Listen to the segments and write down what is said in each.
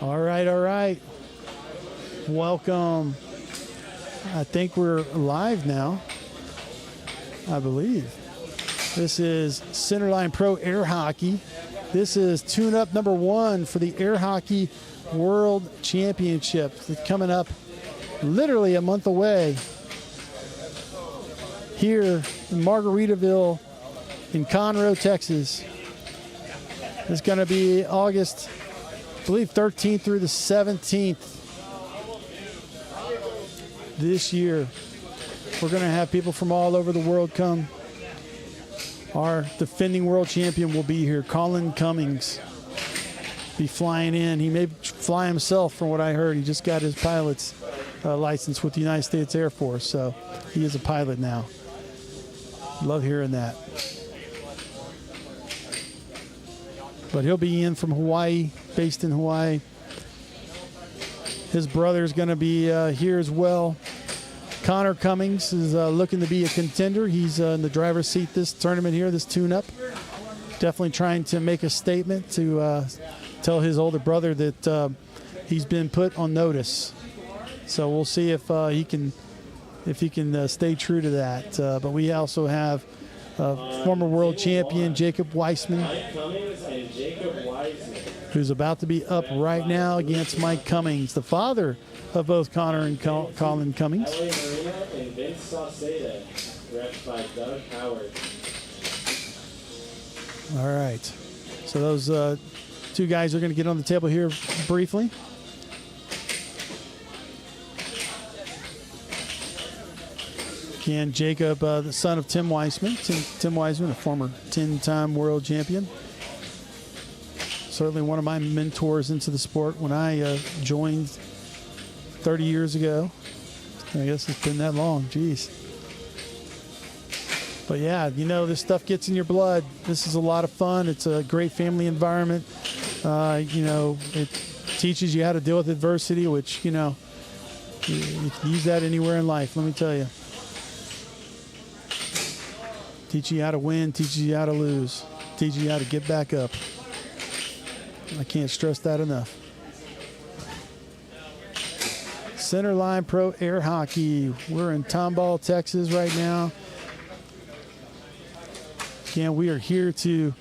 All right. Welcome. I think we're live now, I believe. This is Centerline Pro Air Hockey. This is Tune-Up number 1 for the Air Hockey World Championship. It's coming up literally a month away here in Margaritaville in Conroe, Texas. It's going to be August, I believe, 13th through the 17th this year. We're going to have people from all over the world come. Our defending world champion will be here, Cummings. Be flying in. He may fly himself, from what I heard. He just got his pilot's license with the United States Air Force, so he is a pilot now. Love hearing that. But he'll be in from Hawaii, based in Hawaii. His brother's going to be here as well. Connor Cummings is looking to be a contender. He's in the driver's seat this tournament here, this tune-up. Definitely trying to make a statement to tell his older brother that he's been put on notice. So we'll see if he can stay true to that. But we also have former world champion Jacob Weissman, who's about to be up right now against Mike Cummings, the father of both Connor and Colin Cummings. Marino and Vince Ceda, ref by Doug Howard. All right. So those two guys are going to get on the table here briefly. Again, Jacob, the son of Tim Weissman. Tim Weissman, a former 10-time world champion. Certainly one of my mentors into the sport when I joined 30 years ago. I guess it's been that long. Jeez. But yeah, you know, this stuff gets in your blood. This is a lot of fun. It's a great family environment. You know, it teaches you how to deal with adversity, which, you know, you can use that anywhere in life, let me tell you. Teach you how to win, teaches you how to lose, teaches you how to get back up. I can't stress that enough. Centerline Pro Air Hockey. We're in Tomball, Texas right now. Again, we are here to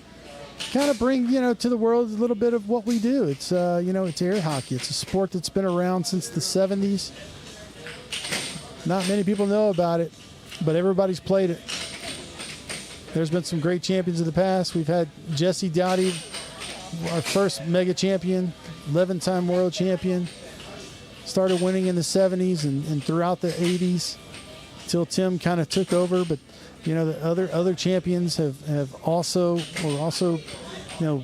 kind of bring, you know, to the world a little bit of what we do. It's, you know, it's air hockey. It's a sport that's been around since the 70s. Not many people know about it, but everybody's played it. There's been some great champions of the past. We've had Jesse Doughty, our first mega champion, 11-time world champion. Started winning in the 70s and throughout the 80s till Tim kind of took over. But, you know, the other champions have also, you know,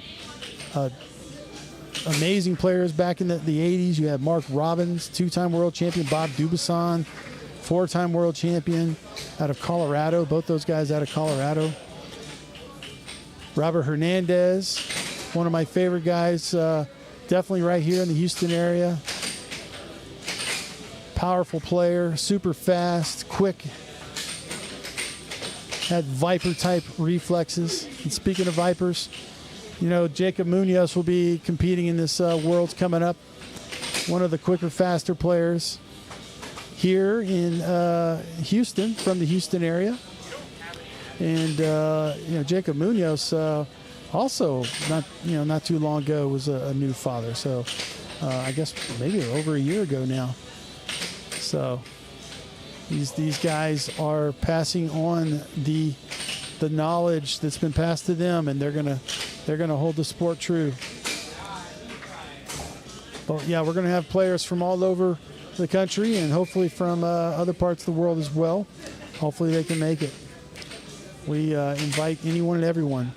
amazing players back in the 80s. You have Mark Robbins, 2-time world champion, Bob Dubuisson, 4-time world champion out of Colorado. Both those guys out of Colorado. Robert Fernandez, one of my favorite guys, definitely right here in the Houston area. Powerful player, super fast, quick. Had Viper-type reflexes. And speaking of Vipers, you know, Jacob Munoz will be competing in this Worlds coming up. One of the quicker, faster players here in Houston, from the Houston area. And you know, Jacob Munoz also not too long ago was a new father. So I guess maybe over a year ago now. So these guys are passing on the knowledge that's been passed to them, and they're gonna hold the sport true. But yeah, we're gonna have players from all over the country and hopefully from other parts of the world as well. Hopefully they can make it. We invite anyone and everyone.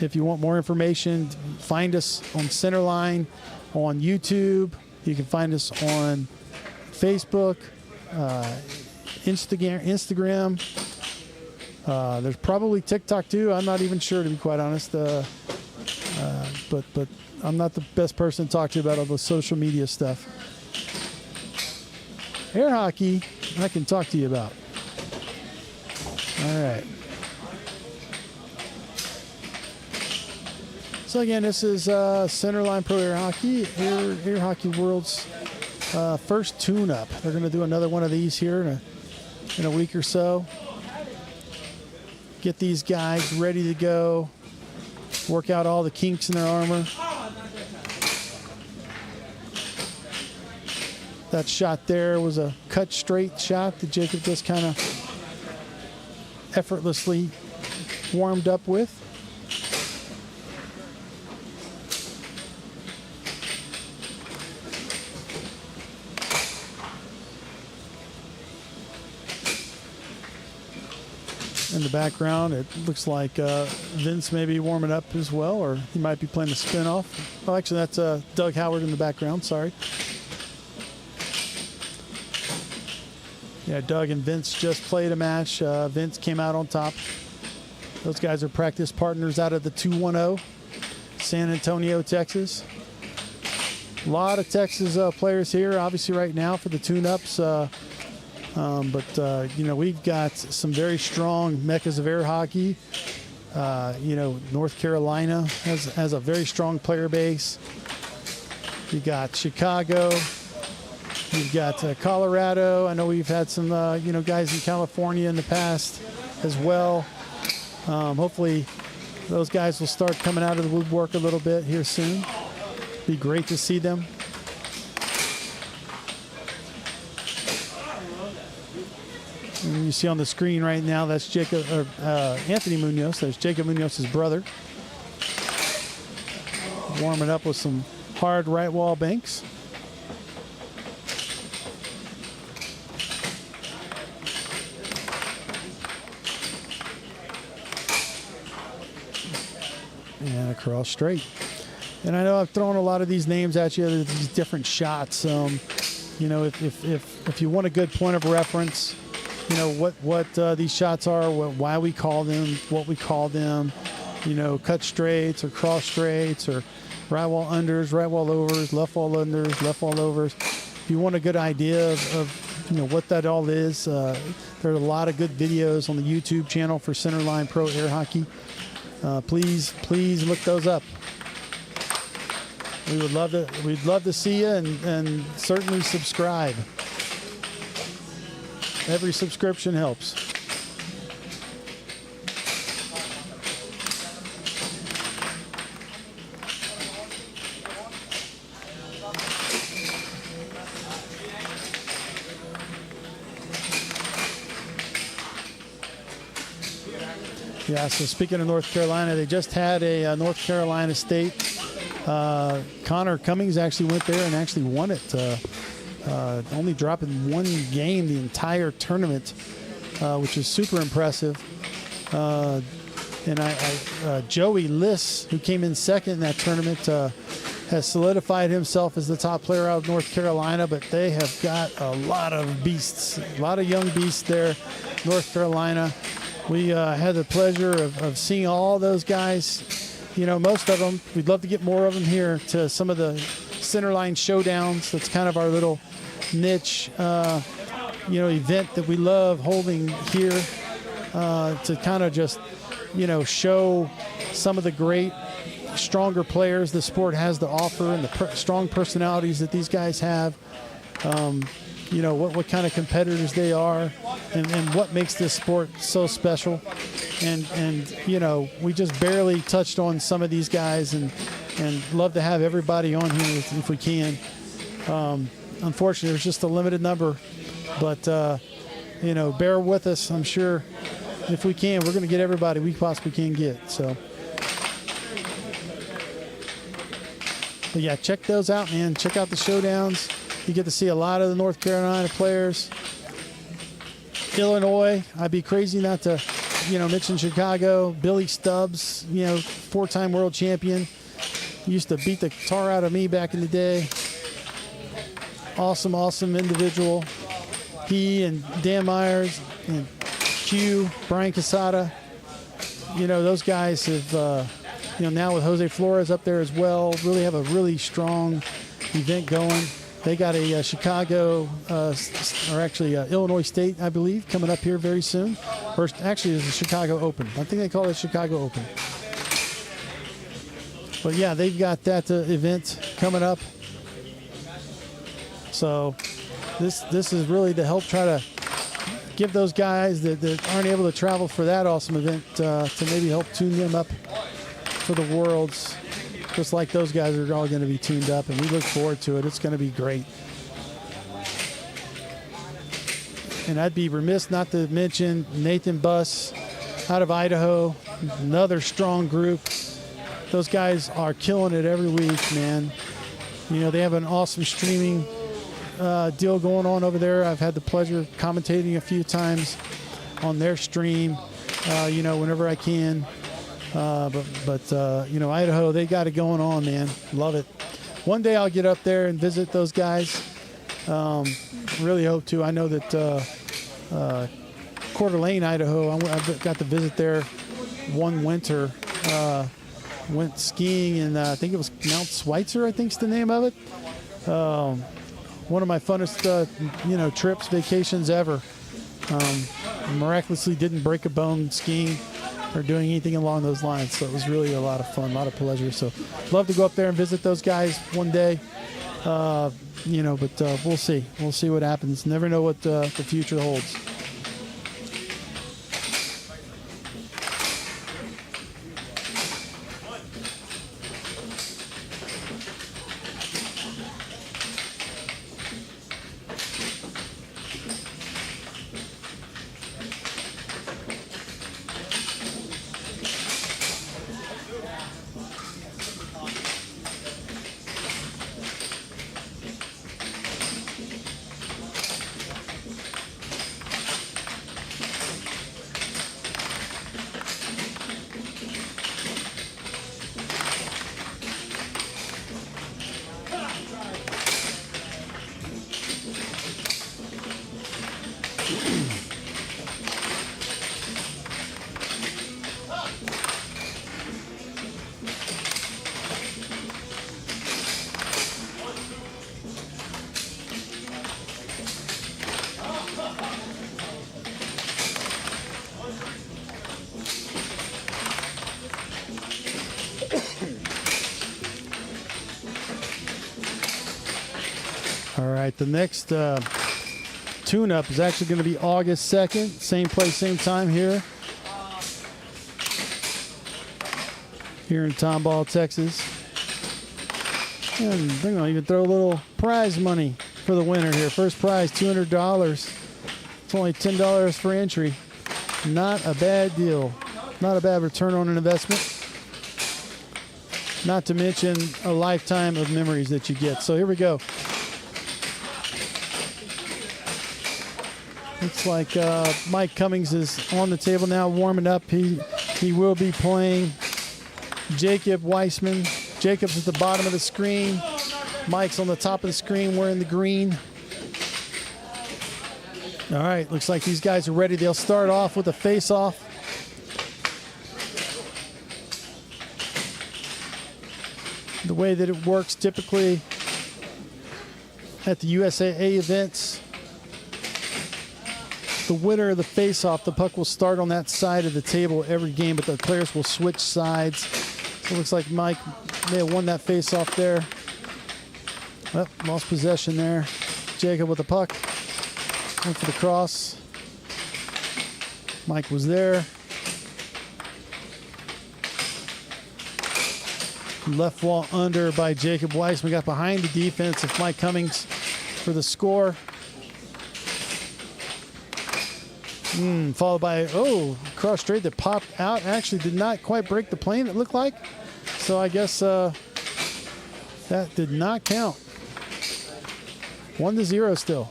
If you want more information, find us on Centerline, on YouTube. You can find us on Facebook, Instagram. There's probably TikTok too. I'm not even sure, to be quite honest. But I'm not the best person to talk to about all the social media stuff. Air hockey, I can talk to you about. All right. So again, this is Centerline Pro Air Hockey, Air Hockey World's first tune-up. They're going to do another one of these here in a week or so. Get these guys ready to go. Work out all the kinks in their armor. That shot there was a cut straight shot that Jacob just kind of effortlessly warmed up with. In the background, it looks like Vince may be warming up as well, or he might be playing the spin-off. Oh, actually, that's Doug Howard in the background. Sorry. Yeah, Doug and Vince just played a match. Vince came out on top. Those guys are practice partners out of the 210, San Antonio, Texas. A lot of Texas players here, obviously, right now for the tune-ups. But you know, we've got some very strong meccas of air hockey. You know, North Carolina has a very strong player base. You got Chicago. You've got Colorado. I know we've had some you know, guys in California in the past as well. Hopefully, those guys will start coming out of the woodwork a little bit here soon. Be great to see them. And you see on the screen right now, that's Jacob, Anthony Munoz. There's Jacob Munoz's brother. Warming up with some hard right wall banks. And across straight. And I know I've thrown a lot of these names at you, these different shots. You know, if you want a good point of reference, you know, what these shots are, why we call them, what we call them, you know, cut straights or cross straights or right wall unders, right wall overs, left wall unders, left wall overs. If you want a good idea of you know, what that all is, there are a lot of good videos on the YouTube channel for Centerline Pro Air Hockey. Please look those up. We'd love to see you, and certainly subscribe. Every subscription helps. Yeah, so speaking of North Carolina, they just had a North Carolina State. Connor Cummings actually went there and actually won it. Only dropping one game the entire tournament, which is super impressive. And Joey Liss, who came in second in that tournament, has solidified himself as the top player out of North Carolina, but they have got a lot of beasts, a lot of young beasts there, North Carolina. We had the pleasure of seeing all those guys. You know, most of them. We'd love to get more of them here to some of the Centerline showdowns. That's kind of our little niche, you know, event that we love holding here to kind of just, you know, show some of the great, stronger players the sport has to offer and the strong personalities that these guys have. You know, what kind of competitors they are and what makes this sport so special. And you know, we just barely touched on some of these guys, and love to have everybody on here if we can. Unfortunately, there's just a limited number, but you know, bear with us. I'm sure if we can, we're going to get everybody we possibly can get. So, but yeah, check those out, man. Check out the showdowns. You get to see a lot of the North Carolina players. Illinois, I'd be crazy not to, you know, mention Chicago. Billy Stubbs, you know, 4-time world champion. Used to beat the tar out of me back in the day. Awesome individual. He and Dan Myers and Q, Brian Ceda. You know, those guys have, you know, now with Jose Flores up there as well, really have a really strong event going. They got a Chicago, or actually Illinois State, I believe, coming up here very soon. Or actually, it's the Chicago Open. I think they call it Chicago Open. But yeah, they've got that event coming up. So this is really to help try to give those guys that aren't able to travel for that awesome event to maybe help tune them up for the Worlds, just like those guys are all going to be tuned up, and we look forward to it. It's going to be great. And I'd be remiss not to mention Nathan Buss out of Idaho, another strong group. Those guys are killing it every week, man. You know, they have an awesome streaming deal going on over there. I've had the pleasure of commentating a few times on their stream, you know, whenever I can. But you know, Idaho, they got it going on, man. Love it. One day I'll get up there and visit those guys. Really hope to. I know that Coeur d'Alene, Idaho, I got to visit there one winter. Went skiing, and I think it was Mount Schweitzer, I think is the name of it. One of my funnest, you know, trips, vacations ever. Miraculously didn't break a bone skiing or doing anything along those lines. So it was really a lot of fun, a lot of pleasure. So love to go up there and visit those guys one day. You know, but we'll see. We'll see what happens. Never know what the future holds. All right, the next tune-up is actually going to be August 2nd. Same place, same time here in Tomball, Texas. And they're going to even throw a little prize money for the winner here. First prize, $200. It's only $10 for entry. Not a bad deal. Not a bad return on an investment. Not to mention a lifetime of memories that you get. So here we go. Looks like Mike Cummings is on the table now, warming up. He will be playing Jacob Weissman. Jacob's at the bottom of the screen. Mike's on the top of the screen wearing the green. All right, looks like these guys are ready. They'll start off with a face-off. The way that it works typically at the USAA events, the winner of the face-off, the puck will start on that side of the table every game, but the players will switch sides. So it looks like Mike may have won that face-off there. Oh, lost possession there. Jacob with the puck. Went for the cross. Mike was there. Left wall under by Jacob Weissman. Got behind the defense of Mike Cummings for the score. Followed by, cross straight that popped out. Actually did not quite break the plane, it looked like. So I guess that did not count. 1-0 still.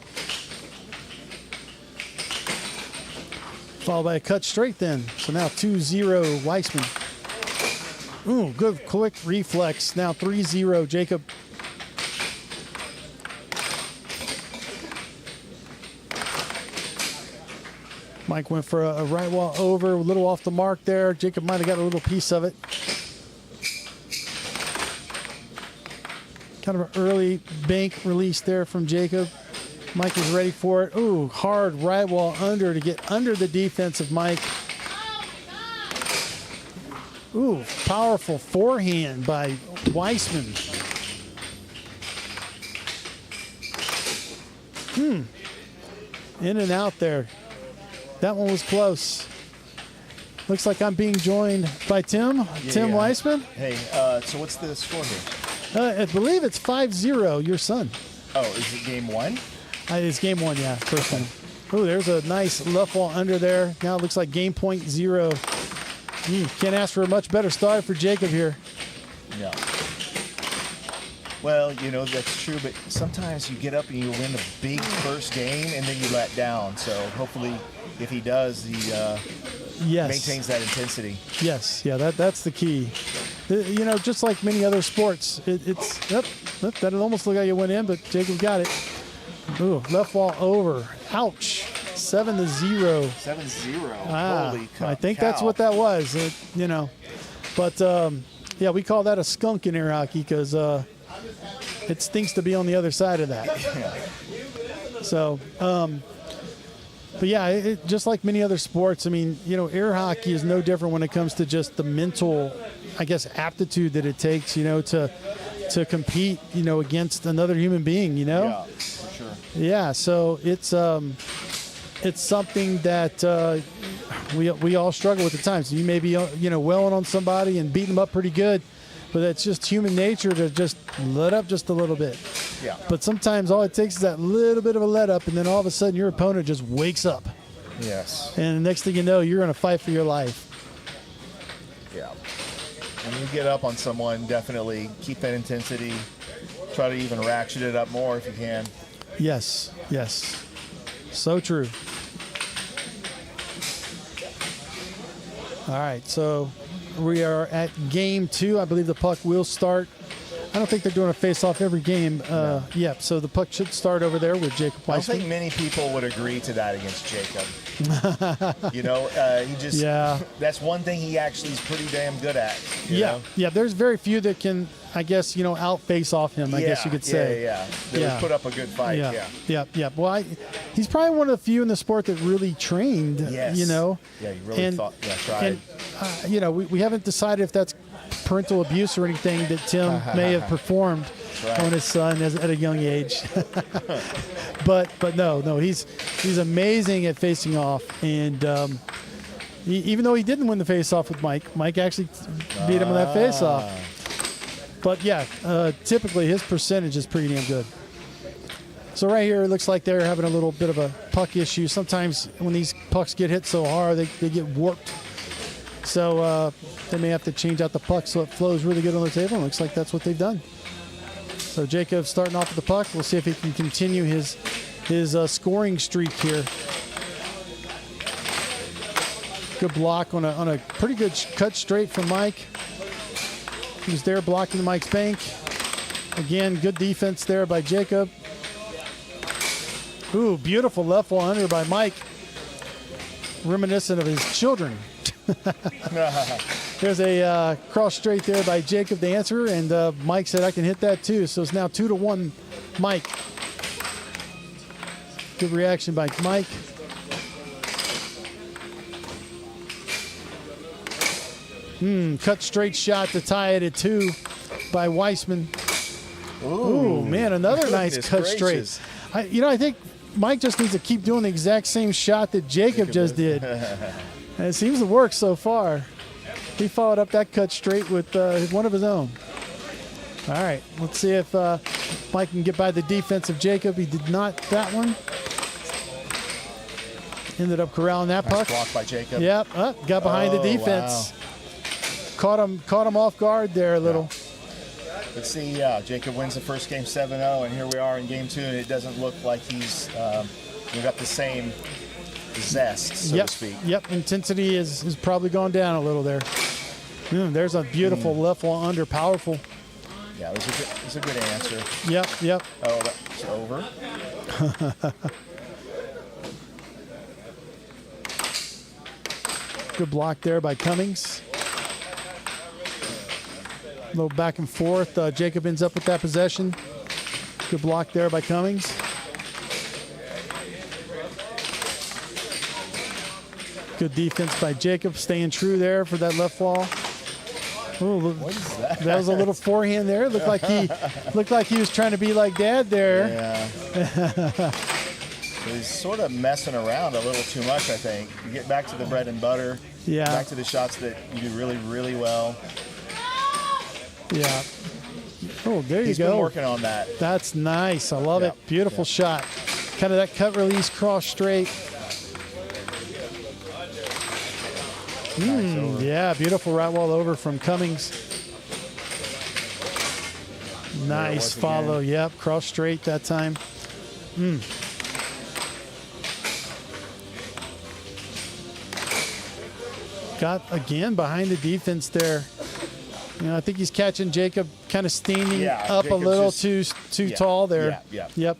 Followed by a cut straight then. So now 2-0 Weissman. Ooh, good quick reflex. Now 3-0 Jacob. Mike went for a right wall over, a little off the mark there. Jacob might have got a little piece of it. Kind of an early bank release there from Jacob. Mike was ready for it. Ooh, hard right wall under to get under the defense of Mike. Ooh, powerful forehand by Weissman. In and out there. That one was close. Looks like I'm being joined by Tim Weissman. Hey, so what's the score here? I believe it's 5-0, your son. Oh, is it game one? It's game one, yeah, first one. Oh, there's a nice left wall under there. Now it looks like game point 0. Can't ask for a much better start for Jacob here. Yeah. Well, you know, that's true, but sometimes you get up and you win the big first game and then you let down. So hopefully, if he does, he maintains that intensity. Yes, yeah, that's the key. You know, just like many other sports, that almost looked like it went in, but Jacob got it. Ooh, left wall over. Ouch. 7-0. 7-0. Holy cow. I think that's what that was. You know, but yeah, we call that a skunk in air hockey because it stinks to be on the other side of that. So, but yeah, just like many other sports, I mean, you know, air hockey is no different when it comes to just the mental, I guess, aptitude that it takes, you know, to compete, you know, against another human being, you know? Yeah, for sure. Yeah, so it's something that we all struggle with at times. You may be, you know, welling on somebody and beating them up pretty good, but it's just human nature to just let up just a little bit. Yeah. But sometimes all it takes is that little bit of a let up, and then all of a sudden your opponent just wakes up. Yes. And the next thing you know, you're going to fight for your life. Yeah. When you get up on someone, definitely keep that intensity. Try to even ratchet it up more if you can. Yes, yes. So true. All right, so we are at game 2. I believe the puck will start. I don't think they're doing a face-off every game. No. Yeah, so the puck should start over there with Jacob I don't Weissman. think many people would agree to that against Jacob. You know, he just, that's one thing he actually is pretty damn good at. You know? Yeah, there's very few that can, I guess, you know, out-face off him, I guess you could say. They would put up a good fight, Yeah. Well, he's probably one of the few in the sport that really trained, you know. Yeah, he really tried. And, you know, we haven't decided if that's parental abuse or anything that Tim may have performed on his son at a young age. but no, he's amazing at facing off, and even though he didn't win the face-off with Mike actually beat him in that face-off. But yeah, typically his percentage is pretty damn good. So right here, it looks like they're having a little bit of a puck issue. Sometimes when these pucks get hit so hard, they get warped. So they may have to change out the puck so it flows really good on the table. And looks like that's what they've done. So Jacob starting off with the puck. We'll see if he can continue his scoring streak here. Good block on a pretty good cut straight from Mike. He was there blocking Mike's bank. Again, good defense there by Jacob. Ooh, beautiful left wall under by Mike. Reminiscent of his children. There's a cross straight there by Jacob, the answerer, and Mike said, I can hit that too. So it's now 2-1 Mike. Good reaction by Mike. Cut straight shot to tie it at 2 by Weissman. Ooh, man, another nice cut straight. I think Mike just needs to keep doing the exact same shot that Jacob just did. And it seems to work so far. He followed up that cut straight with one of his own. All right, let's see if Mike can get by the defense of Jacob. He did not that one. Ended up corralling that puck. Nice block by Jacob. Yep, got behind the defense. Wow. Caught him off guard there a little. Let's see, Jacob wins the first game 7-0, and here we are in game 2, and it doesn't look like he's got the same zest, so to speak. Yep, intensity is probably gone down a little there. There's a beautiful left wall under, powerful. Yeah, it was a good answer. Yep. Oh, that's over. Good block there by Cummings. A little back and forth. Jacob ends up with that possession. Good block there by Cummings. Good defense by Jacob, staying true there for that left wall. Ooh, What is that? that was a little forehand there. Looked like he was trying to be like Dad there. Yeah. He's sort of messing around a little too much, I think. You get back to the bread and butter. Yeah. Back to the shots that you do really, really well. Yeah. Oh, there you He's go. been working on that. That's nice. I love it. Beautiful shot. Kind of that cut release, cross straight. Nice Yeah, beautiful right wall over from Cummings. Nice follow. Again. Yep, cross straight that time. Got again behind the defense there. You know, I think he's catching Jacob kind of standing up Jacob's a little just, too tall there. Yeah. Yep.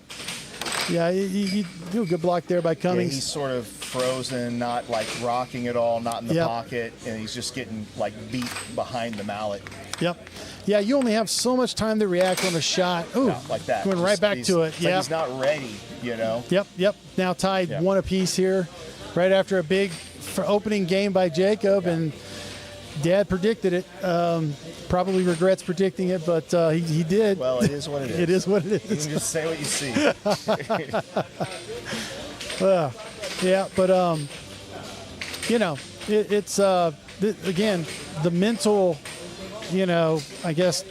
Yeah, he do a good block there by Yeah, Cummings. he's sort of frozen, not like rocking at all, not in the pocket, and he's just getting like beat behind the mallet. Yep. Yeah, you only have so much time to react on a shot. Ooh, Yeah, like that. Going right back to it. Yeah. Yeah. Like he's not ready, you know. Yep. Now tied one apiece here, right after a big opening game by Jacob, and Dad predicted it. Probably regrets predicting it, but he did. Well, it is what it is. It is what it You is. can just say what you see. Yeah, but you know, it's again the mental, you know, I guess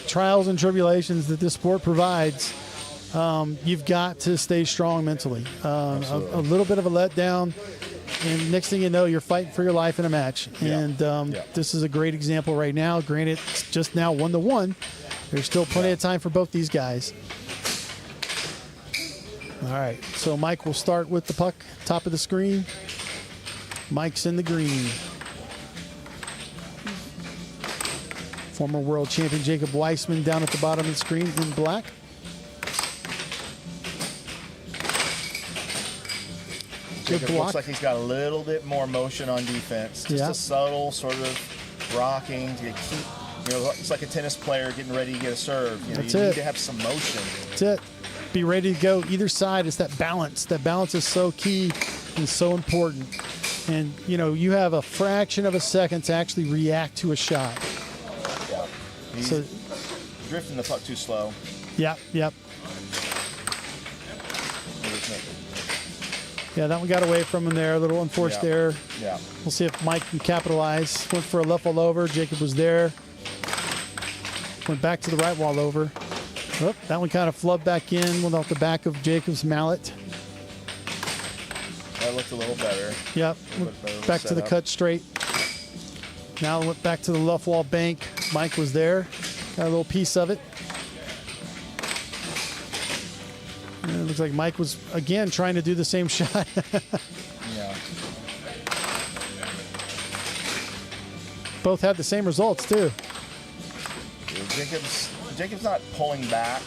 trials and tribulations that this sport provides. You've got to stay strong mentally. A little bit of a letdown, and next thing you know, you're fighting for your life in a match. And this is a great example right now. Granted, it's just now 1-1. There's still plenty of time for both these guys. All right, so Mike will start with the puck, top of the screen. Mike's in the green. Former world champion Jacob Weissman down at the bottom of the screen in black. Jacob looks like he's got a little bit more motion on defense. Just a subtle sort of rocking to keep, you know, it's like a tennis player getting ready to get a serve. You know, That's you it. need to have some motion. That's it. Be ready to go either side. It's that balance. That balance is so key and so important. And, you know, you have a fraction of a second to actually react to a shot. Yeah. He's drifting the puck too slow. Yep. Yeah, that one got away from him there. A little unforced error. Yeah. We'll see if Mike can capitalize. Went for a left wall over. Jacob was there. Went back to the right wall over. Oh, that one kind of flubbed back in, went off the back of Jacob's mallet. That looked a little better. Yep. Back to the cut straight. Now went back to the left wall bank. Mike was there. Got a little piece of it. And it looks like Mike was, again, trying to do the same shot. Yeah. Both had the same results, too. Jacob's not pulling back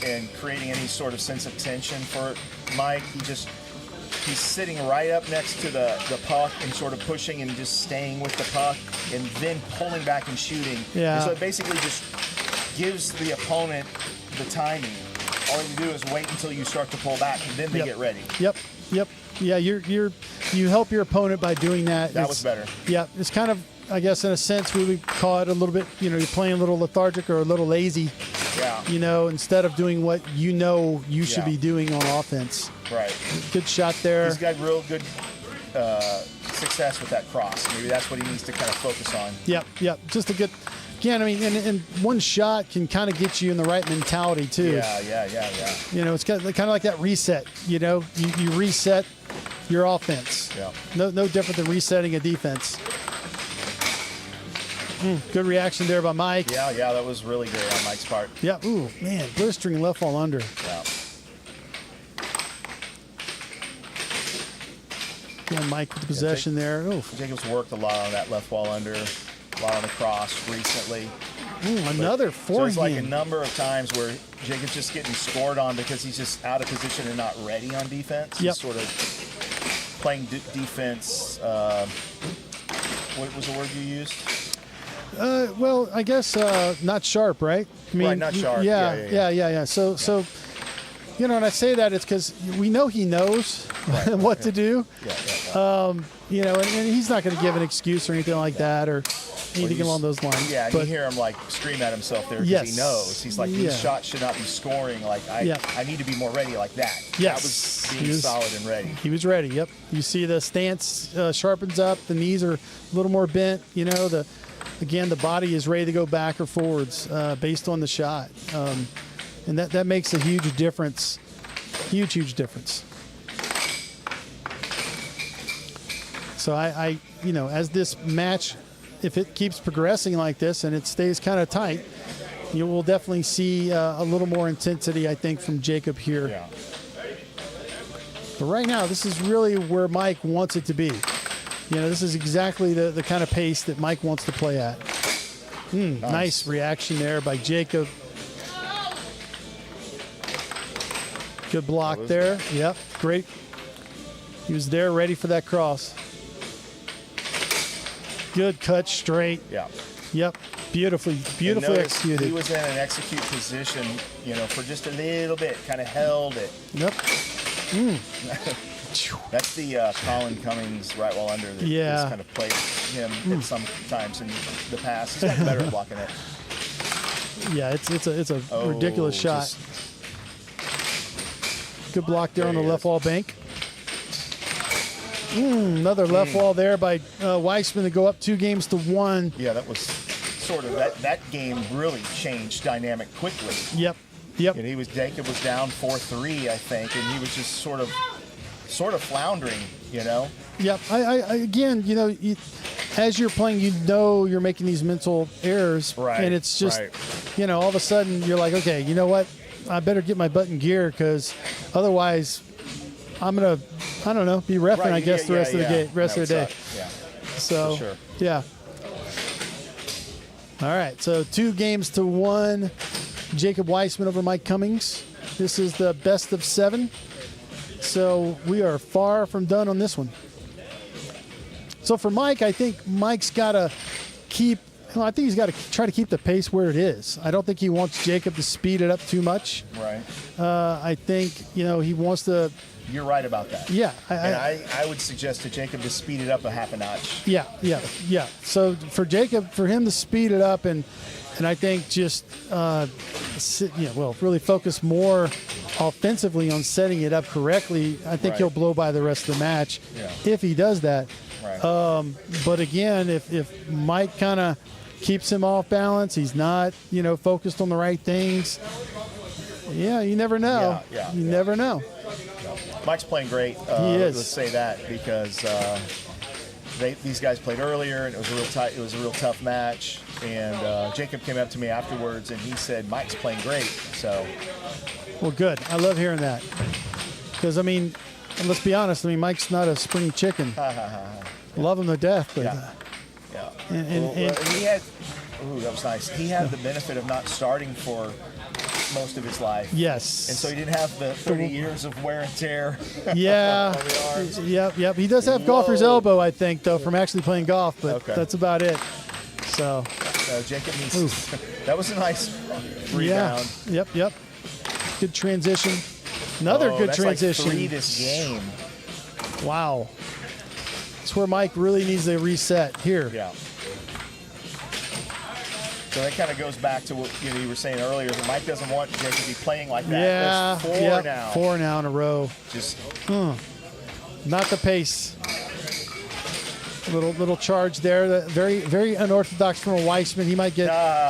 and creating any sort of sense of tension for Mike. He's sitting right up next to the puck and sort of pushing and just staying with the puck and then pulling back and shooting. Yeah. And so it basically just gives the opponent the timing. All you do is wait until you start to pull back and then they get ready. Yep. Yeah, you help your opponent by doing that. That was better. Yeah, it's kind of, I guess, in a sense, we would call it a little bit, you know, you're playing a little lethargic or a little lazy. Yeah. You know, instead of doing what you know you should be doing on offense. Right. Good shot there. He's got real good success with that cross. Maybe that's what he needs to kind of focus on. Yep. Just a good, again, I mean, and one shot can kind of get you in the right mentality, too. Yeah. You know, it's kind of like that reset, you know. You reset your offense. Yeah. No different than resetting a defense. Good reaction there by Mike. Yeah, that was really great on Mike's part. Yeah, ooh, man, blistering left wall under. Yeah. Yeah, Mike with the possession there. Oof. Jacob's worked a lot on that left wall under, a lot on the cross recently. Ooh, another forehand. So it's like a number of times where Jacob's just getting scored on because he's just out of position and not ready on defense. Yep. He's sort of playing defense. What was the word you used? Well, I guess not sharp, right? I mean, right, not sharp. Yeah. So, you know, when I say that, it's because we know he knows what to do. Yeah. You know, and he's not going to give an excuse or anything like that, or, anything along those lines. Yeah, and but you hear him like scream at himself there because Yes. he knows. He's like, these shots should not be scoring. Like, I need to be more ready like that. Yes. That was He being was- solid and ready. he was ready. Yep. You see the stance sharpens up. The knees are a little more bent. You know, the body is ready to go back or forwards based on the shot, and that makes a huge difference. Huge difference. So I as this match, if it keeps progressing like this and it stays kind of tight, you will definitely see a little more intensity, I think, from Jacob here. Yeah. But right now, this is really where Mike wants it to be. This is exactly the kind of pace that Mike wants to play at. Nice reaction there by Jacob. Good block there. Yep, great. He was there ready for that cross. Good cut straight. Yeah. Yep, beautifully And notice executed. He was in an execute position, for just a little bit, kind of held it. Yep. That's the Colin Cummings right while under that has kind of played him at some times in the past. He's gotten better at blocking it. Yeah, it's a ridiculous shot. Good block there on the he left is. wall bank. Another left wall there by Weissman to go up 2-1. Yeah, that was sort of that game really changed dynamic quickly. Yep. And Jacob was down 4-3, I think, and he was just sort of floundering, Yep. I again, as you're playing, you're making these mental errors, Right, and it's just, right. all of a sudden you're like, okay, you know what? I better get my butt in gear because otherwise, I'm gonna, I don't know, be reffing, I guess, the rest of the day. Yeah, So, for sure. yeah. All right, so 2-1. Jacob Weissman over Mike Cummings. This is the best of 7. So we are far from done on this one. So for Mike, I think Mike's got to he's got to try to keep the pace where it is. I don't think he wants Jacob to speed it up too much. Right. I think, he wants to. You're right about that. Yeah. I would suggest to Jacob to speed it up a half a notch. Yeah. So for Jacob, for him to speed it up and I think just really focus more offensively on setting it up correctly, I think he'll blow by the rest of the match if he does that. Right. But again, if Mike kind of keeps him off balance, he's not, focused on the right things. Yeah, you never know. You never know. Mike's playing great. He is. Let's say that because these guys played earlier, and it was a real tight. It was a real tough match. And Jacob came up to me afterwards, and he said, "Mike's playing great." So, well, good. I love hearing that because let's be honest. Mike's not a spring chicken. Love him to death, but and he had. Ooh, that was nice. He had the benefit of not starting for most of his life. Yes. And so he didn't have the 30 years of wear and tear. Yeah. on the arms. Yep. He does have golfer's elbow, I think, though, from actually playing golf, but that's about it. So. Jacob needs. That was a nice rebound. Yeah. Yep. Good transition. Another good transition. Like 3 this game. Wow. That's where Mike really needs to reset here. Yeah. So that kind of goes back to what you were saying earlier, that Mike doesn't want Jacob to be playing like that. Yeah. There's 4 now. 4 now in a row. Just not the pace. Little charge there. Very, very unorthodox from a Weissman. He might get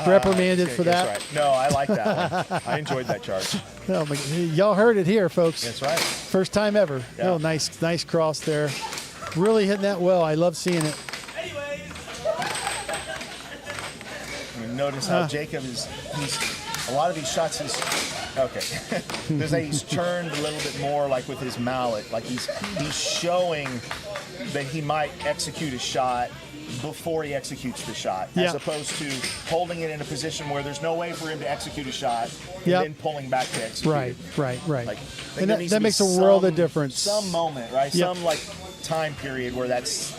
reprimanded for that. That's right. No, I like that one. I enjoyed that charge. No, but y'all heard it here, folks. That's right. First time ever. Yeah. Oh, nice cross there. Really hitting that well. I love seeing it. Notice how Jacob he's a lot of these shots he's turned a little bit more like with his mallet, like he's showing that he might execute a shot before he executes the shot, as opposed to holding it in a position where there's no way for him to execute a shot and then pulling back to execute. Right. Like, And that makes a world of difference. Some moment, right? Some time period where that's.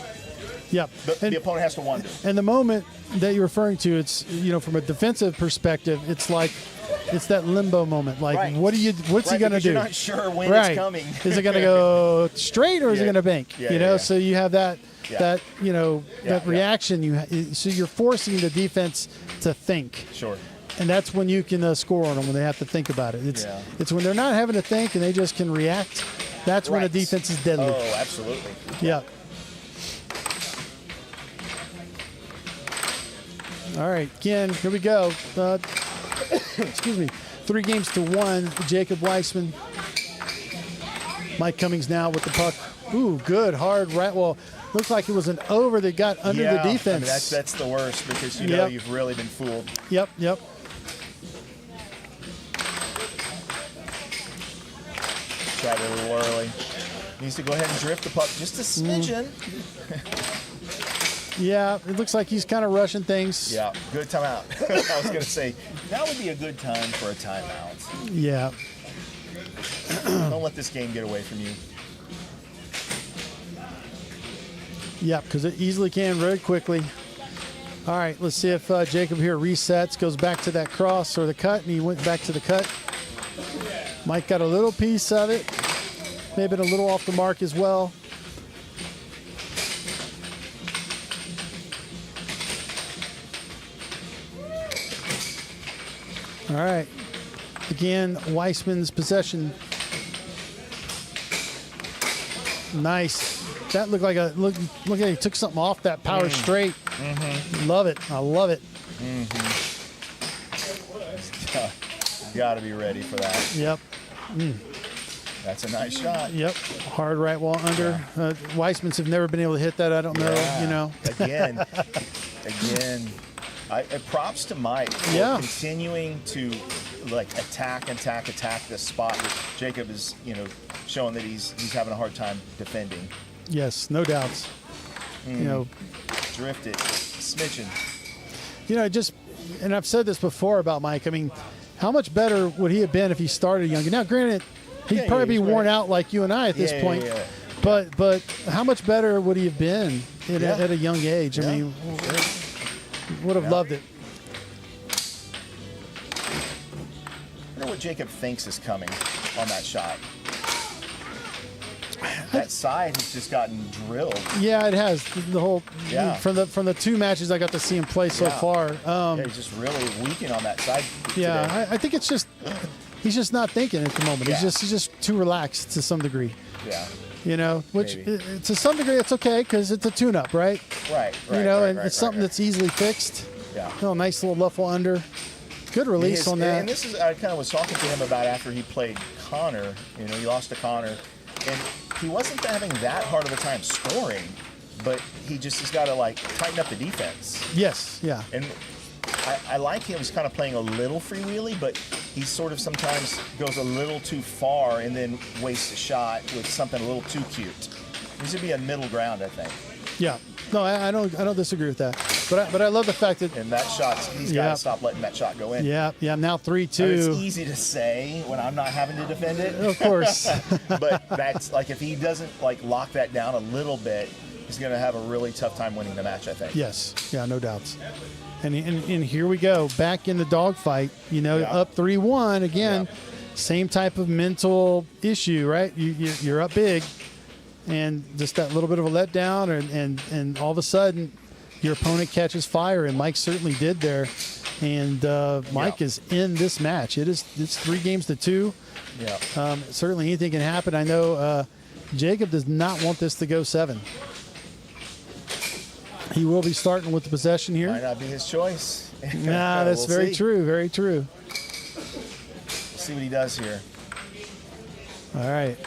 Yep. The opponent has to wonder. And the moment that you're referring to, it's from a defensive perspective, it's that limbo moment. Like, what's he gonna do? You're not sure when it's coming. Is it gonna go straight or is it gonna bank? So you have that Yeah. that, you know, Yeah, that reaction. So you're forcing the defense to think. Sure. And that's when you can score on them, when they have to think about it. It's when they're not having to think and they just can react. That's when a defense is deadly. Oh, absolutely. Yeah. All right, again, here we go. Excuse me. 3-1, Jacob Weissman. Mike Cummings now with the puck. Ooh, good, hard, right. Well, looks like it was an over that got under the defense. I mean, that's the worst because you know you've really been fooled. Yep. Tried it a little early. Needs to go ahead and drift the puck just a smidgen. Yeah, it looks like he's kind of rushing things. Yeah, good timeout. I was going to say, that would be a good time for a timeout. Yeah. Don't let this game get away from you. Yep, because it easily can very quickly. All right, let's see if Jacob here resets, goes back to that cross or the cut, and he went back to the cut. Mike got a little piece of it, maybe a little off the mark as well. All right, again, Weissman's possession. Nice. That looked like look like he took something off that power straight. Love it. I love it. Got to be ready for that. Yep. That's a nice shot. Yep. Hard right wall under. Weissmans have never been able to hit that. I don't know. You know. Again. Props to Mike for continuing to attack the spot that Jacob is, showing that he's having a hard time defending. Yes, no doubts. Drift it, smidgen. And I've said this before about Mike. I mean, how much better would he have been if he started younger? Now, granted, he'd probably be worn out like you and I at this point. Yeah. But how much better would he have been at a young age? I mean, would have loved it. I wonder what Jacob thinks is coming on that shot. That side has just gotten drilled. Yeah, it has. The whole from the two matches I got to see him play so far. He's just really weakening on that side. Yeah, I think it's just he's just not thinking at the moment. Yeah. He's just too relaxed to some degree. Yeah. Which to some degree it's okay because it's a tune-up, right? Right. And it's something that's easily fixed. Yeah. Nice little luffle under. Good release on that. And this is I kind of was talking to him about after he played Connor. He lost to Connor, and he wasn't having that hard of a time scoring, but he's got to tighten up the defense. Yes. Yeah. And I like him. He's kind of playing a little freewheely, but he sort of sometimes goes a little too far and then wastes a shot with something a little too cute. Needs to be a middle ground, I think. Yeah. No, I don't disagree with that. But I love the fact that and that shot, he's got to stop letting that shot go in. Yeah. Now 3-2. It's easy to say when I'm not having to defend it. Of course. But that's if he doesn't lock that down a little bit, he's going to have a really tough time winning the match, I think. Yes. Yeah, no doubts. And here we go, back in the dogfight. Up 3-1 again. Same type of mental issue, right? You're up big, and just that little bit of a letdown, and all of a sudden, your opponent catches fire, and Mike certainly did there. And Mike is in this match. It's 3-2. Yeah. Certainly anything can happen. I know Jacob does not want this to go 7. He will be starting with the possession here. Might not be his choice. Nah, that's very true. Very true. We'll see what he does here. All right.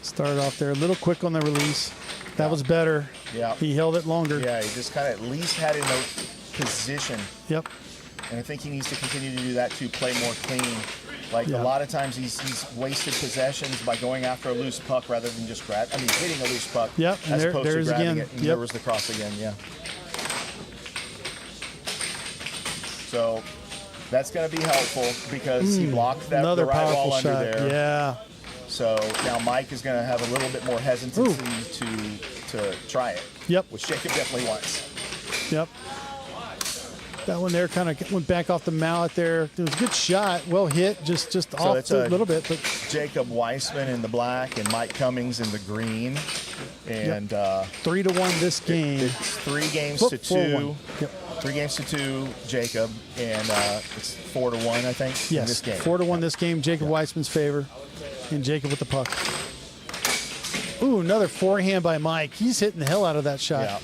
Started off there a little quick on the release. That was better. Yeah. He held it longer. Yeah, he just kind of at least had it in a position. Yep. And I think he needs to continue to do that to play more clean. A lot of times he's wasted possessions by going after a loose puck rather than just hitting a loose puck. Yep. As opposed to grabbing again. it. And there was the cross again, So that's going to be helpful because he blocked that the right wall under there. Yeah. So now Mike is going to have a little bit more hesitancy to try it. Yep. Which Jacob definitely wants. Yep. That one there kind of went back off the mallet there. It was a good shot, well hit, just So off it's a little bit. But Jacob Weissman in the black and Mike Cummings in the green. And 3-1 this game. it's 3 games Flip, to 4-1. 2. Yep. 3 games to 2, Jacob, and it's 4-1, I think. Yes, in this game. 4-1 this game. Jacob Weissman's favor, and Jacob with the puck. Ooh, another forehand by Mike. He's hitting the hell out of that shot. Yeah.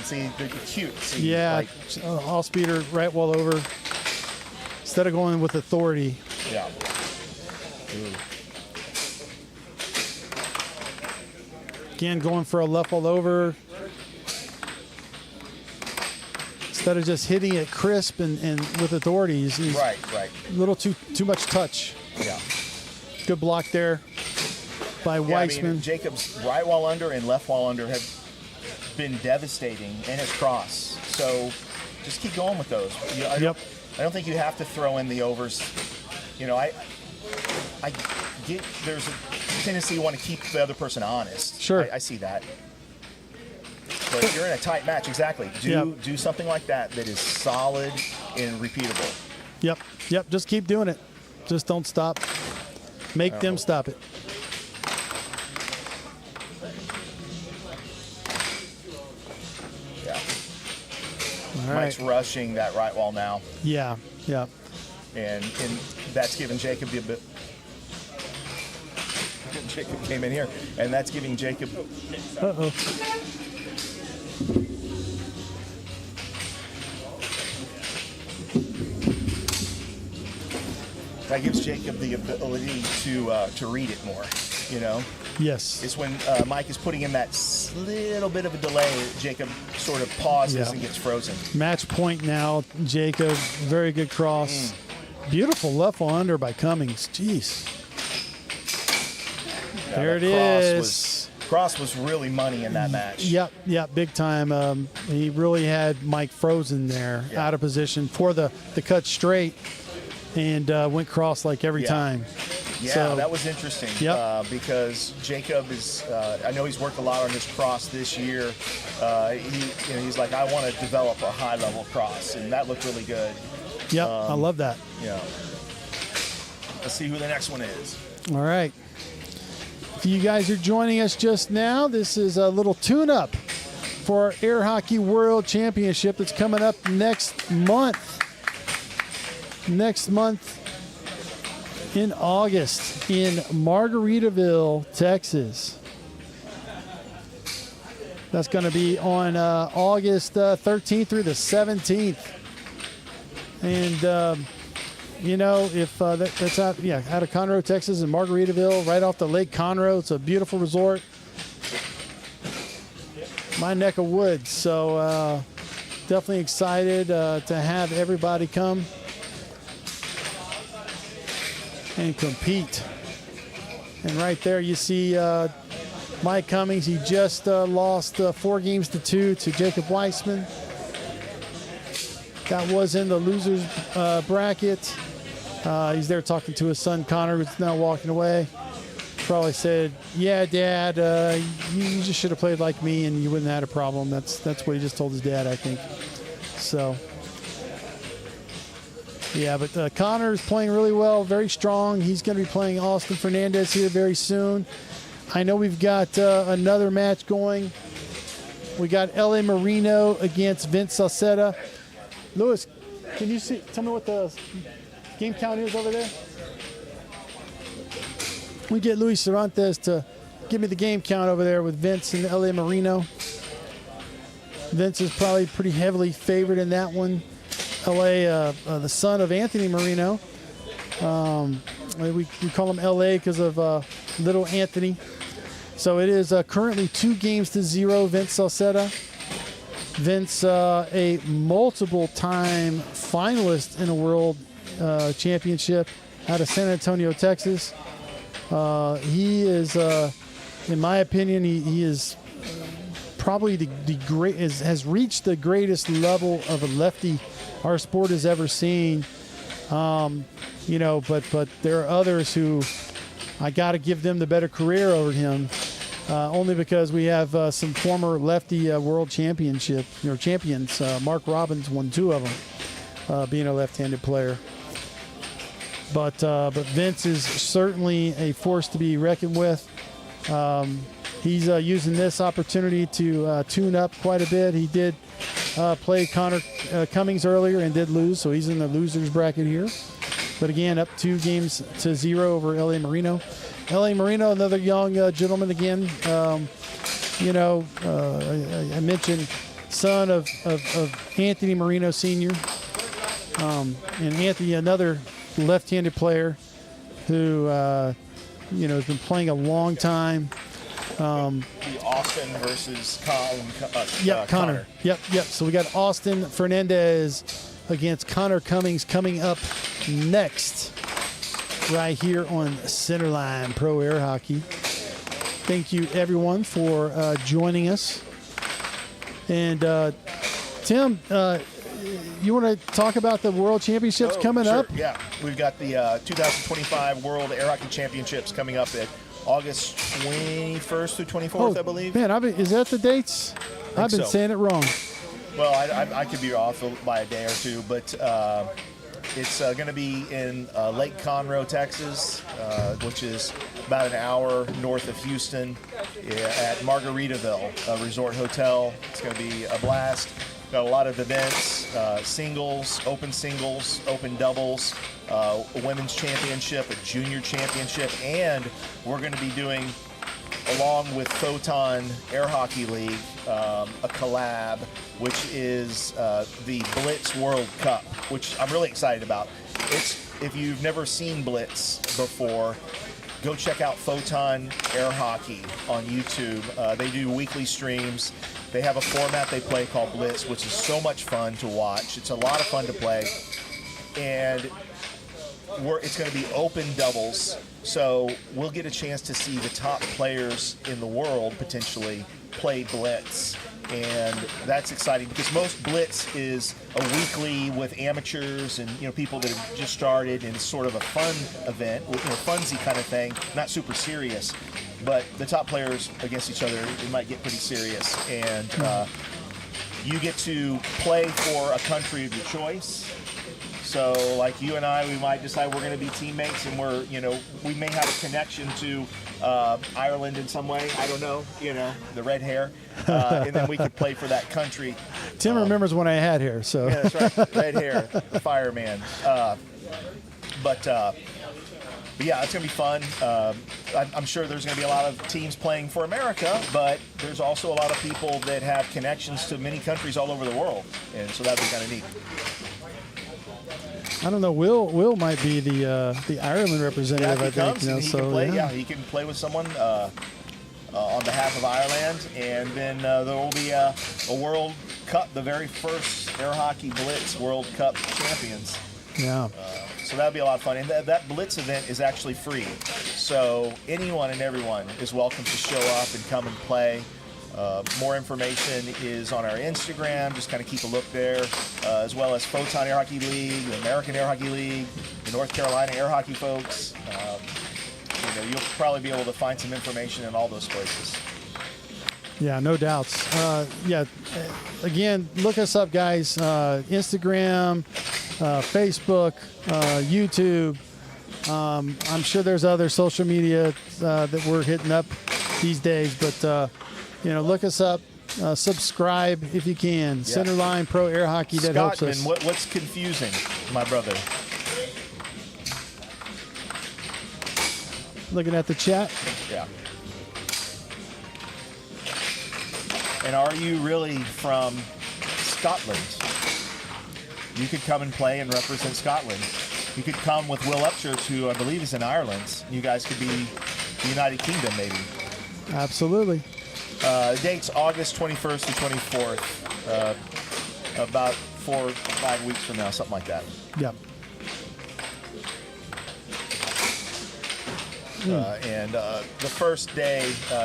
See, they're cute. See, Yeah, like, all speeder right wall over. Instead of going with authority. yeah. Ooh. Again, going for a left wall over. Instead of just hitting it crisp and with authority, he's Right. a little too much touch. Yeah. Good block there by Yeah, Weissman. I mean, Jacob's right wall under and left wall under have been devastating in his cross. So just keep going with those. I don't think you have to throw in the overs. You know, I get there's a tendency you want to keep the other person honest. Sure. I see that. But if you're in a tight match, exactly. Do something like that is solid and repeatable. Yep. Just keep doing it. Just don't stop. Make them stop it. Yeah. All Mike's right. rushing that right wall now, Yeah. and that's giving Jacob the ability. Jacob came in here, and that's giving Jacob. Uh-oh. That gives Jacob the ability to read it more. You know, Yes. it's when Mike is putting in that little bit of a delay, Jacob sort of pauses Yeah. and gets frozen. Match point now, Jacob. Very good cross. Beautiful left wall under by Cummings. Jeez. Yeah, There that it cross is. Cross was really money in that match. Yep, big time. He really had Mike frozen there, Yeah. out of position for the cut straight, and went cross like every Yeah. time. Yeah, So- that was interesting. Yep. Because Jacob is, I know he's worked a lot on his cross this year. He's like, I want to develop a high level cross, and that looked really good. Yep, I love that. Yeah. Let's see who the next one is. All right. If you guys are joining us just now, this is a little tune-up for our Air Hockey World Championship that's coming up next month. Next month in August in Margaritaville, Texas. That's going to be on August 13th through the 17th. And, if that's out of Conroe, Texas, and Margaritaville, right off the Lake Conroe. It's a beautiful resort. My neck of woods. So definitely excited to have everybody come and compete. And right there you see Mike Cummings. He just lost 4-2 to Jacob Weissman. That was in the losers bracket. He's there talking to his son Connor, who's now walking away. Probably said, "Yeah, Dad, you just should have played like me, and you wouldn't have had a problem." That's what he just told his dad, I think. So, yeah, but Connor is playing really well, very strong. He's going to be playing Austin Fernandez here very soon. I know we've got another match going. We got L.A. Marino against Vince Ceda. Lewis, can you tell me what the game count is over there? We get Luis Cervantes to give me the game count over there with Vince and L.A. Marino. Vince is probably pretty heavily favored in that one. L.A., the son of Anthony Marino. We call him L.A. because of little Anthony. So it is currently 2-0 Vince Ceda. Vince, a multiple-time finalist in a world championship out of San Antonio, Texas. He is, in my opinion, he is probably the great has reached the greatest level of a lefty our sport has ever seen. But there are others who I got to give them the better career over him. only because we have some former lefty world champions. Mark Robbins won 2 of them, being a left-handed player. But Vince is certainly a force to be reckoned with. He's using this opportunity to tune up quite a bit. He did play Connor Cummings earlier and did lose, so he's in the losers bracket here. But again, up 2-0 over L.A. Marino. L.A. Marino, another young gentleman again. I mentioned son of Anthony Marino Sr. And Anthony, another left-handed player who has been playing a long time. The Austin versus Connor. Yep. So we got Austin Fernandez against Connor Cummings coming up next, right here on Centerline Pro Air Hockey. Thank you, everyone, for joining us. And Tim, you want to talk about the World Championships coming up? Yeah, we've got the 2025 World Air Hockey Championships coming up at August 21st through 24th, I believe. Man, is that the dates? I've been saying it wrong. Well, I could be off by a day or two, but it's going to be in Lake Conroe, Texas, which is about an hour north of Houston, at Margaritaville Resort Hotel. It's going to be a blast. Got a lot of events, singles, open doubles, a women's championship, a junior championship, and we're going to be doing, along with Photon Air Hockey League, a collab, which is the Blitz World Cup, which I'm really excited about. If you've never seen Blitz before, go check out Photon Air Hockey on YouTube. They do weekly streams. They have a format they play called Blitz, which is so much fun to watch. It's a lot of fun to play. And it's going to be open doubles. So we'll get a chance to see the top players in the world potentially play Blitz. And that's exciting because most Blitz is a weekly with amateurs and people that have just started, and it's sort of a fun event, funsy kind of thing, not super serious. But the top players against each other, it might get pretty serious. And you get to play for a country of your choice. So, like you and I, we might decide we're going to be teammates, and we may have a connection to Ireland in some way. I don't know, the red hair, and then we could play for that country. Tim remembers when I had hair, so yeah, that's right, red hair, the fireman. But yeah, it's going to be fun. I'm sure there's going to be a lot of teams playing for America, but there's also a lot of people that have connections to many countries all over the world, and so that'd be kind of neat. I don't know. Will might be the Ireland representative. Yeah, I think. He can play. Yeah, he can play with someone on behalf of Ireland, and then there will be a World Cup, the very first Air Hockey Blitz World Cup champions. Yeah. So that'll be a lot of fun, and that Blitz event is actually free. So anyone and everyone is welcome to show up and come and play. More information is on our Instagram. Just kind of keep a look there, as well as Photon Air Hockey League, the American Air Hockey League, the North Carolina Air Hockey folks. You'll probably be able to find some information in all those places. Yeah, no doubts. Again, look us up, guys. Instagram, Facebook, YouTube. I'm sure there's other social media that we're hitting up these days, but look us up, subscribe if you can. Yeah. Centerline Pro Air Hockey, that helps us. What's confusing, my brother? Looking at the chat. Yeah. And are you really from Scotland? You could come and play and represent Scotland. You could come with Will Upchurch, who I believe is in Ireland. You guys could be the United Kingdom, maybe. Absolutely. Dates August 21st to 24th, about 4 or 5 weeks from now, something like that. Yep. And the first day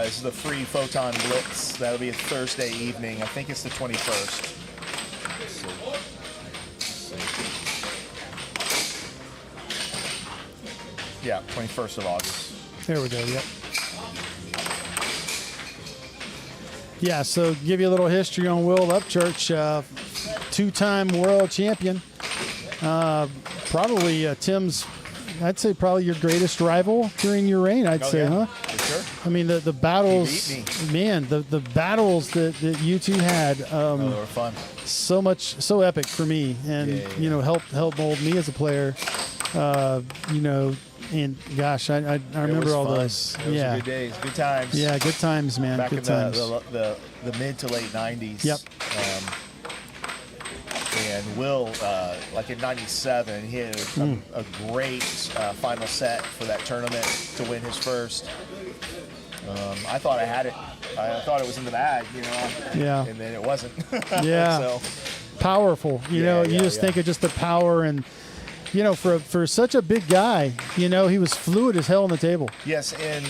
is the free Photon Blitz. That'll be a Thursday evening. I think it's the 21st. Yeah, 21st of August. There we go, yep. Yeah, so give you a little history on Will Upchurch, two-time world champion. Probably Tim's, I'd say probably your greatest rival during your reign, I'd say, yeah. huh? For sure. I mean, the battles, He beat man, the battles that you two had, They were fun. so epic for me, and you know, helped mold me as a player. You know, and gosh, I remember all fun. those. Those were good days, good times. Yeah, good times, man. Back good in times. the mid to late 90s. Yep. And Will, like in 97, he had a great final set for that tournament to win his first. I thought I had it. I thought it was in the bag, you know. Yeah. And then it wasn't. Yeah. So, Powerful. You know, you just think of just the power and, you know, for such a big guy, you know, he was fluid as hell on the table. yes, and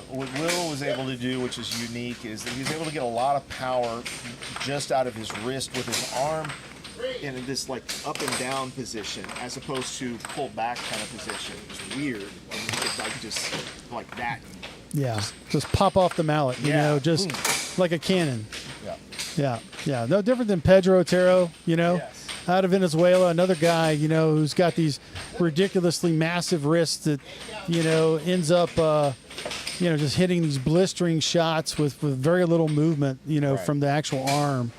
what Will was able to do, which is unique, is that he was able to get a lot of power just out of his wrist with his arm in this like up and down position, as opposed to pulled back kind of position. It's weird. And he could like just like that. Yeah. Just pop off the mallet, you know, just Boom. like a cannon. Yeah. Yeah. No different than Pedro Otero, you know. Yes. Out of Venezuela, another guy, you know, who's got these ridiculously massive wrists that, you know, ends up, you know, just hitting these blistering shots with very little movement, you know, Right. from the actual arm.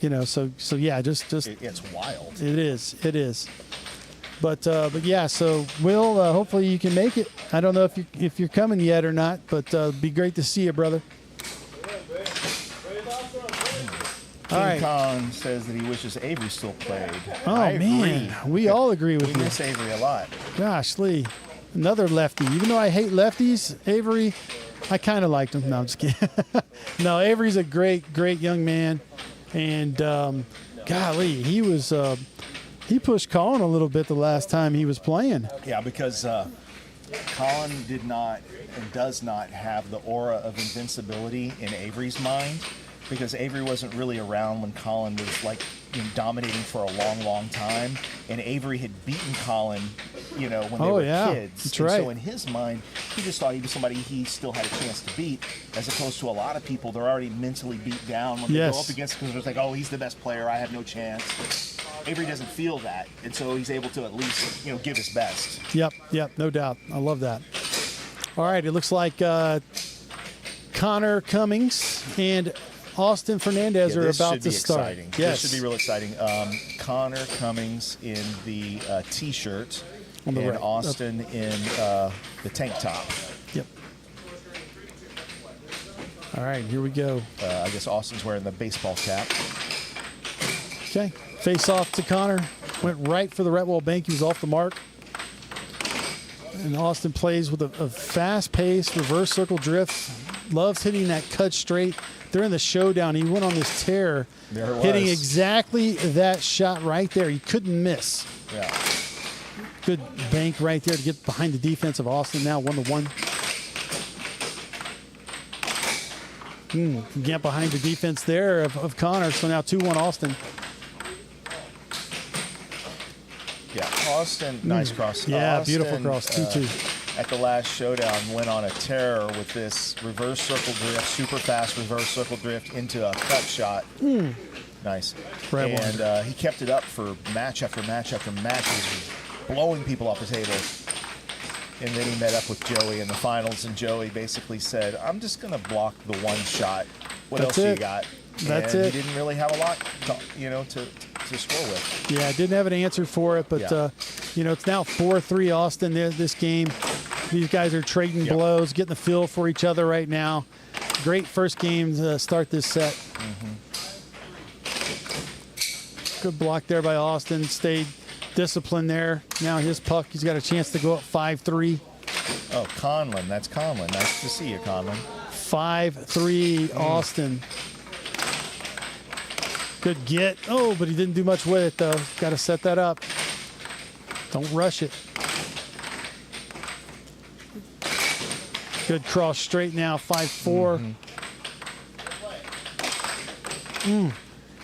You know, so yeah, just It's wild. it is. But yeah, so Will, hopefully you can make it. I don't know if you're coming yet or not, but be great to see you, brother. All King right. Kong says that he wishes Avery still played. Oh I man, agree. we all agree with We you. miss Avery a lot. Gosh, Lee, another lefty. Even though I hate lefties, Avery, I kind of liked him. No, I'm just kidding. No, Avery's a great young man, and golly, he pushed Colin a little bit the last time he was playing. Yeah, because Colin did not and does not have the aura of invincibility in Avery's mind, because Avery wasn't really around when Colin was like, you know, dominating for a long time, and Avery had beaten Colin, you know, when they were kids. That's and right. So in his mind, he just thought he was somebody he still had a chance to beat, as opposed to a lot of people, they're already mentally beat down when they go up against him, because they're like, oh, he's the best player, I have no chance. Avery doesn't feel that, and so he's able to at least, you know, give his best. Yep, no doubt. I love that. All right, it looks like Connor Cummings and Austin Fernandez are This about should to be start. exciting. Yes, This should be real exciting. Connor Cummings in the T-shirt, On the and right. Austin in the tank top. Yep. All right, here we go. I guess Austin's wearing the baseball cap. Okay, face off to Connor. Went right for the right wall bank. He was off the mark. And Austin plays with a fast-paced reverse circle drift. Loves hitting that cut straight. During the showdown, he went on this tear, There it hitting was. exactly that shot right there. He couldn't miss. Yeah. Good bank right there to get behind the defense of Austin. Now 1-1. Get behind the defense there of Connor. So now 2-1 Austin. Yeah. Austin, nice cross. Yeah, Austin, beautiful cross. 2-2. At the last showdown, went on a tear with this reverse circle drift, super fast reverse circle drift into a cut shot. Nice. Right And he kept it up for match after match after match. He was blowing people off the table. And then he met up with Joey in the finals, and Joey basically said, I'm just going to block the one shot. What That's else do it. you got? That's and it. He didn't really have a lot, to score with. Yeah, didn't have an answer for it, but Yeah. you know, it's now 4-3 Austin this game. These guys are trading Yep. blows, getting the feel for each other right now. Great first game to start this set. Good block there by Austin. Stayed disciplined there. Now his puck, he's got a chance to go up 5-3. Oh, Conlon. That's Conlon. Nice to see you, Conlon. 5-3 Austin. Good get. Oh, but he didn't do much with it, though. Got to set that up. Don't rush it. Good cross straight now, 5-4.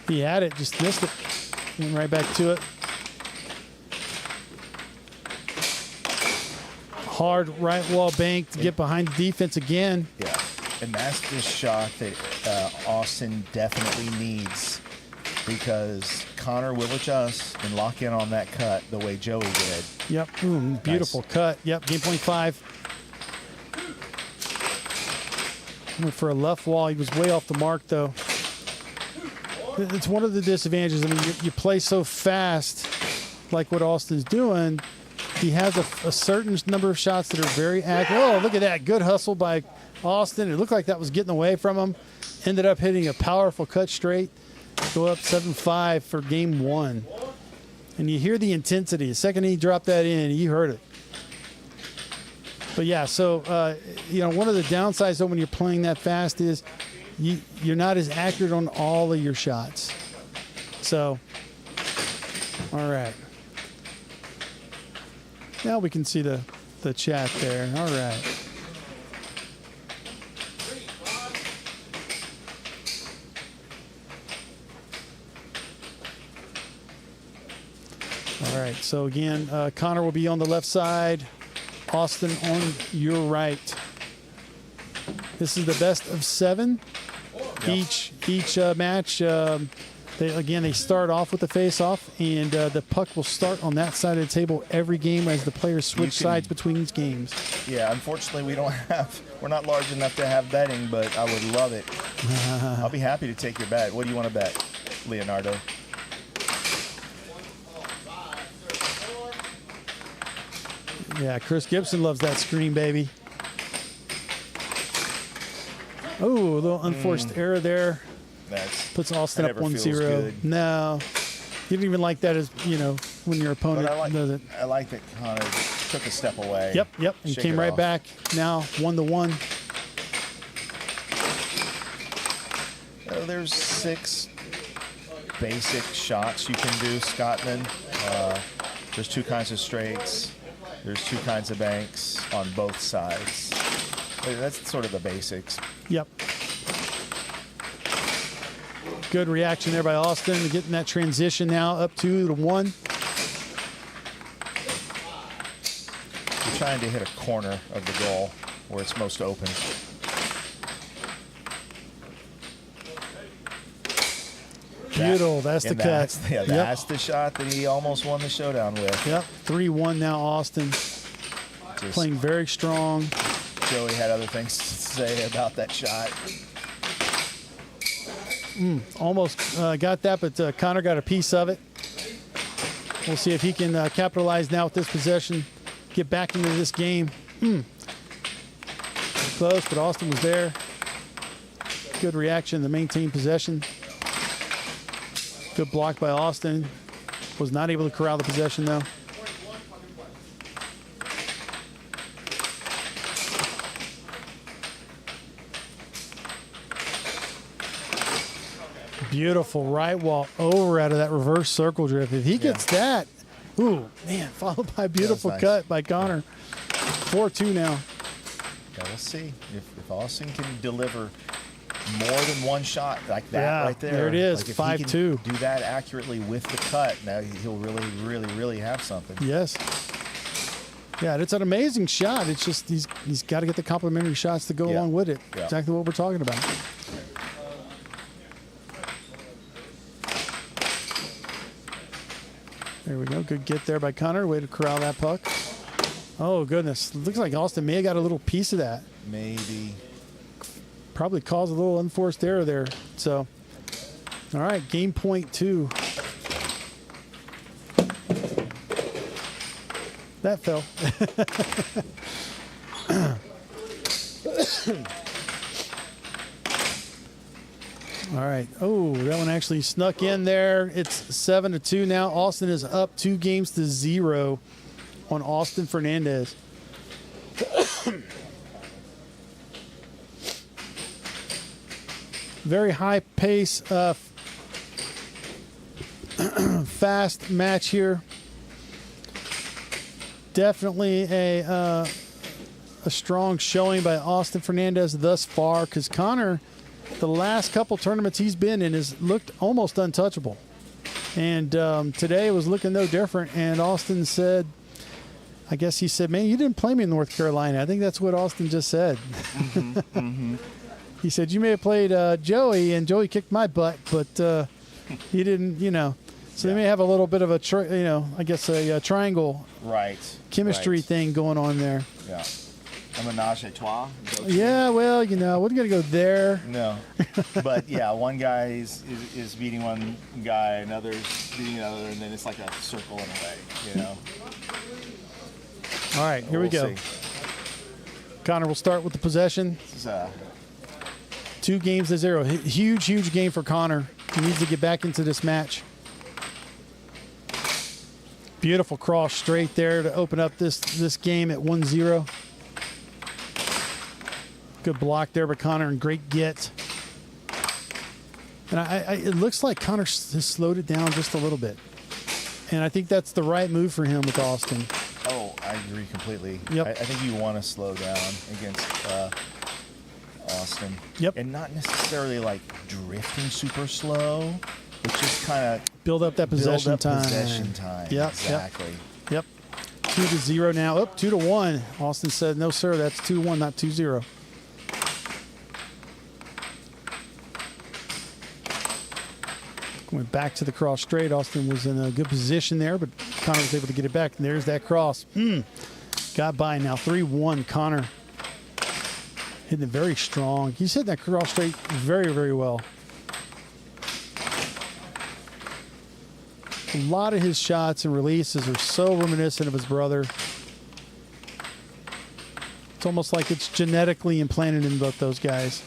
He had it, just missed it. Went right back to it. Hard right wall bank to get behind the defense again. Yeah. And that's the shot that Austin definitely needs, because Connor will adjust and lock in on that cut the way Joey did. Yep. Ooh, beautiful cut. Yep. Game point 5. Went for a left wall. He was way off the mark, though. It's one of the disadvantages. I mean, you play so fast, like what Austin's doing. He has a certain number of shots that are very accurate. Oh, look at that. Good hustle by Austin. It looked like that was getting away from him. Ended up hitting a powerful cut straight. Go up 7-5 for game 1. And you hear the intensity. The second he dropped that in, you heard it. But yeah, so, one of the downsides, though, when you're playing that fast is you're not as accurate on all of your shots. So, all right. Now we can see the chat there. All right. All right, so again, Connor will be on the left side, Austin on your right. This is the best of 7. Yep. Each match, they start off with the face-off, and the puck will start on that side of the table every game as the players switch sides between these games. Yeah, unfortunately, we're not large enough to have betting, but I would love it. I'll be happy to take your bet. What do you want to bet, Leonardo? Yeah, Chris Gibson loves that screen, baby. Oh, a little unforced error there. Puts Austin up 1-0. No, you don't even like that as, when your opponent does it. I like that Connor took a step away. Yep, and came right back. Now 1-1. There's 6 basic shots you can do, Scottman. There's 2 kinds of straights. There's 2 kinds of banks on both sides. That's sort of the basics. Yep. Good reaction there by Austin, getting that transition now up 2-1. You're trying to hit a corner of the goal where it's most open. Beautiful. That's the cut. That's the shot that he almost won the showdown with. Yep. 3-1 now, Austin. Playing very strong. Joey had other things to say about that shot. Almost got that, but Connor got a piece of it. We'll see if he can capitalize now with this possession, get back into this game. Close, but Austin was there. Good reaction to maintain possession. Good block by Austin. Was not able to corral the possession, though. Beautiful right wall over out of that reverse circle drift. If he gets that, ooh, man, followed by a beautiful cut by Connor. 4-2 now. Yeah, we'll see if Austin can deliver more than one shot like that right there. There it is, like 5-2. Do that accurately with the cut. Now he'll really, really, really have something. Yes. Yeah, it's an amazing shot. It's just he's got to get the complementary shots to go along with it. Yeah. Exactly what we're talking about. There we go. Good get there by Connor. Way to corral that puck. Oh, goodness. Looks like Austin may have got a little piece of that. Maybe. Probably caused a little unforced error there. So, all right, game point 2. That fell. All right. Oh, that one actually snuck in there. It's 7-2 now. Austin is up 2-0 on Austin Fernandez. Very high pace, fast match here. Definitely a strong showing by Austin Fernandez thus far, because Connor, the last couple tournaments he's been in, has looked almost untouchable. And today was looking no different. And Austin said, I guess he said, man, you didn't play me in North Carolina. I think that's what Austin just said. He said, you may have played Joey, and Joey kicked my butt, but he didn't, So they may have a little bit of a, a triangle chemistry thing going on there. Yeah. A menage a trois. Yeah, well, we're going to go there. No. But, yeah, one guy is beating one guy, another's beating another, and then it's like a circle in a way, All right, here we go. See. Connor will start with the possession. This is 2 games to 0. Huge game for Connor. He needs to get back into this match. Beautiful cross straight there to open up this game at 1-0. Good block there by Connor and great get. And it looks like Connor has slowed it down just a little bit. And I think that's the right move for him with Austin. Oh, I agree completely. Yep. I think you want to slow down against Austin. Yep. And not necessarily like drifting super slow, but just kind of build up that possession time. Yep. Exactly. Yep. 2-0 now. Up 2-1. Austin said, no, sir, that's 2-1, not 2-0. Went back to the cross straight. Austin was in a good position there, but Connor was able to get it back. And there's that cross. Got by now. 3-1. Connor hitting it very strong. He's hitting that cross straight very, very well. A lot of his shots and releases are so reminiscent of his brother. It's almost like it's genetically implanted in both those guys.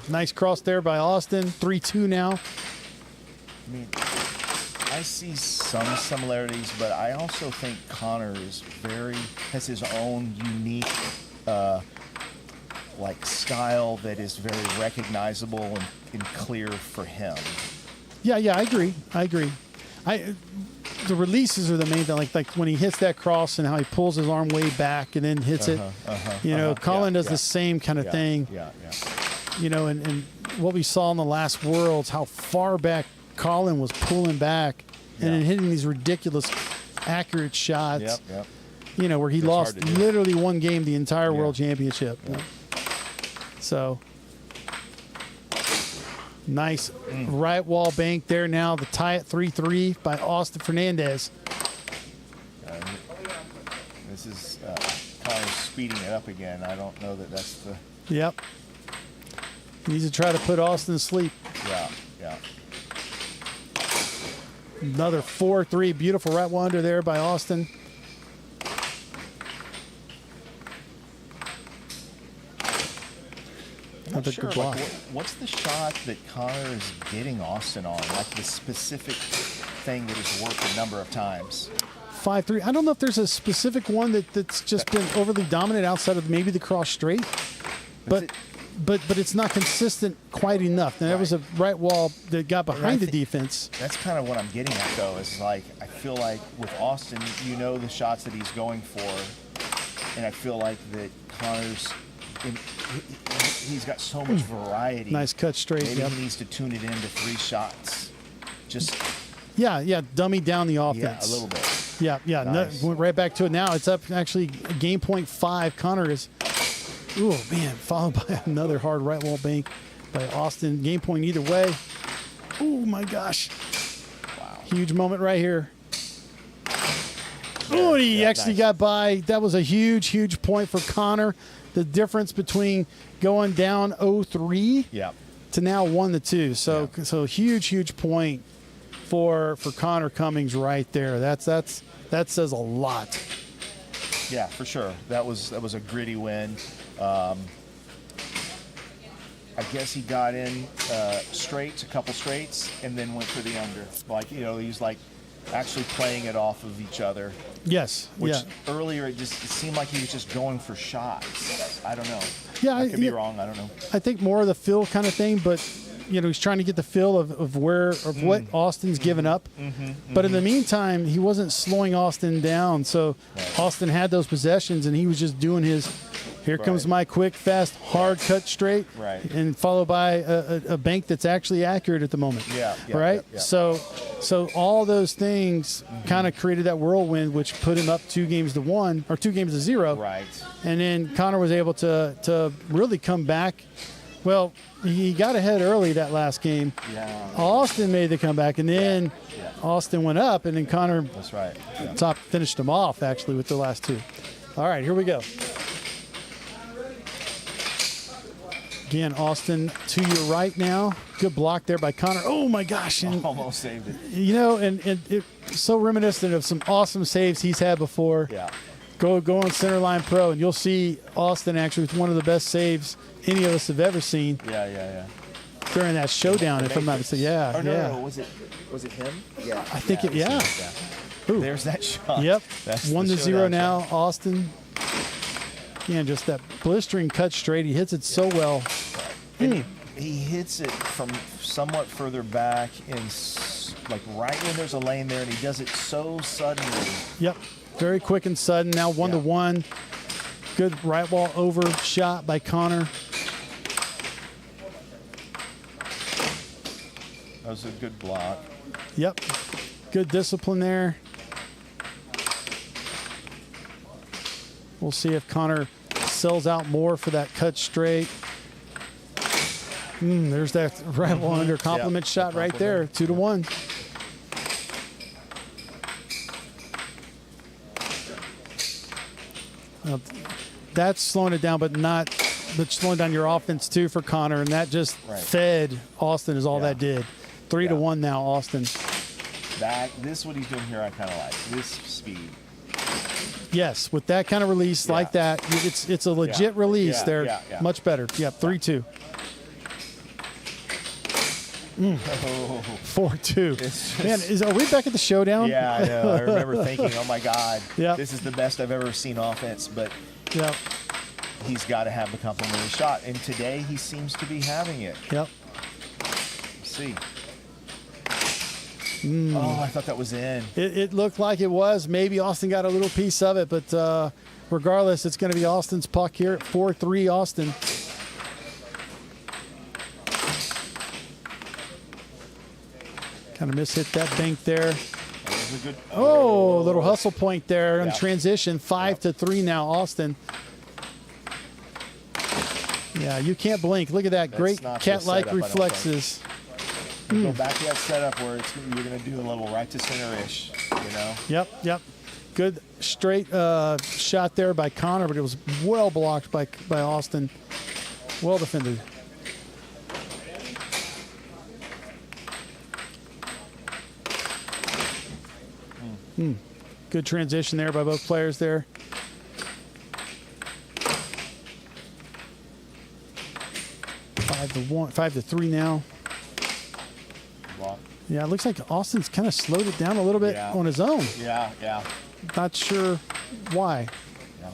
Nice cross there by Austin. 3-2 now. I mean, I see some similarities, but I also think Connor has his own unique style that is very recognizable and clear for him. Yeah, I agree. The releases are the main thing. Like when he hits that cross and how he pulls his arm way back and then hits it. Colin does the same kind of thing. Yeah. And what we saw in the last Worlds, how far back Colin was pulling back and then hitting these ridiculous accurate shots. Yep. Where he lost literally one game the entire World Championship. Yeah. So nice right wall bank there now. The tie at 3-3 by Austin Fernandez. This is kind of speeding it up again. I don't know that that's the... Yep. Needs to try to put Austin to sleep. Yeah. Another 4-3. Beautiful right wonder there by Austin. I'm not sure, what's the shot that Connor is getting Austin on? Like the specific thing that has worked a number of times. 5-3. I don't know if there's a specific one that's just been overly dominant outside of maybe the cross straight. But it's not consistent quite enough. Now, that was a right wall that got behind the defense. That's kind of what I'm getting at, though, is I feel like with Austin, the shots that he's going for. And I feel like that Connor's... he's got so much variety. Nice cut straight. Maybe he needs to tune it into 3 shots. Dummy down the offense. Yeah, a little bit. Yeah. Nice. Went right back to it now. It's up actually game point 5. Connor is, followed by another hard right wall bank by Austin. Game point either way. Oh my gosh. Wow. Huge moment right here. He actually got by. That was a huge point for Connor. The difference between going down 0-3 to now 1-2. So huge point for Connor Cummings right there. That says a lot. Yeah, for sure. That was a gritty win. I guess he got in straights, a couple straights, and then went for the under. He's actually playing it off of each other. Yes. Which earlier it seemed like he was just going for shots. I don't know. Yeah, I could be wrong. I don't know. I think more of the feel kind of thing, but he's trying to get the feel of what Austin's given up. But in the meantime, he wasn't slowing Austin down. So Austin had those possessions, and he was just doing his Here comes my quick, fast, hard cut straight, Right. and followed by a bank that's actually accurate at the moment. Yeah, right. yeah. So all those things kind of created that whirlwind, which put him up 2-1 or 2-0. Right. And then Connor was able to really come back. Well, he got ahead early that last game. Yeah. Austin made the comeback, and then Austin went up, and then Connor That's right. Yeah. finished him off actually with the last 2. All right, here we go. Again, Austin to your right now. Good block there by Connor. Oh my gosh! And, Almost saved it. you know, and it's so reminiscent of some awesome saves he's had before. Yeah. Go on Centerline Pro, and you'll see Austin actually with one of the best saves any of us have ever seen Yeah. during that showdown. If I'm not mistaken, yeah, Oh, no, yeah. no, was it him? Yeah. I think it. was Yeah. him, Ooh. There's that shot. Yep. That's the 1-0 showdown now, shot. Austin. Again, just that blistering cut straight. He hits it so well. And he hits it from somewhat further back, like right when there's a lane there, and he does it so suddenly. Yep. Very quick and sudden. Now 1-1. Good right wall over shot by Connor. That was a good block. Yep. Good discipline there. We'll see if Connor sells out more for that cut straight. There's that right wall under compliment shot right there. 2-1. That's slowing it down, but slowing down your offense too for Connor, and that just fed Austin is all that did. 3-1 now, Austin. This what he's doing here, I kind of like this speed. Yes, with that kind of release like that, it's a legit release there. Yeah. Much better. Yeah, 3-2. 4-2. Man, are we back at the showdown? Yeah, I know. I remember thinking, oh my God, Yep. this is the best I've ever seen offense, but Yep. he's got to have the complimentary shot. And today he seems to be having it. Yep. Let's see. Oh, I thought that was in. It looked like it was. Maybe Austin got a little piece of it, but regardless, it's going to be Austin's puck here at 4-3 Austin. Kind of mishit that bank there. That was a good. Oh, little hustle point there on Yeah. transition. 5-3 now, Austin. Yeah, you can't blink. Look at that. That's Great not the cat-like setup, I don't reflexes. Go back to that setup where you're going to do a little right to center-ish, you know? Yep. Good straight shot there by Connor, but it was well blocked by Austin. Well defended. Good transition there by both players there. Five to 3 now. Block. Yeah, it looks like Austin's kind of slowed it down a little bit on his own. Yeah. Not sure why. Yeah.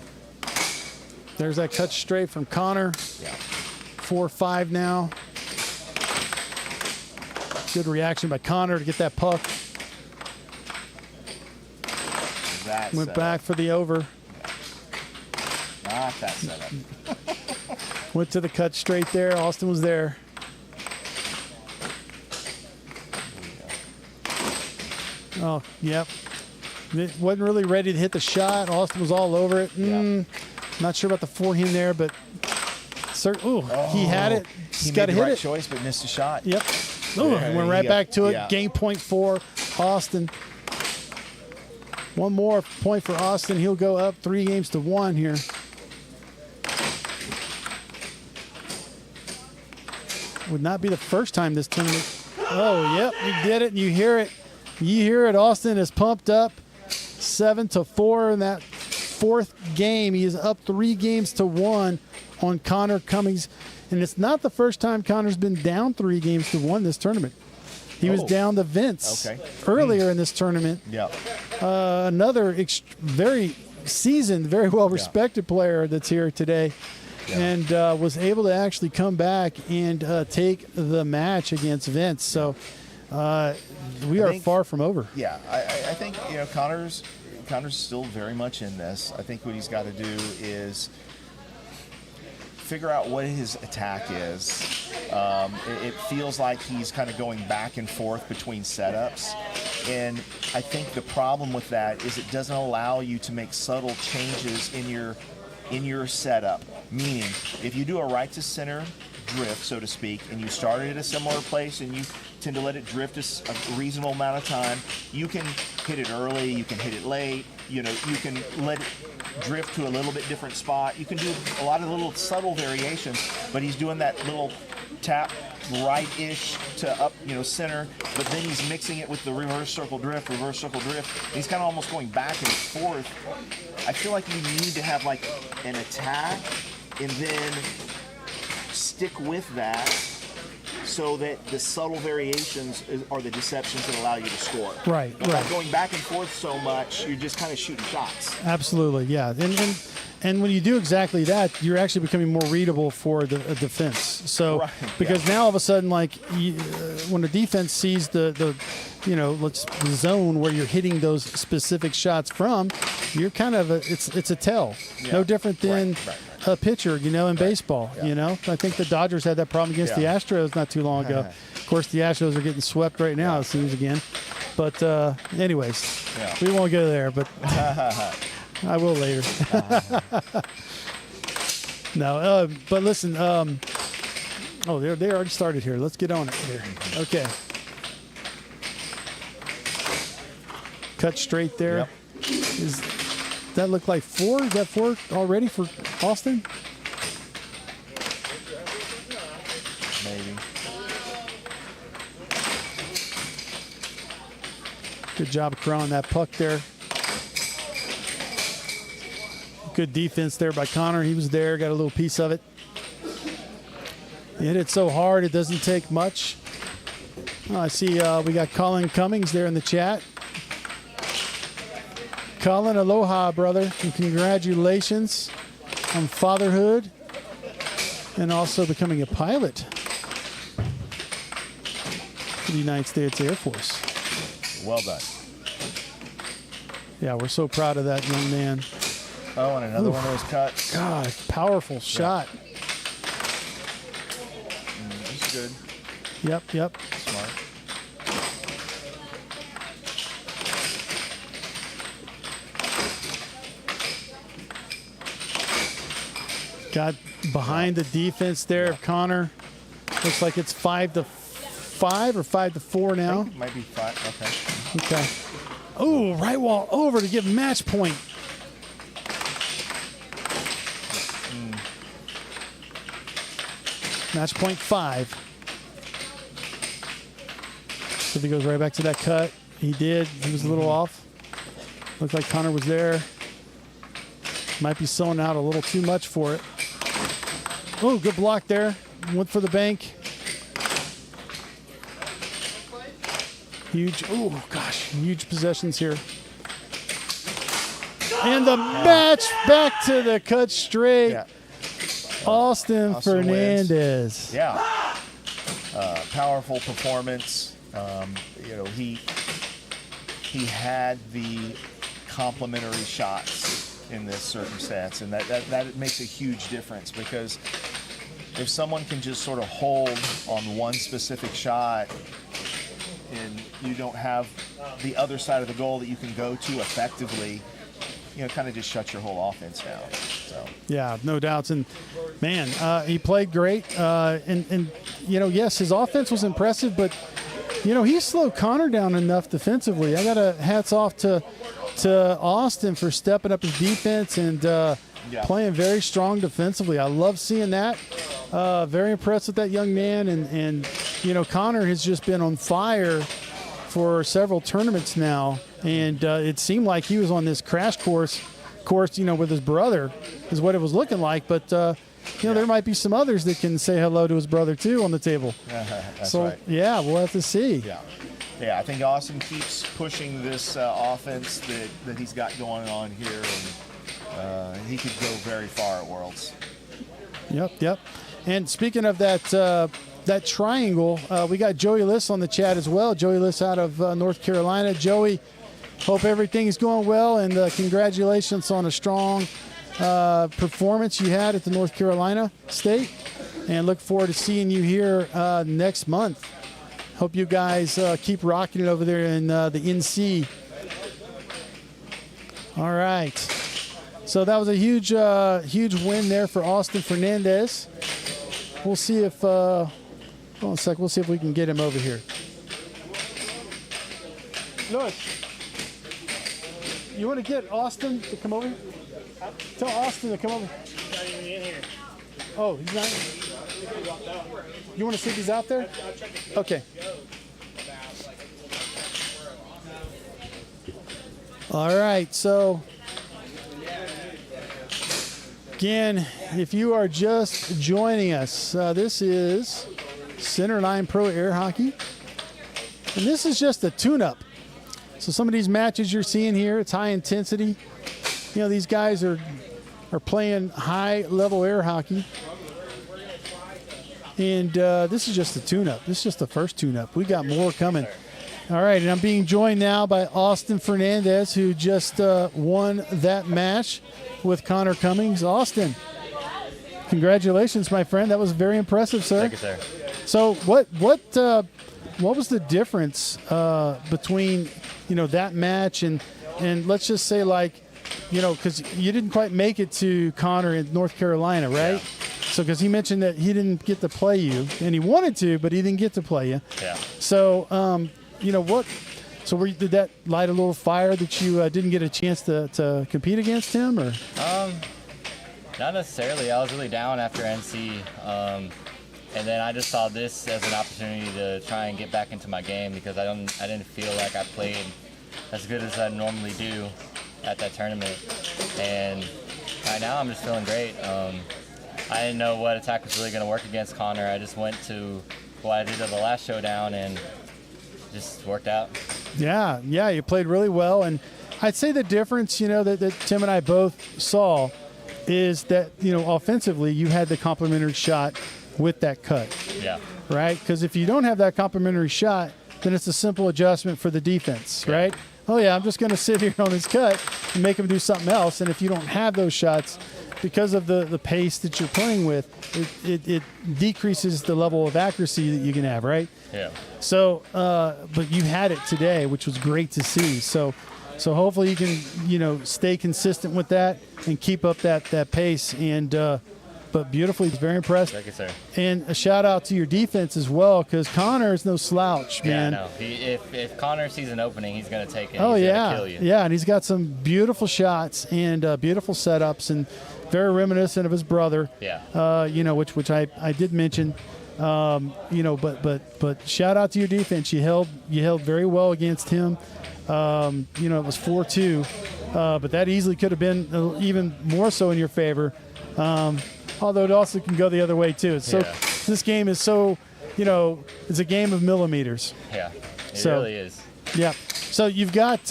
There's that cut straight from Connor. Yeah. 4-5 now. Good reaction by Connor to get that puck. That Went setup. back for the over. Not that setup. Went to the cut straight there. Austin was there. Oh, yep. It wasn't really ready to hit the shot. Austin was all over it. Not sure about the forehand there, but he had it. He He's made got to the hit right it. choice, but missed a shot. Yep. There Went you right go. back to it. Yeah. Game point for Austin. One more point for Austin. He'll go up 3-1 here. Would not be the first time this tournament. Oh, yep, you did it. And you hear it. You hear it. Austin is pumped up 7-4 in that fourth game. He is up 3-1 on Connor Cummings. And it's not the first time Connor's been down 3-1 this tournament. He was down to Vince earlier in this tournament. Yeah. Another very seasoned, very well-respected player that's here today. Yeah. And was able to actually come back and take the match against Vince. So we are far from over. Yeah, I think Connor's still very much in this. I think what he's got to do is figure out what his attack is. It feels like he's kind of going back and forth between setups. And I think the problem with that is it doesn't allow you to make subtle changes in your setup. Meaning, if you do a right to center drift, so to speak, and you start it at a similar place and you tend to let it drift a reasonable amount of time, you can hit it early, you can hit it late, you can let it drift to a little bit different spot. You can do a lot of little subtle variations, but he's doing that little tap right-ish to up, center, but then he's mixing it with the reverse circle drift. He's kind of almost going back and forth. I feel like you need to have like an attack and then stick with that so that the subtle variations are the deceptions that allow you to score. Right. By going back and forth so much, you're just kind of shooting shots. Absolutely, yeah. And when you do exactly that, you're actually becoming more readable for the defense. So because now all of a sudden, like when the defense sees the zone where you're hitting those specific shots from, you're kind of it's a tell. Yeah. No different than a pitcher, in baseball. Yeah. I think the Dodgers had that problem against the Astros not too long ago. Of course, the Astros are getting swept right now, it seems again. But anyways, we won't go there. But I will later. No, but listen. They already started here. Let's get on it here. Okay. Cut straight there. Yep. Does that look like 4? Is that 4 already for Austin? Maybe. Good job of corralling that puck there. Good defense there by Connor. He was there, got a little piece of it. He hit it so hard, it doesn't take much. I see we got Colin Cummings there in the chat. Colin, aloha, brother, and congratulations on fatherhood and also becoming a pilot for the United States Air Force. Well done. Yeah, we're so proud of that young man. Oh, and another one of those cuts. God, powerful shot. This is good. Yep. Smart. Got behind the defense there of Connor. Looks like it's 5-5 or 5-4 now. I think it might be 5. Okay. Oh, right wall over to give match point. Match point 5. So if he goes right back to that cut, he did. He was a little off. Looked like Connor was there. Might be selling out a little too much for it. Oh, good block there. Went for the bank. Huge. Oh, gosh. Huge possessions here. And the match back to the cut straight. Yeah. Austin Fernandez. Wins. Yeah. Powerful performance. He had the complementary shots in this circumstance, and that makes a huge difference, because if someone can just sort of hold on one specific shot and you don't have the other side of the goal that you can go to effectively, kind of just shut your whole offense down. So. Yeah, no doubts. And, man, he played great. Yes, his offense was impressive, but, he slowed Connor down enough defensively. I got to hats off to Austin for stepping up his defense and playing very strong defensively. I love seeing that. Very impressed with that young man. And Connor has just been on fire for several tournaments now. And it seemed like he was on this crash course, with his brother is what it was looking like. But, there might be some others that can say hello to his brother, too, on the table. That's right. Yeah, we'll have to see. Yeah, I think Austin keeps pushing this offense that he's got going on here, and he could go very far at Worlds. Yep. And speaking of that triangle, we got Joey Liss on the chat as well. Joey Liss out of North Carolina. Joey, hope everything is going well, and congratulations on a strong performance you had at the North Carolina State, and look forward to seeing you here next month. Hope you guys keep rocking it over there in the NC. All right. So that was a huge win there for Austin Fernandez. We'll see if hold on a sec. We'll see if we can get him over here. Look, you want to get Austin to come over? Tell Austin to come over. He's not even in here. Oh, he's not. You want to see if he's out there? Okay. All right, so again, if you are just joining us, this is Centerline Pro Air Hockey, and this is just a tune-up. So some of these matches you're seeing here, it's high intensity. You know, these guys are playing high-level air hockey, and this is just a tune-up. This is just the first tune-up. We got more coming. All right, and I'm being joined now by Austin Fernandez, who just won that match with Connor Cummings. Austin, congratulations, my friend. That was very impressive, sir. Thank you, sir. So what was the difference between, you know, that match and let's just say, like, you know, because you didn't quite make it to Connor in North Carolina, right? Yeah. So because he mentioned that he didn't get to play you, and he wanted to, but he didn't get to play you. Yeah. So, you know what? So did that light a little fire that you didn't get a chance to compete against him, or? Not necessarily. I was really down after NC, and then I just saw this as an opportunity to try and get back into my game, because I didn't feel like I played as good as I normally do at that tournament. And right now I'm just feeling great. I didn't know what attack was really going to work against Connor. I just went to what I did at the last showdown and just worked out. Yeah, you played really well. And I'd say the difference, you know, that Tim and I both saw is that, you know, offensively you had the complementary shot with that cut. Yeah. Right? Because if you don't have that complementary shot, then it's a simple adjustment for the defense, right? Oh, yeah, I'm just going to sit here on this cut and make them do something else. And if you don't have those shots, because of the pace that you're playing with, it decreases the level of accuracy that you can have, right? Yeah. So, but you had it today, which was great to see. So hopefully you can, you know, stay consistent with that and keep up that pace. And but beautifully, it's very impressed. Thank you, sir. And a shout out to your defense as well, because Connor is no slouch, man. Yeah, no. If Connor sees an opening, he's going to take it. Oh, he's yeah. Gonna kill you. Yeah, and he's got some beautiful shots and beautiful setups, and very reminiscent of his brother. Yeah. You know, which I did mention. You know, but shout out to your defense. You held very well against him. You know, it was 4-2, but that easily could have been even more so in your favor. Although it also can go the other way too. It's so this game is so, you know, it's a game of millimeters. Yeah, it really is. Yeah. So you've got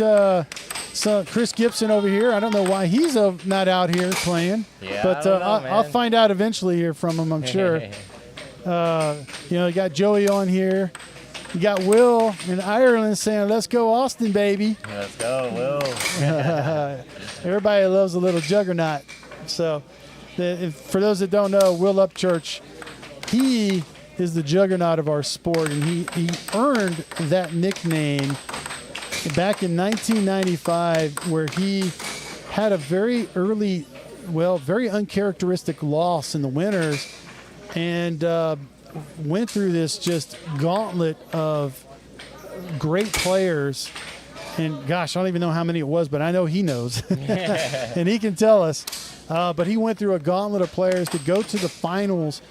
Chris Gibson over here. I don't know why he's not out here playing. Yeah, but I don't know, I'll find out eventually here from him, I'm sure. You know, you got Joey on here. You got Will in Ireland saying, "Let's go, Austin, baby." Let's go, Will. Everybody loves a little juggernaut. So, for those that don't know, Will Upchurch, he is the juggernaut of our sport, and he earned that nickname back in 1995, where he had a very early, very uncharacteristic loss in the winners, and went through this just gauntlet of great players. And gosh, I don't even know how many it was, but I know he knows, and he can tell us. But he went through a gauntlet of players to go to the finals,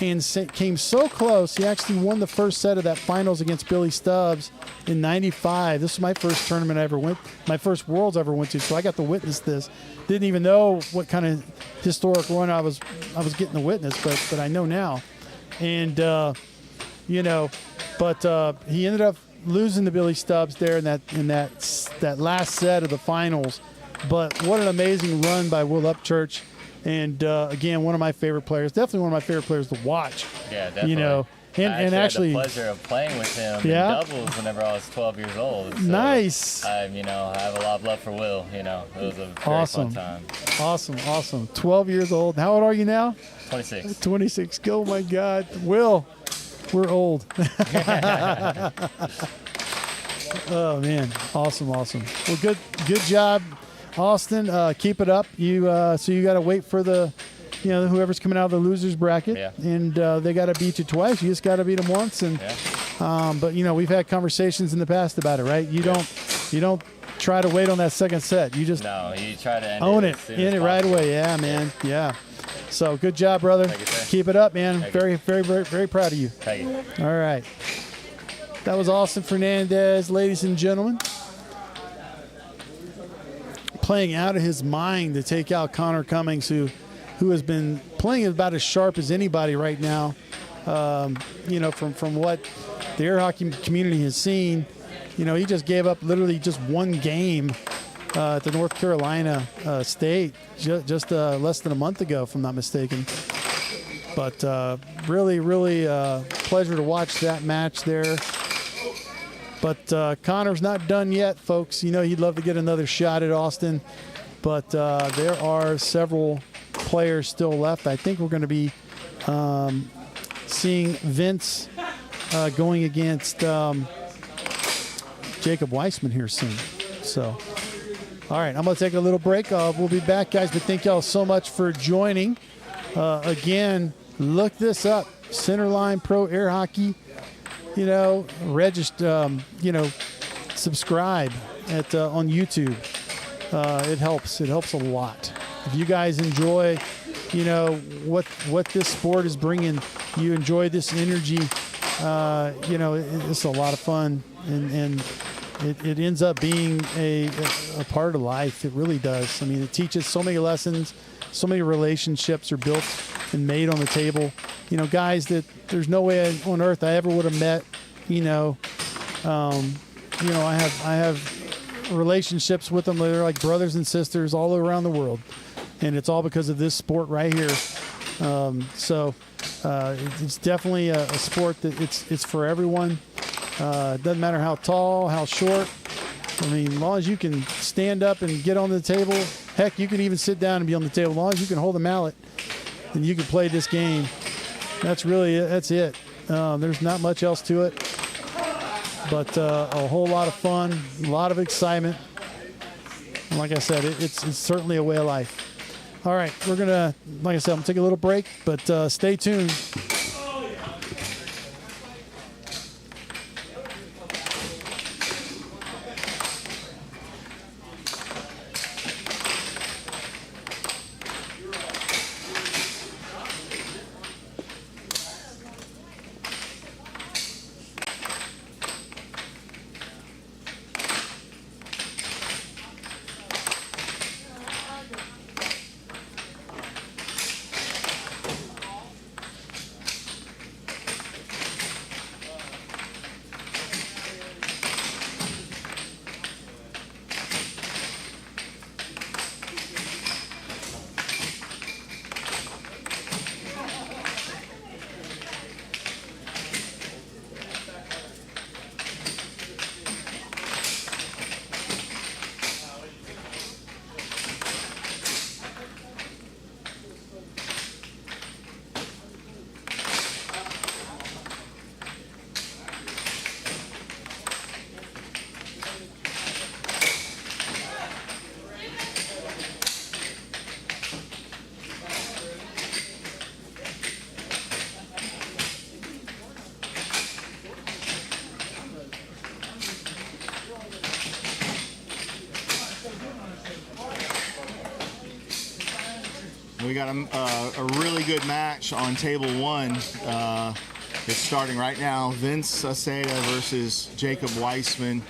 and came so close. He actually won the first set of that finals against Billy Stubbs in '95. This was my first tournament I ever went, my first Worlds I ever went to, so I got to witness this. Didn't even know what kind of historic run I was getting to witness, but I know now. And you know, but he ended up losing to Billy Stubbs there in that last set of the finals. But what an amazing run by Will Upchurch. And again, one of my favorite players, definitely one of my favorite players to watch Yeah, definitely. You know, and I actually had the pleasure of playing with him Yeah? in doubles whenever I was 12 years old. So Nice. I have a lot of love for Will. It was a very Awesome. fun time. Awesome. 12 years old. How old are you now? 26. 26. Oh my God. Will, we're old. Oh man. Awesome. Well, good job, Austin. Keep it up. So you got to wait for the, whoever's coming out of the losers bracket, Yeah. and they got to beat you twice. You just got to beat them once, and but we've had conversations in the past about it, right? You don't try to wait on that second set. You just No, you try to own end it, as soon in as it right possible. away. Yeah, man. Yeah. So good job, brother. Thank you, sir. Keep it up, man. Thank you. Very, very, very, very proud of you. Thank you. All right. That was Austin Fernandez, ladies and gentlemen. Playing out of his mind to take out Connor Cummings, who has been playing about as sharp as anybody right now. From what the air hockey community has seen, he just gave up literally just one game at the North Carolina State just less than a month ago, if I'm not mistaken. But really pleasure to watch that match there. But Connor's not done yet, folks. He'd love to get another shot at Austin, but there are several players still left. I think we're going to be seeing Vince going against Jacob Weissman here soon. So, all right, I'm going to take a little break. We'll be back, guys, but thank y'all so much for joining. Again, look this up, Centerline Pro Air Hockey. Register, subscribe on YouTube. It helps a lot. If you guys enjoy, what this sport is bringing, you enjoy this energy, it's a lot of fun, and it ends up being a part of life. It really does. I mean, it teaches so many lessons, so many relationships are built and made on the table. Guys that there's no way on earth I ever would have met. I have relationships with them. They're like brothers and sisters all around the world, and it's all because of this sport right here. It's definitely a sport that it's for everyone. It doesn't matter how tall, how short. I mean, as long as you can stand up and get on the table, heck, you can even sit down and be on the table. As long as you can hold a mallet, and you can play this game. That's it. There's not much else to it, but a whole lot of fun, a lot of excitement. And like I said, it's certainly a way of life. All right, we're gonna, like I said, I'm gonna take a little break, but stay tuned. We got a really good match on table one. It's starting right now. Vince Ceda versus Jacob Weissman.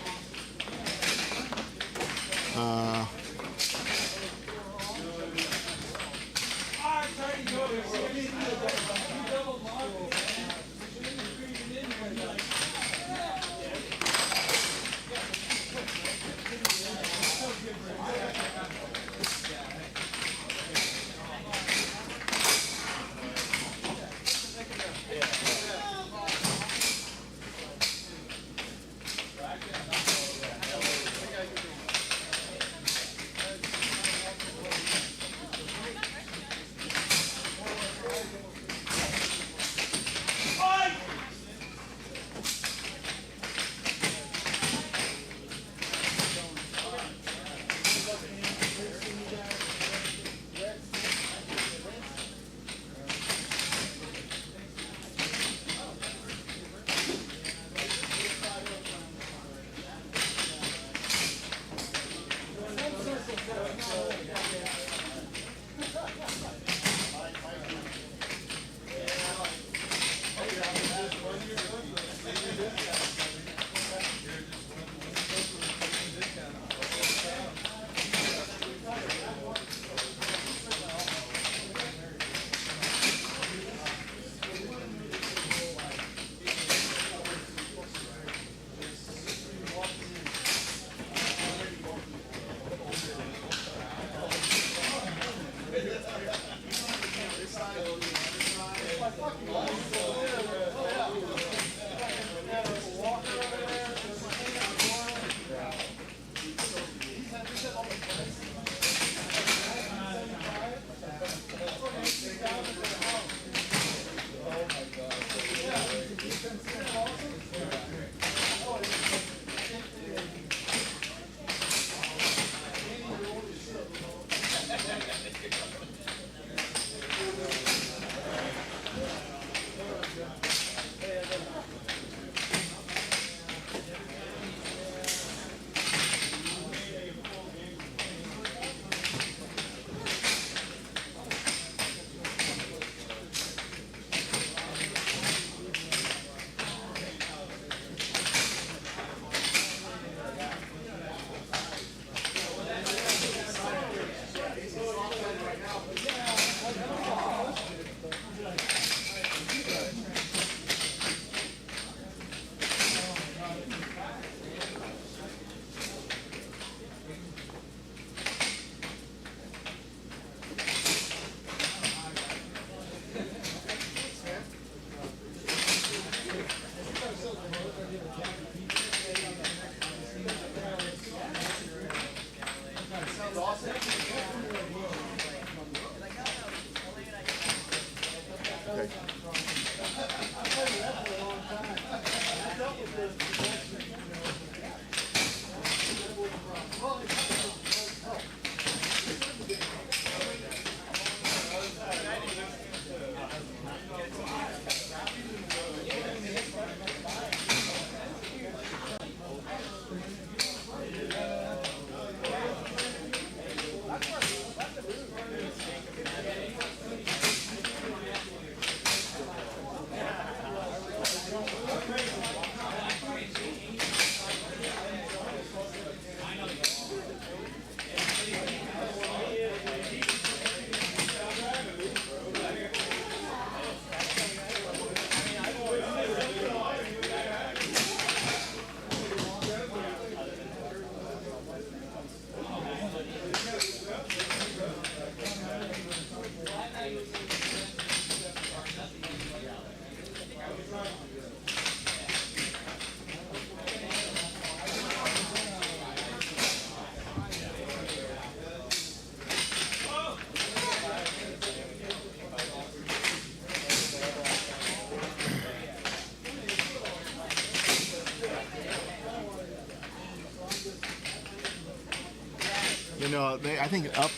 You know, I think up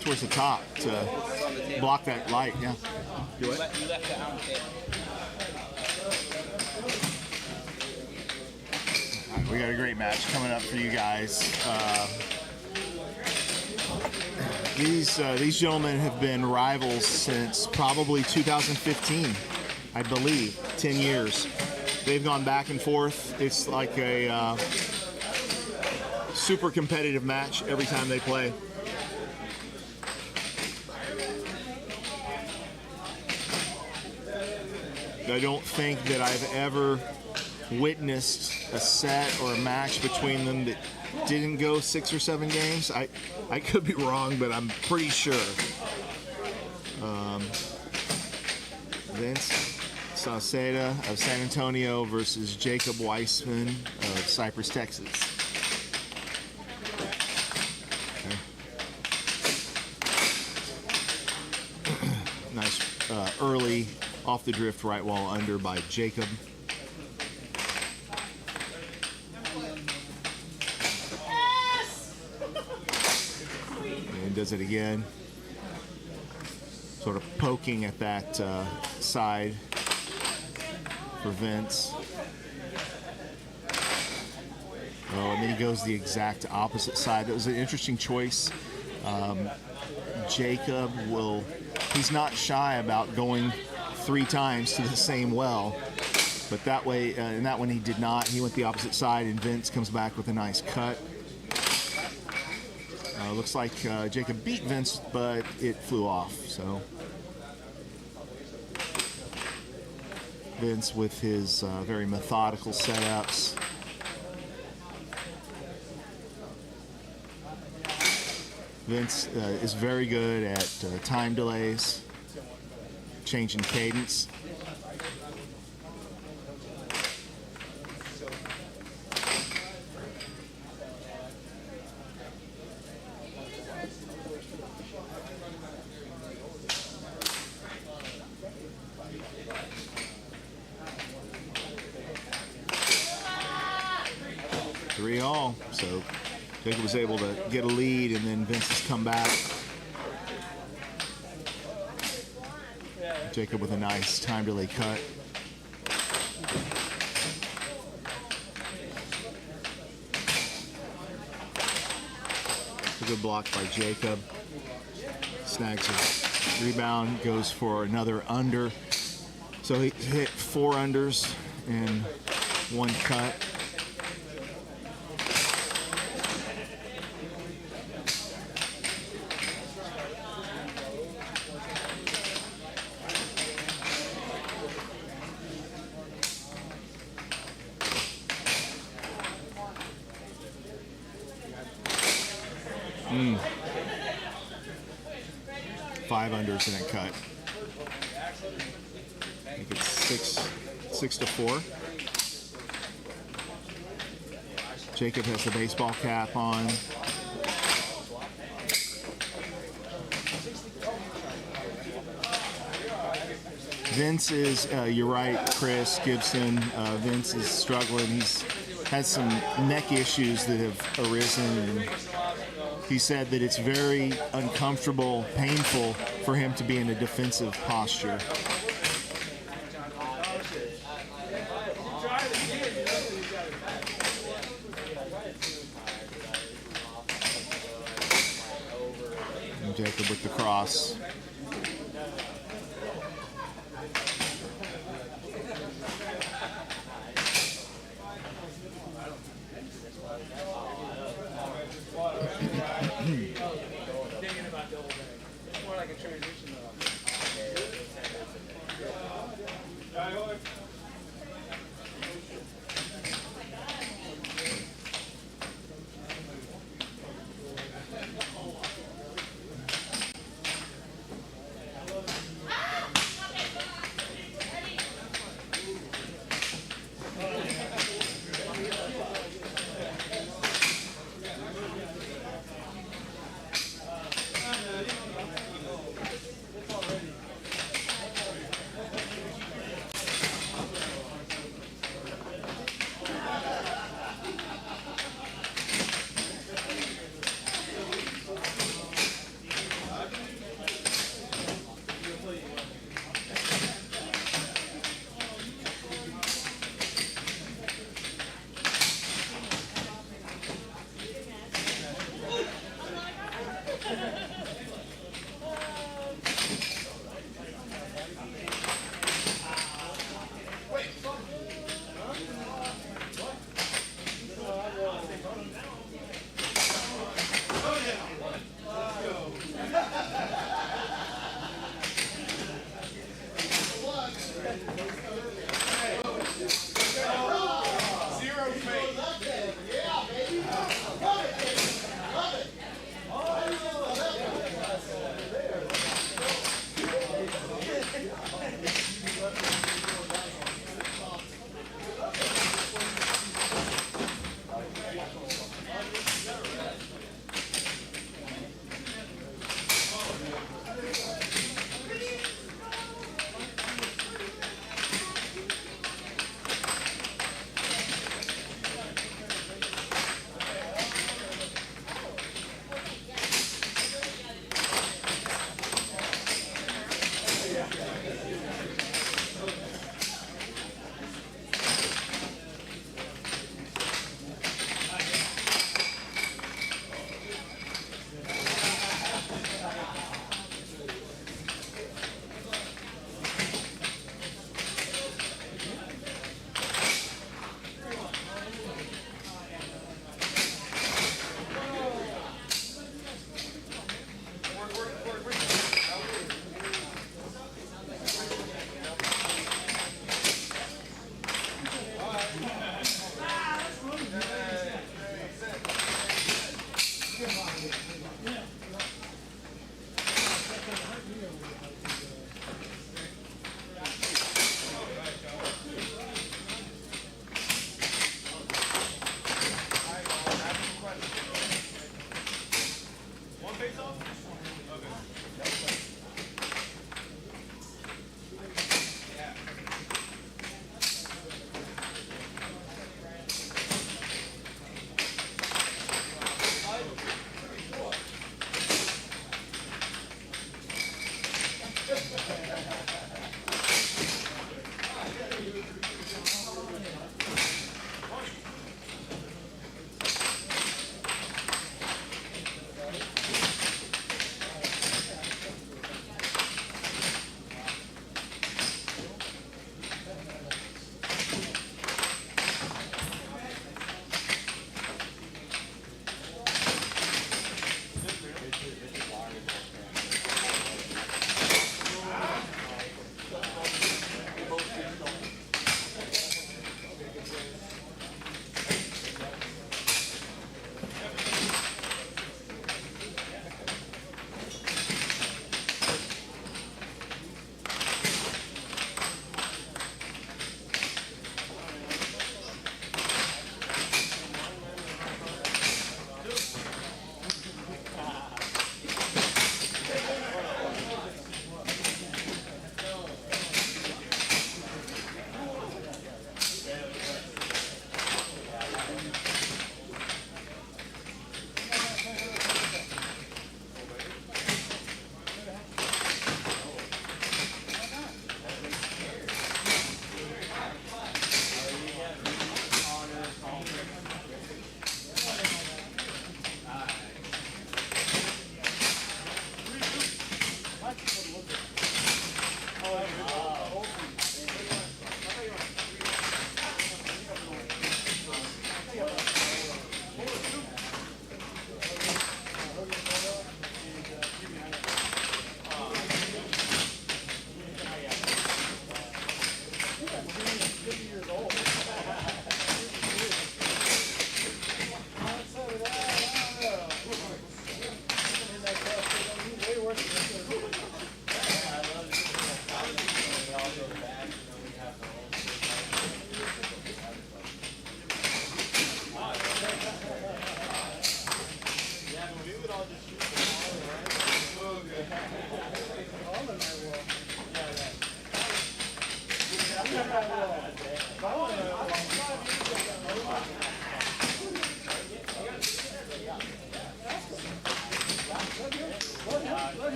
towards the top to block that light. Yeah. Do it. You left it on tape. All right, we got a great match coming up for you guys. These gentlemen have been rivals since probably 2015, I believe. 10 years. They've gone back and forth. It's like a super competitive match every time they play. I don't think that I've ever witnessed a set or a match between them that didn't go 6 or 7 games. I could be wrong, but I'm pretty sure. Vince Ceda of San Antonio versus Jacob Weissman of Cypress, Texas. Nice early off the drift right wall under by Jacob. And does it again. Sort of poking at that side for Vince. Oh, and then he goes the exact opposite side. That was an interesting choice. Jacob he's not shy about going 3 times to the same well, but that way, in that one he did not. He went the opposite side, and Vince comes back with a nice cut. Looks like Jacob beat Vince, but it flew off. So Vince with his very methodical setups. Vince is very good at time delays, changing cadence. 3-all. So Jacob was able to get a lead, and then Vince has come back. Jacob with a nice time delay cut. A good block by Jacob. Snags a rebound, goes for another under. So he hit 4 unders and 1 cut. Five unders and a cut. I think it's 6-4. Jacob has the baseball cap on. Vince is, you're right, Chris Gibson. Vince is struggling. He's had some neck issues that have arisen, and he said that it's very uncomfortable, painful for him to be in a defensive posture. And Jacob with the cross.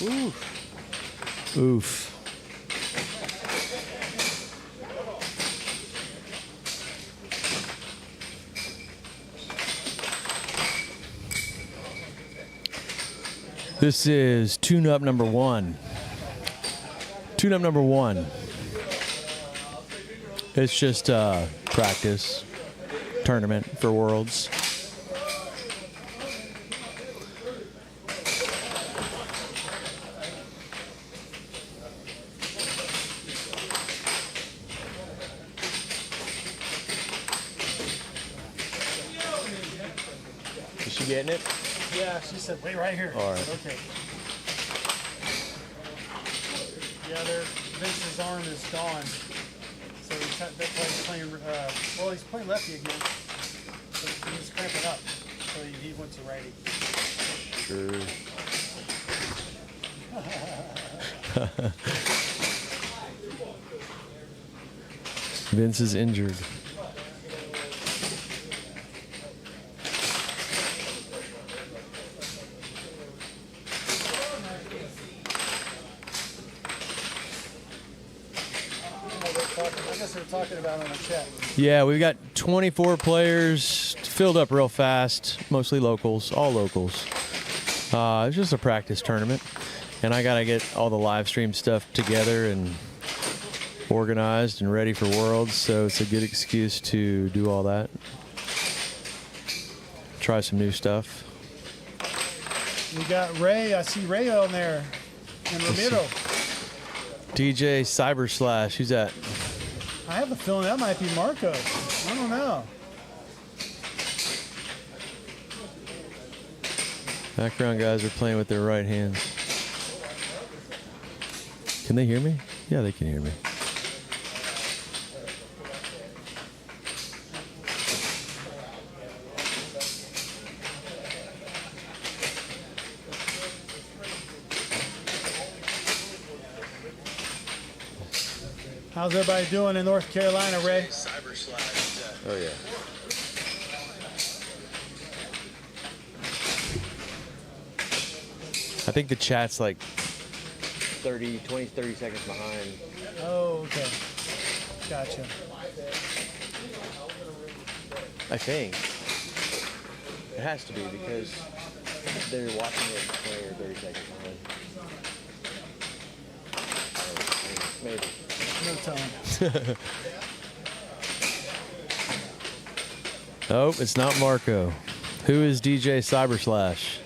Oof. Oof. This is Tuneup number 1. Tuneup number 1. It's just a practice tournament for Worlds. Is she getting it? Yeah, she said, wait right here. All right. Okay. Yeah, Vince's arm is gone. So that's why he's playing, well, he's playing lefty again. So he's cramping up. So he went to righty. Sure. Vince is injured. I guess they were talking about it on the chat. Yeah, we've got 24 players, filled up real fast, mostly locals, all locals. It's just a practice tournament, and I gotta get all the live stream stuff together and organized and ready for Worlds, so it's a good excuse to do all that. Try some new stuff. We got Ray. I see Ray on there. And Ramiro. DJ Cyber Slash, who's that? I have a feeling that might be Marco. I don't know. Background guys are playing with their right hands. Can they hear me? Yeah, they can hear me. How's everybody doing in North Carolina, Ray? Oh, yeah. I think the chat's like 30 seconds behind. Oh, okay. Gotcha. I think. It has to be because they're watching it play 30 seconds behind. Maybe. No telling. Oh, it's not Marco. Who is DJ Cyberslash?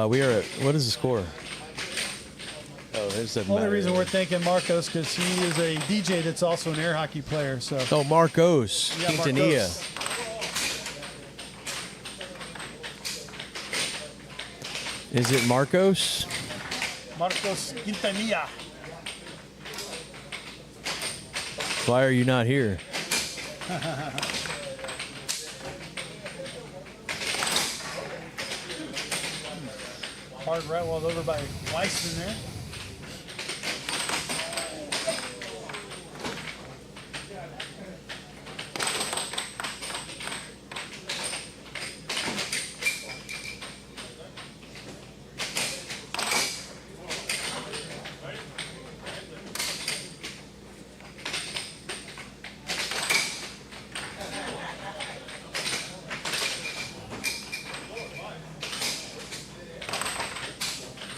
We are at, what is the score? Oh, there's the Only reason we're thinking Marcos because he is a DJ that's also an air hockey player. So. Oh, Marcos. Yeah, Quintanilla. Marcos. Is it Marcos? Marcos Quintanilla. Why are you not here? Hard right wall over by Weissman there.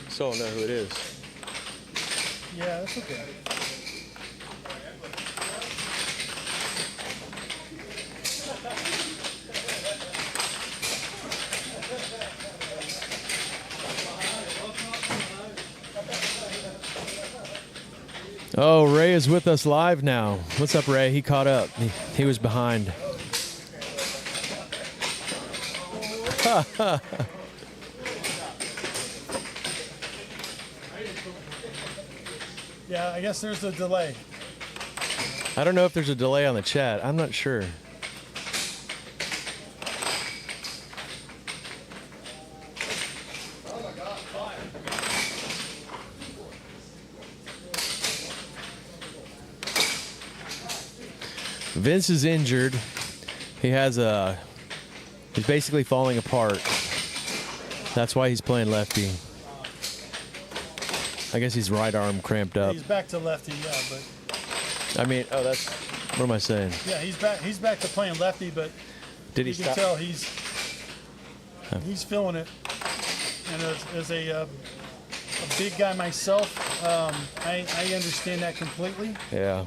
So I don't know who it is. Yeah, that's okay. Oh, Ray is with us live now. What's up, Ray? He caught up. He was behind. Yeah, I guess there's a delay. I don't know if there's a delay on the chat. I'm not sure. Vince is injured. He's basically falling apart. That's why he's playing lefty. I guess he's right arm cramped up. He's back to lefty, yeah, but I mean, what am I saying? yeah, he's back to playing lefty, but Did he you can stop? tell he's feeling it. And as a big guy myself, I understand that completely. Yeah.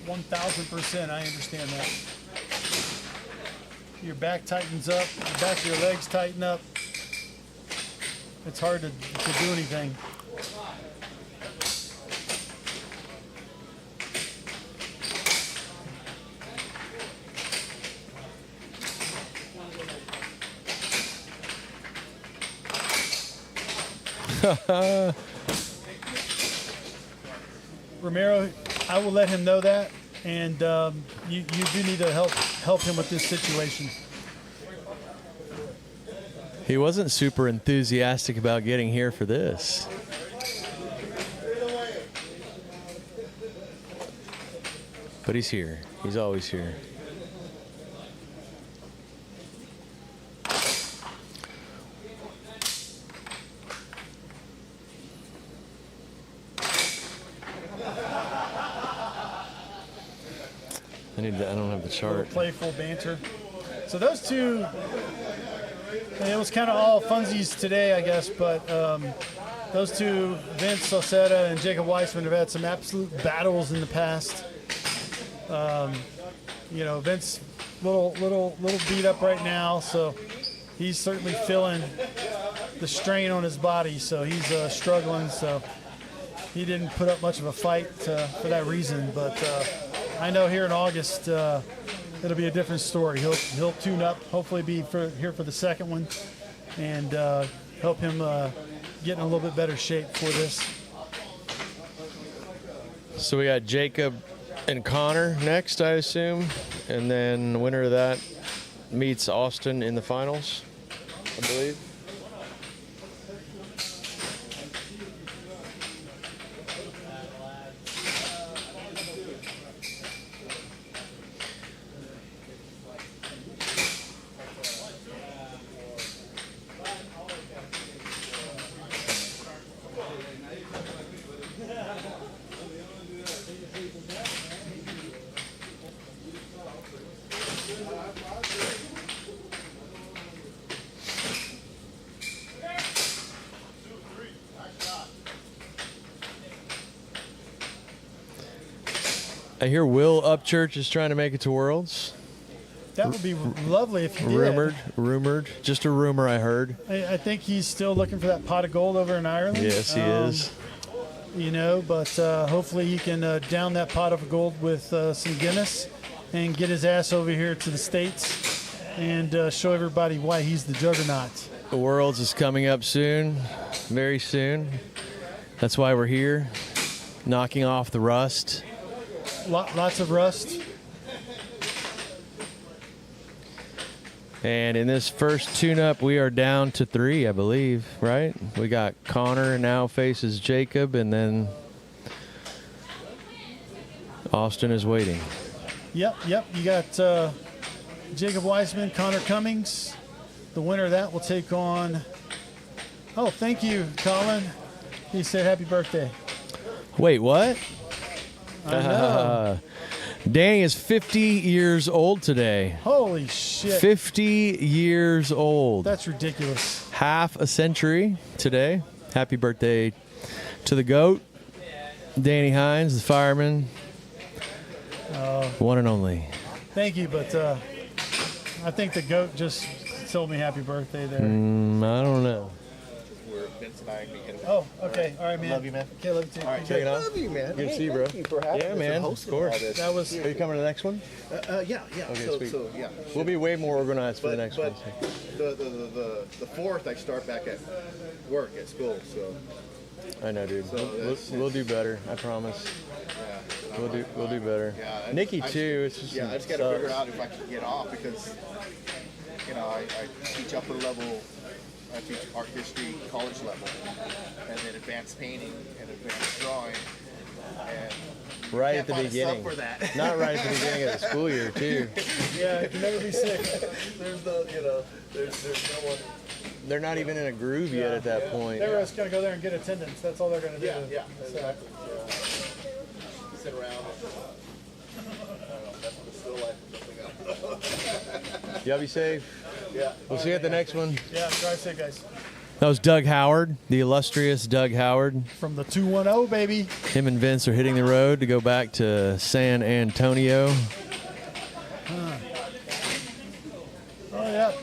1,000%, I understand that. Your back tightens up, the back of your legs tighten up. It's hard to do anything. Romero, I will let him know that, and you do need to help him with this situation. He wasn't super enthusiastic about getting here for this. But he's here. He's always here. I don't have the chart. Playful banter. So those two, it was kind of all funsies today, I guess, but those two, Vince Ceda and Jacob Weissman, have had some absolute battles in the past. You know, Vince little beat up right now, so he's certainly feeling the strain on his body, so he's struggling. So he didn't put up much of a fight for that reason. But I know here in August it'll be a different story. He'll tune up, hopefully be here for the second one, and help him get in a little bit better shape for this. So we got Jacob and Connor next, I assume, and then the winner of that meets Austin in the finals, I believe. I hear Will Upchurch is trying to make it to Worlds. That would be lovely if he did. Rumored. Just a rumor I heard. I think he's still looking for that pot of gold over in Ireland. Yes, he is. You know, but hopefully he can down that pot of gold with some Guinness and get his ass over here to the States and show everybody why he's the juggernaut. The Worlds is coming up soon, very soon. That's why we're here, knocking off the rust. Lots of rust. And in this first tune-up, we are down to 3, I believe, right? We got Connor now faces Jacob, and then Austin is waiting. Yep. You got Jacob Weissman, Connor Cummings. The winner of that will take on... Oh, thank you, Colin. He said happy birthday. Wait, what? I know. Danny is 50 years old today. Holy shit. 50 years old. That's ridiculous. Half a century today. Happy birthday to the GOAT, Danny Hines, the fireman. One and only. Thank you, but I think the GOAT just told me happy birthday there. I don't know. We're Vince and I can. Oh, okay. All right, man. Love you, man. Okay, love you too. All right, Check it out. love you, man. Good to see you, bro. Thank you for having Yeah, us man, and of hosting course. all this. That was... Are you coming to the next one? Yeah. Okay, so, sweet. So, yeah. We'll be way more organized for the next one. The 4th, I start back at work at school. So I know, dude. So We'll do better. I promise. yeah, We'll do better. Yeah, Nikki too. It's just I just got to figure out if I can get off because I teach upper level. I teach art history, college level, and then advanced painting and advanced drawing. And right can't at the find a sub beginning. for that. Not right at the beginning of the school year too. Yeah, you can never be sick. There's no one. They're not even in a groove yet at that point. They're just going to go there and get attendance. That's all they're going to do. Yeah, So, exactly. Sit around. I don't know, mess with the still life or something. Y'all be safe. Yeah. We'll see you at the next one. yeah, drive safe, guys. That was Doug Howard, the illustrious Doug Howard. From the 210, baby. Him and Vince are hitting the road to go back to San Antonio. Oh, yeah.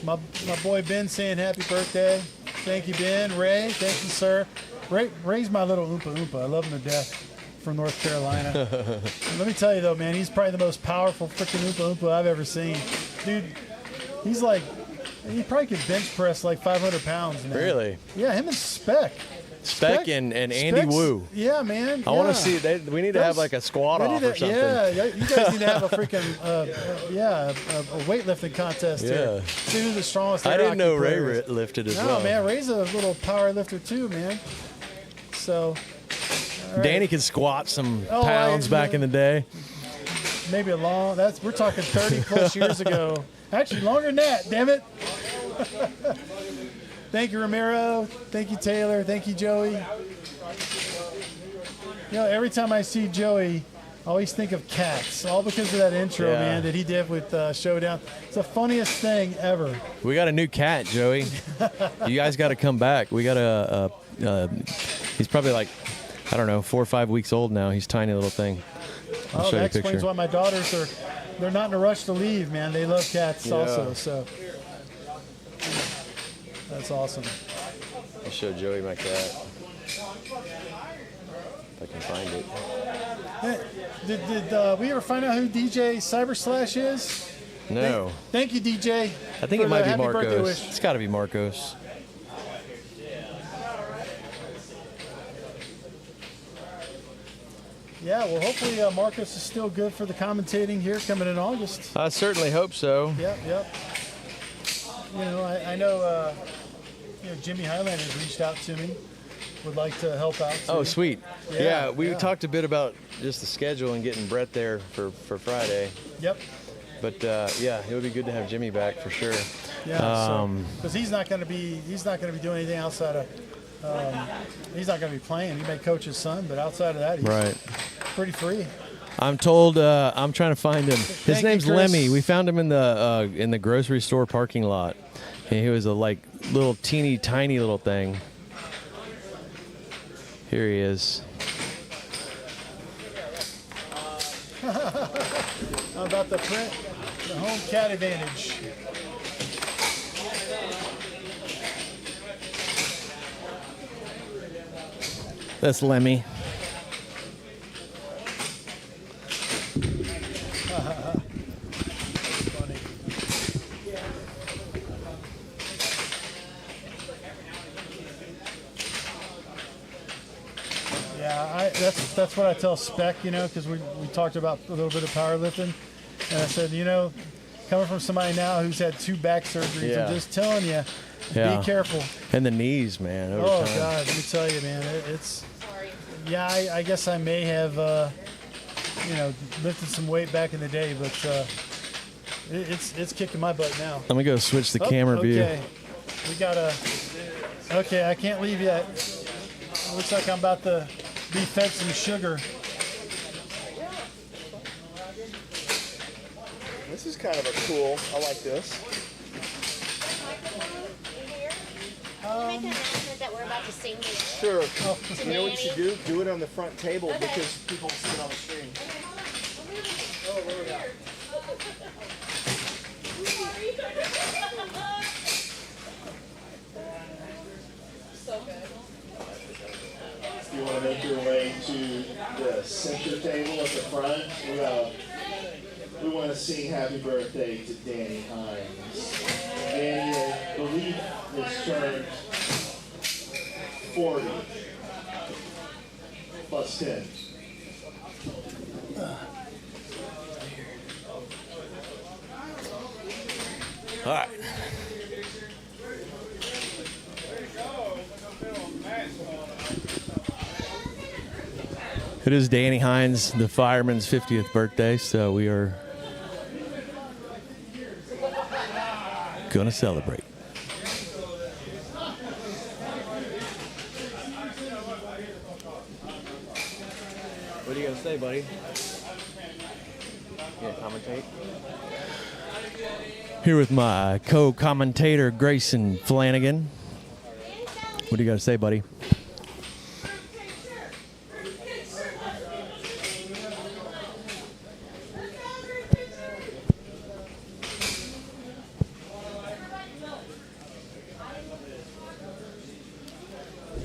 My boy Ben saying happy birthday. Thank you, Ben. Ray, thank you, sir. Ray's my little Oompa Oompa. I love him to death from North Carolina. Let me tell you, though, man, he's probably the most powerful freaking Oompa Oompa I've ever seen. Dude, he's like, he probably could bench press like 500 pounds, man. Really? Yeah, him and Spec and Andy Spec's- Wu. Yeah, man. I want to see. We need to have like a squat off or something. Yeah, you guys need to have a freaking a weightlifting contest here. Yeah. See who's the strongest. I air didn't know hockey Ray player is. lifted as No, well. man, Ray's a little power lifter too, man. So, all right. Danny could squat some Oh, pounds back yeah. in the day. Maybe we're talking 30 plus years ago. Actually, longer than that. Damn it. Thank you, Ramiro. Thank you, Taylor. Thank you, Joey. Every time I see Joey, I always think of Cats, all because of that intro, Yeah. man, that he did with Showdown. It's the funniest thing ever. We got a new cat, Joey. You guys got to come back. We got he's probably like, I don't know, 4 or 5 weeks old now. He's a tiny little thing. I'll show you a That explains picture. why my daughters they're not in a rush to leave, man. They love cats also, so that's awesome. I'll show Joey my cat. if I can find it. Did we ever find out who DJ Cyberslash is? No. Thank you, DJ. I think it for might the be happy birthday Marcos. wish. It's got to be Marcos. Yeah, well, hopefully Marcos is still good for the commentating here coming in August. I certainly hope so. Yep. You know, I know, Jimmy Highlander's reached out to me, would like to help out. Oh, too. sweet. Yeah, Yeah, we yeah. talked a bit about just the schedule and getting Brett there for Friday. Yep. But yeah, it would be good to have Jimmy back for sure. Yeah. Because he's not going to be doing anything outside of. He's not going to be playing. He may coach his son, but outside of that, he's Right. pretty free. I'm told. I'm trying to find him. His Thank you, name's Chris. Lemmy. We found him in the grocery store parking lot. And he was a little teeny tiny little thing. Here he is. How about the print? The home cat advantage. That's Lemmy. Funny. Yeah, that's what I tell Spec, because we talked about a little bit of powerlifting, and I said, coming from somebody now who's had 2 back surgeries, Yeah. I'm just telling you, Yeah. be careful. And the knees, man. Over Oh time. God, let me tell you, man, it's. Yeah, I guess I may have, lifted some weight back in the day, but it's kicking my butt now. Let me go switch the Oh, camera view. Okay, we gotta. Okay, I can't leave yet. Looks like I'm about to be fed some sugar. This is kind of a cool. I like this. Make an announcement that we're about to sing here. Sure. Oh, You know what you should do? Do it on the front table because people sit on the screen. If you want to make your way to the center table at the front, we want to sing happy birthday to Danny Hines. Danny, I believe, has turned 40 plus 10. All right. It is Danny Hines, the fireman's 50th birthday, so we are gonna celebrate. What are you gonna say, buddy? You gonna commentate? Here with my co-commentator, Grayson Flanagan. What do you got to say, buddy?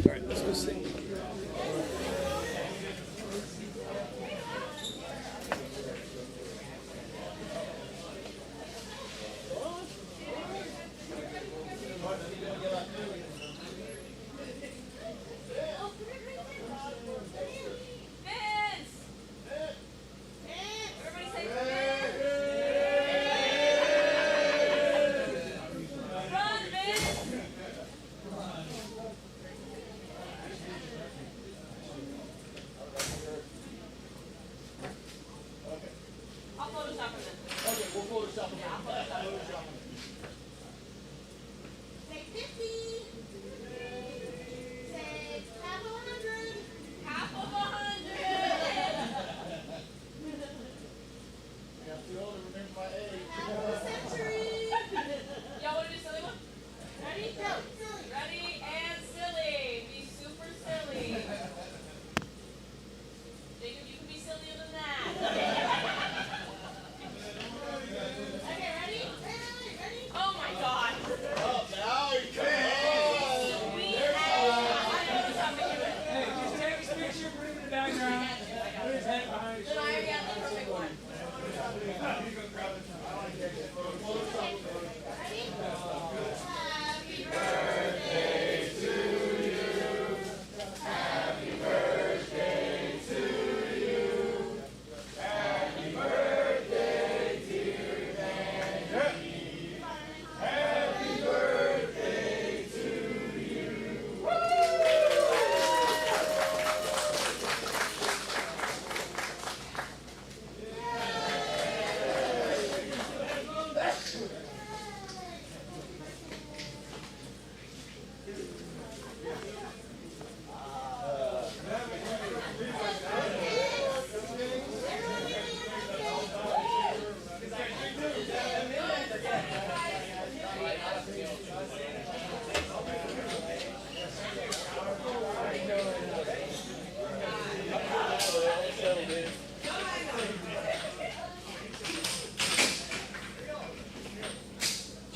All right, let's go sing.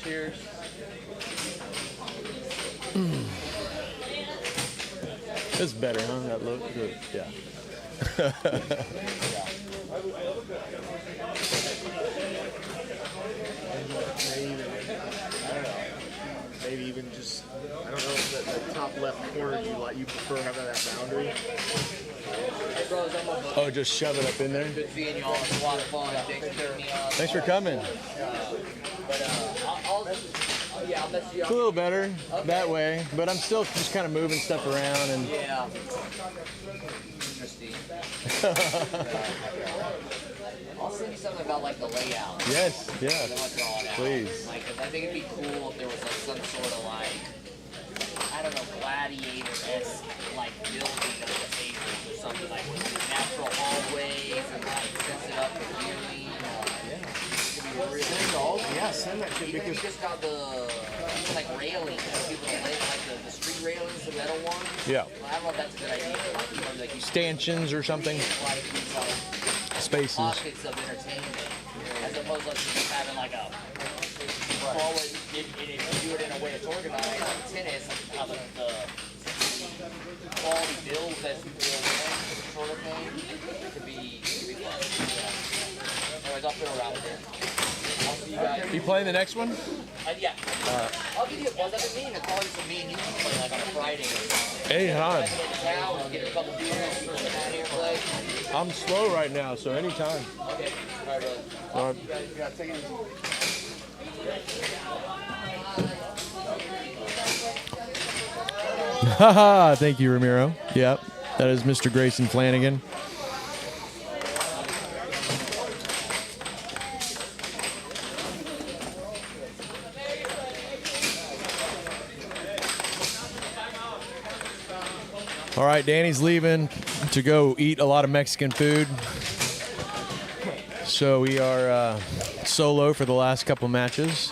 Cheers. It's better, huh? That look good. Yeah. Maybe even just, I don't know, the top left corner you prefer having that boundary. Oh, just shove it up in there. Good seeing you all. It's a lot of fun. Thanks for coming. I'll mess you It's up. a little better that way, but I'm still just kind of moving stuff around and. Yeah. Interesting. I'll send you something about like the layout. Yes, Then yeah. I'll draw it out. Please. Like, 'cause I think it'd be cool if there was like some sort of like, I don't know, gladiator-esque like building of the tables or something like with natural hallways and like sets it up for viewing. Send that shit Even if you because just got the like railings, people that lay like the street railings, the metal ones. Yeah. I don't know if that's a good idea. Like, you know, like you Stanchions or something. like these like Spaces. pockets of entertainment, as opposed to just having like a always. If you do it in a way it's organized, like tennis, how the quality builds as you build in, sort of thing, could be fun. Yeah. Anyways, I'll fiddle around with it. I'll see you guys. You playing the next one? Yeah. I'll give you a buzz. I've been meaning to call you some me and you can play like on a Friday or something. Anytime. Get to town, get a couple beers, come out here and play. I'm slow right now, so anytime. Okay. All right, brother. All right. you gotta take it easy. Haha, thank you, Ramiro. Yep, that is Mr. Grayson Flanagan. All right, Danny's leaving to go eat a lot of Mexican food. So we are solo for the last couple matches.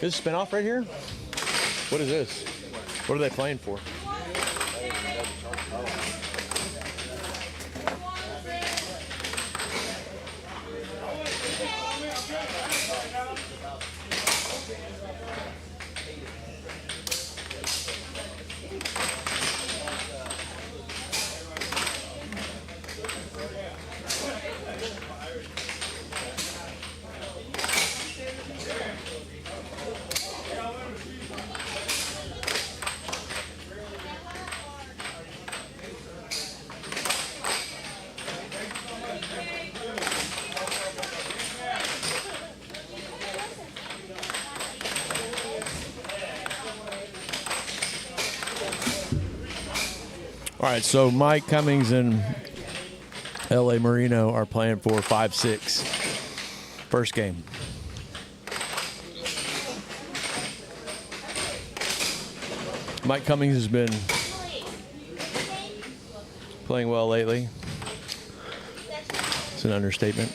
Is spin off right here? What is this? What are they playing for? All right, so Mike Cummings and L.A. Marino are playing for 5-6. First game. Mike Cummings has been playing well lately. It's an understatement.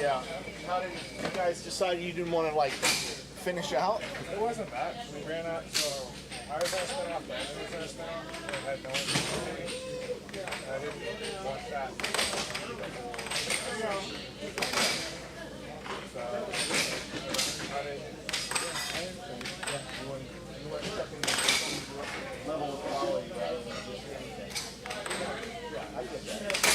Yeah. How did you guys decide you didn't want to like finish out? It wasn't that. We ran out, so I was going to spin off, the other was going to spin off. I had no one to do. I didn't want that. So, how did You went stepping to some level of quality rather than just anything. Yeah, I get that.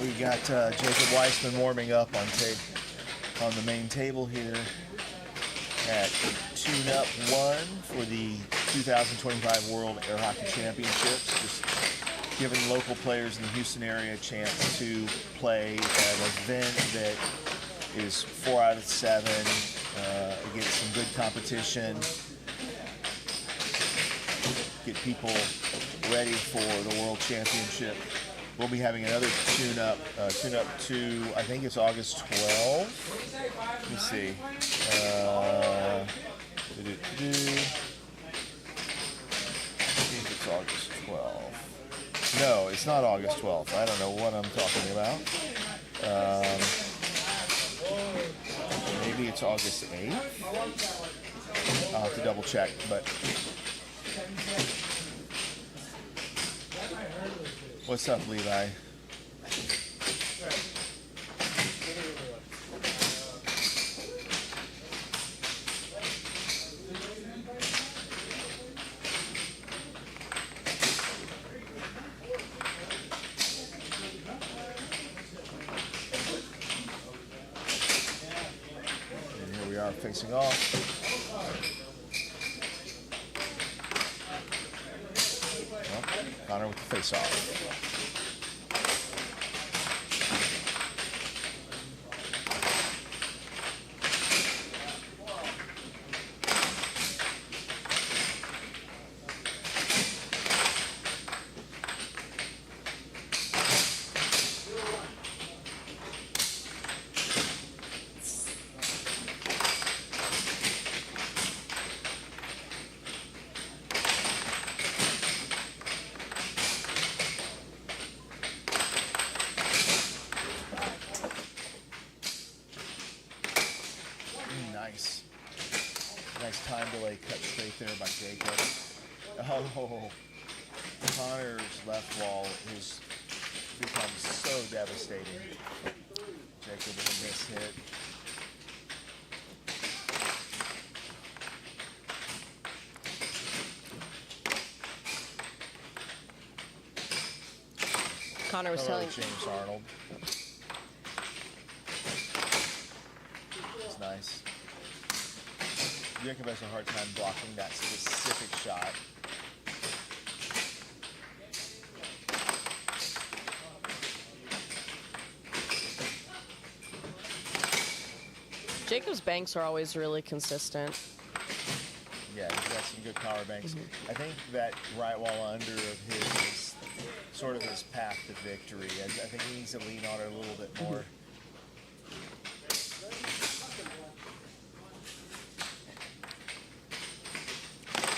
We got Jacob Weissman warming up on the main table here at Tuneup 1 for the 2025 World Air Hockey Championships. Just giving local players in the Houston area a chance to play at an event that is 4 out of 7 against some good competition. Get people ready for the World Championship. We'll be having another Tuneup 2, I think it's August 12th. Let me see. I think it's August 12th. No, it's not August 12th. I don't know what I'm talking about. Maybe it's August 8th. I'll have to double check, but what's up, Levi? And here we are facing off. Connor with the face-off. Nice time delay cut straight there by Jacob. Oh, Connor's left wall has become so devastating. Jacob with a miss hit. Connor was Hello, telling James Arnold. It's nice. Jacob has a hard time blocking that specific shot. Jacob's banks are always really consistent. Yeah, he's got some good power banks. I think that right wall under of his is sort of his path to victory. I think he needs to lean on it a little bit more.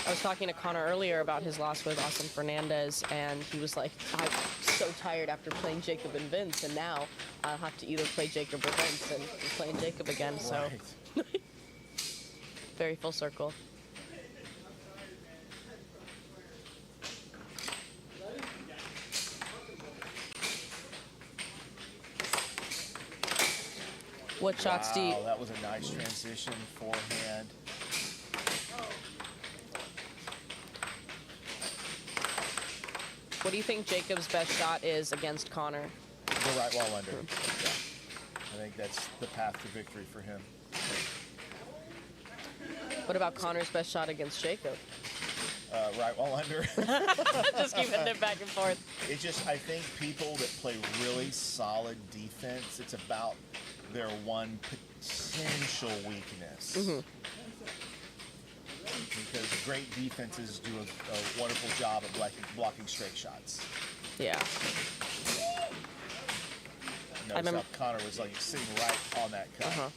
I was talking to Connor earlier about his loss with Awesome Fernandez, and he was like, I'm so tired after playing Jacob and Vince, and now I'll have to either play Jacob or Vince, and I'm playing Jacob again, so Right. very full circle. What shots do you... Wow, that was a nice transition forehand. What do you think Jacob's best shot is against Connor? The right wall under. Yeah. I think that's the path to victory for him. What about Connor's best shot against Jacob? Right wall under. Just keep hitting it back and forth. It just, I think people that play really solid defense, it's about their one potential weakness. Mm-hmm. Because great defenses do a wonderful job at blocking straight shots. Yeah. Notice how Connor was like sitting right on that cut. Uh-huh.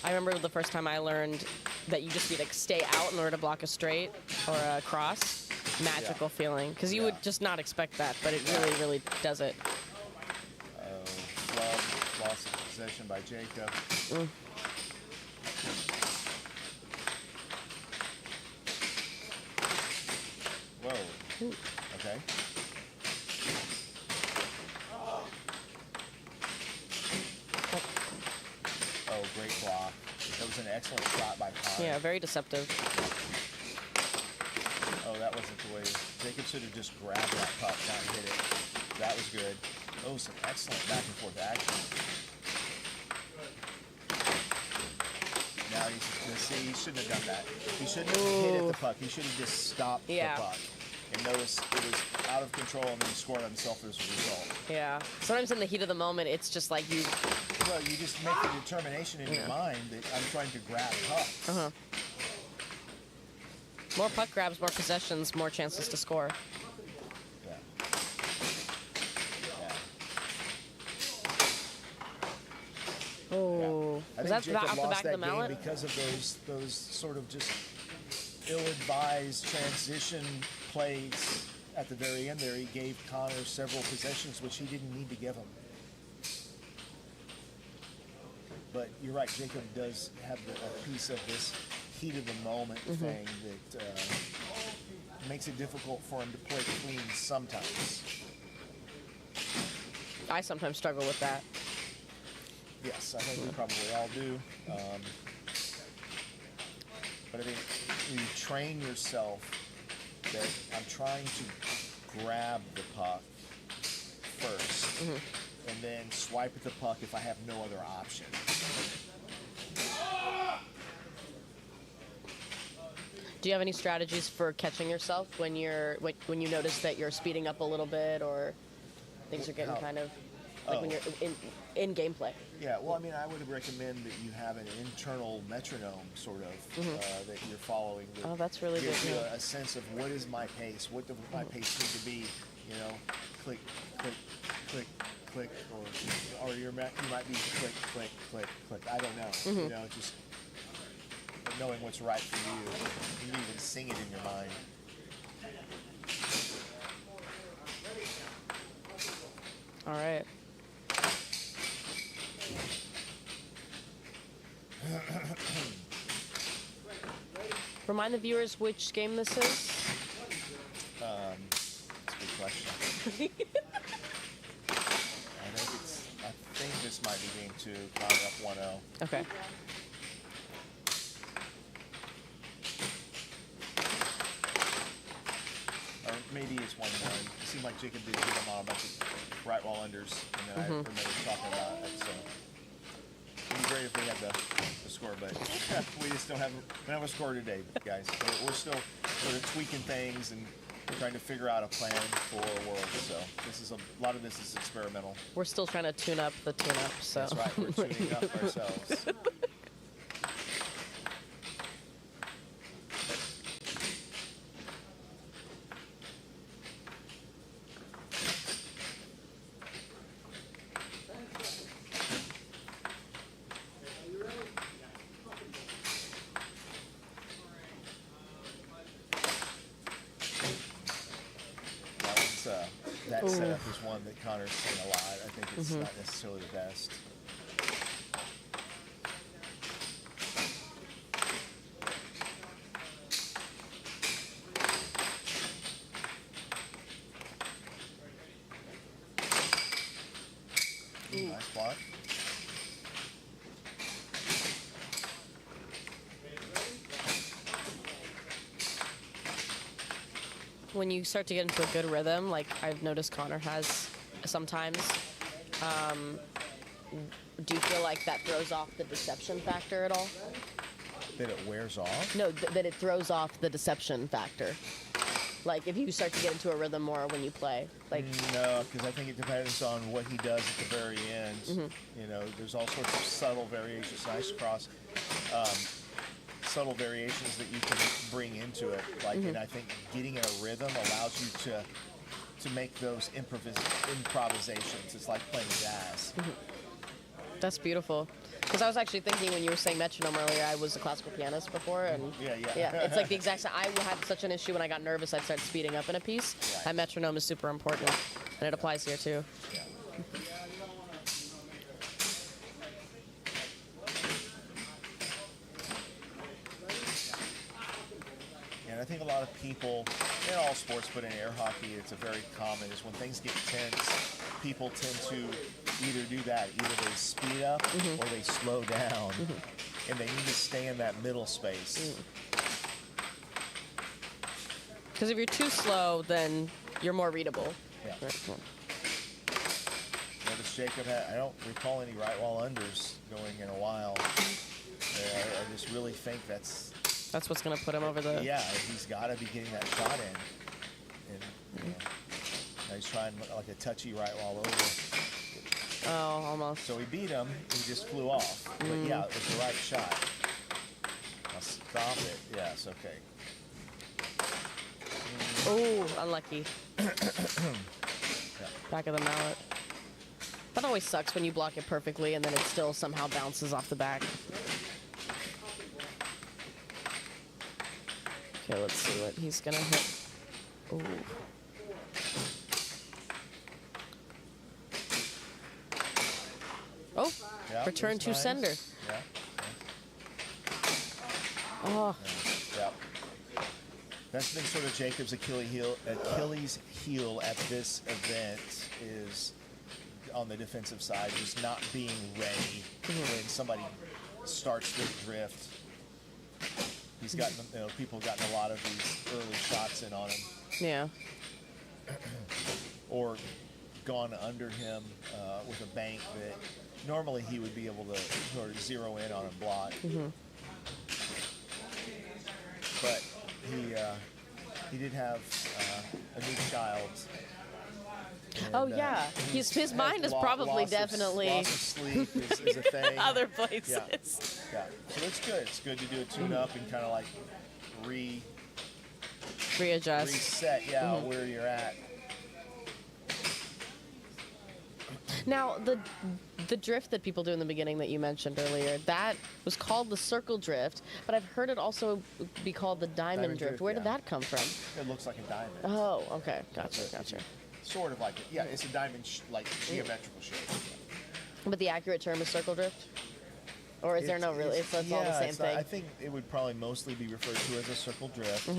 I remember the first time I learned that you just need to stay out in order to block a straight or a cross. Magical feeling. Because you would just not expect that, but it really, really does it. Loss of possession by Jacob. Whoa. Okay. Oh, great block. That was an excellent shot by Connor. Yeah, very deceptive. Oh, that wasn't the way. Jacob should have just grabbed that puck, not hit it. That was good. Oh, some excellent back and forth action. Now he shouldn't have done that. He shouldn't have hit at the puck. He should have just stopped the puck. And notice it was out of control, and then he scored on himself as a result. Yeah. Sometimes in the heat of the moment, it's just like you. Well, you just make the determination in your mind that I'm trying to grab pucks. More puck grabs, more possessions, more chances to score. Yeah. Oh, I was think that Jacob off the lost back of the that game mallet? because of those sort of just ill-advised transition plays at the very end there. He gave Connor several possessions which he didn't need to give him. But you're right, Jacob does have a piece of this heat of the moment thing that makes it difficult for him to play clean sometimes. I sometimes struggle with that. Yes, I think we probably all do. But I think you train yourself that I'm trying to grab the puck first and then swipe at the puck if I have no other option. Do you have any strategies for catching yourself when when you notice that you're speeding up a little bit or things are getting kind of like when you're in gameplay? Yeah, well, I mean, I would recommend that you have an internal metronome, sort of, that you're following. That that's really good. gives you a sense of what is my pace, what does my pace need to be, you know, click, click, click, click, or you might be click, click, click, click. I don't know, you know, just knowing what's right for you. You can even sing it in your mind. All right. Remind the viewers which game this is. That's a good question. I think this might be game 2, Connor up 1-0. Okay. Or maybe it's 1-1. It seemed like Jacob did hit him on a bunch of right wall unders, and then I remember talking about it. So it'd be great if we had the score, but we just don't have a score today, guys. So we're still sort of tweaking things and trying to figure out a plan for a world. So this is a lot of this is experimental. We're still trying to tune up the tune-up. So That's right. We're tuning up ourselves. That setup is one that Connor's seen a lot. I think it's not necessarily the best. Nice block. when you start to get into a good rhythm, like I've noticed Connor has sometimes, do you feel like that throws off the deception factor at all? That it wears off? No, that it throws off the deception factor. Like if you start to get into a rhythm more when you play, like no, because I think it depends on what he does at the very end. Mm-hmm. You know, there's all sorts of subtle variations. Nice cross, subtle variations that you can bring into it. Like, and I think getting in a rhythm allows you to make those improvisations. It's like playing jazz. That's beautiful. Because I was actually thinking when you were saying metronome earlier, I was a classical pianist before, and yeah, it's like the exact same. I had such an issue when I got nervous, I'd start speeding up in a piece. Right. That metronome is super important, and it applies here too. Yeah. And I think a lot of people, in all sports, but in air hockey, it's a very common, is when things get tense, people tend to either do that. Either they speed up or they slow down. And they need to stay in that middle space. Because if you're too slow, then you're more readable. Yeah. Right. because Jacob I don't recall any right wall unders going in a while. I just really think that's what's going to put him over the. Yeah, he's got to be getting that shot in. And now he's trying like a touchy right wall over. Oh, almost. So he beat him. He just flew off. But yeah, it was the right shot. I'll stop it. Yes, okay. Oh, unlucky. Back of the mallet. That always sucks when you block it perfectly and then it still somehow bounces off the back. Okay, let's see what he's gonna hit. Ooh. Oh, Yeah, return to nice. sender. Yeah. Oh, Yeah. That's been sort of Jacob's Achilles heel at this event is on the defensive side, just not being ready when somebody starts their drift. He's gotten, people have gotten a lot of these early shots in on him, yeah. or gone under him with a bank that normally he would be able to sort of zero in on and block. But he did have a new child. Oh And, yeah, his mind is probably definitely loss of sleep is a thing. other places. Yeah. Yeah, so it's good. It's good to do a tune-up and kind of like Readjust. reset, where you're at. Now the drift that people do in the beginning that you mentioned earlier, that was called the circle drift, but I've heard it also be called the diamond drift. Where did yeah. that come from? It looks like a diamond. Oh, okay, gotcha. Sort of like it. Yeah, it's a diamond, like geometrical shape. But the accurate term is circle drift, or is there no really? It's all the same thing. I think it would probably mostly be referred to as a circle drift,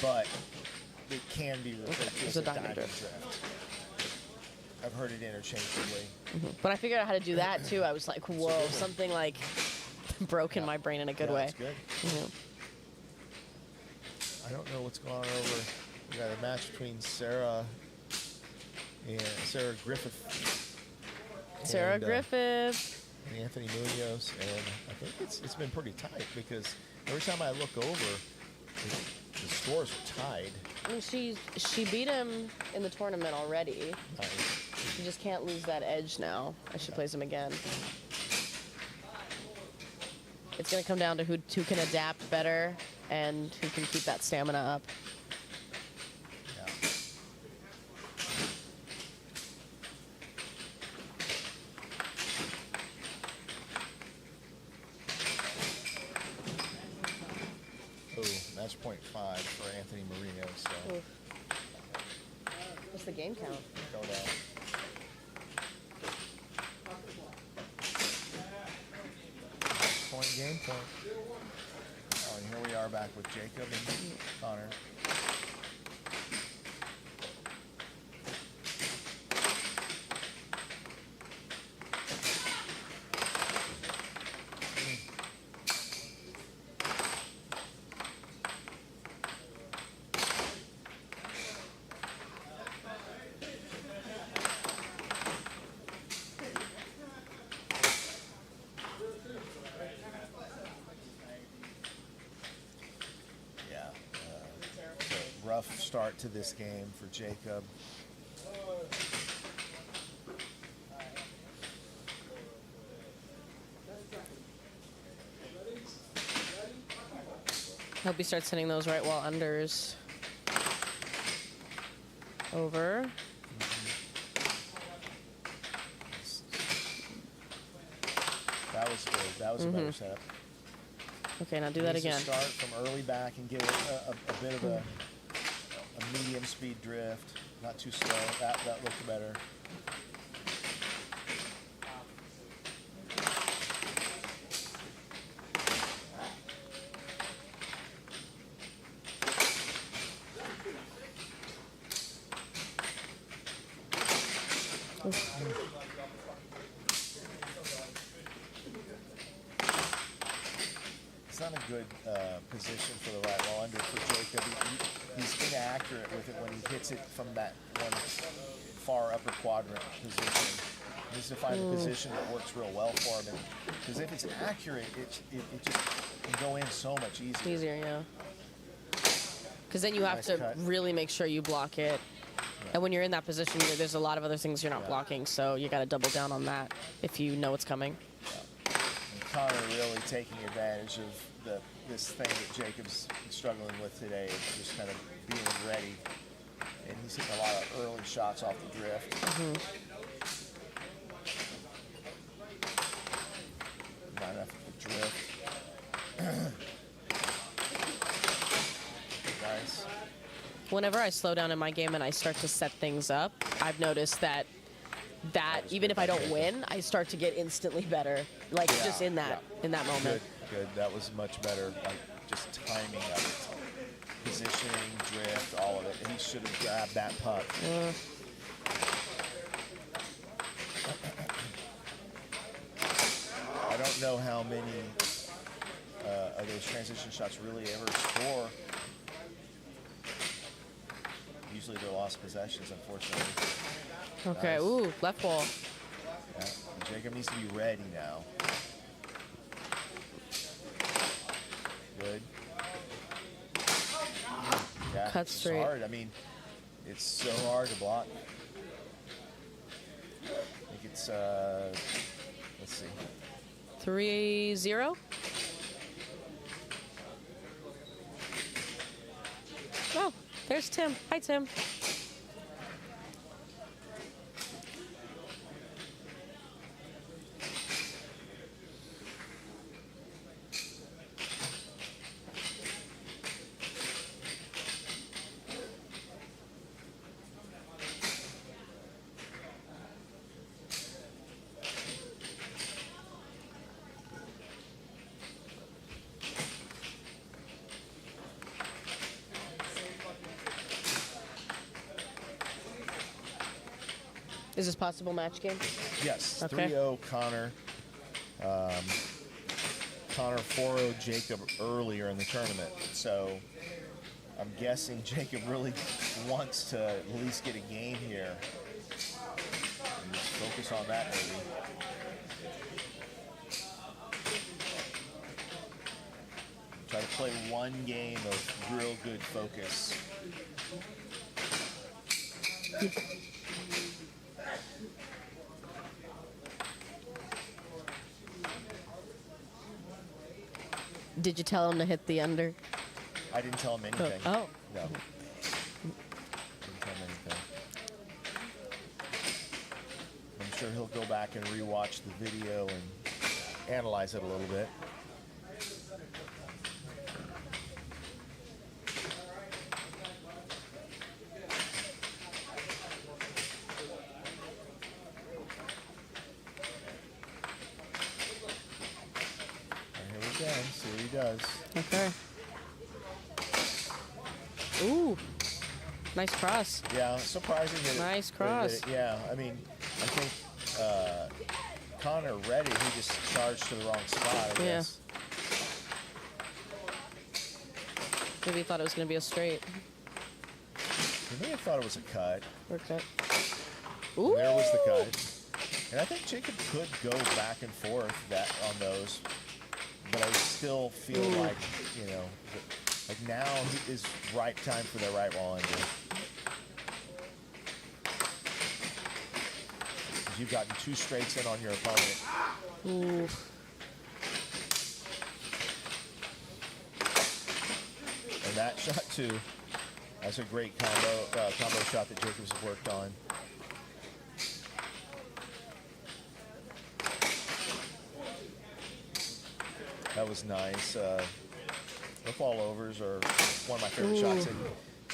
but it can be referred to as a diamond drift. I've heard it interchangeably. But I figured out how to do that too. I was like, whoa, something like broke in my brain in a good way. That's good. I don't know what's going on over. We got a match between Sarah Griffith. Sarah Griffith. And Anthony Munoz, and I think it's been pretty tight because every time I look over, the scores are tied. I mean, she beat him in the tournament already. Nice. She just can't lose that edge now as she plays him again. It's going to come down to who can adapt better and who can keep that stamina up. Yeah. Match point 5 for Anthony Marino. So Oof. What's the game count? go down. Game point. Oh, and here we are back with Jacob and Connor. Rough start to this game for Jacob. Hope he starts hitting those right wall unders. Over. That was good. That was a better setup. Okay, now do that Needs to again. start from early back and get a bit of a medium speed drift, not too slow. That looked better. It's not a good position for the right wall under for Jacob. He's inaccurate with it when he hits it from that one far upper quadrant position. He needs to find a position that works real well for him. Because if it's accurate, it just can go in so much easier. Easier, yeah. Because then you have Nice to cut. really make sure you block it. And when you're in that position, there's a lot of other things you're not blocking, so you got to double down on that if you know it's coming. And Connor really taking advantage of this thing that Jacob's struggling with today, just kind of being ready. And he's hitting a lot of early shots off the drift. Not enough of the drift. Nice. Whenever I slow down in my game and I start to set things up, I've noticed that even if I don't win, I start to get instantly better. Like just in that moment. Good. That was much better. Like just timing of it, positioning, drift, all of it. He should have grabbed that puck. I don't know how many of those transition shots really ever score. Usually they're lost possessions, unfortunately. Okay, Nice. ooh, left wall. Yeah. Jacob needs to be ready now. Good. Yeah, Cut it's straight. hard. I mean, it's so hard to block. I think it's, let's see. 3-0. Oh, there's Tim. Hi, Tim. Is this possible match game? Yes, Okay. 3-0 Connor. Connor 4-0 Jacob earlier in the tournament. So I'm guessing Jacob really wants to at least get a game here. And just focus on that maybe. Try to play one game of real good focus. Did you tell him to hit the under? I didn't tell him anything. Oh. No. Didn't tell him anything. I'm sure he'll go back and rewatch the video and analyze it a little bit. And here we go. See what he does. Okay. Ooh. Nice cross. Yeah, surprising that Nice that cross. yeah, I mean, I think Connor read it. He just charged to the wrong spot, I Yeah. guess. Maybe he thought it was going to be a straight. He may have thought it was a cut. Or cut. Ooh. There was the cut. And I think Jacob could go back and forth on those. But I still feel like, you know, like now is right time for the right wall under. You've gotten 2 straights in on your opponent. Ooh. And that shot too. That's a great combo shot that Jacobs has worked on. That was nice. The fallovers are one of my favorite shots. And,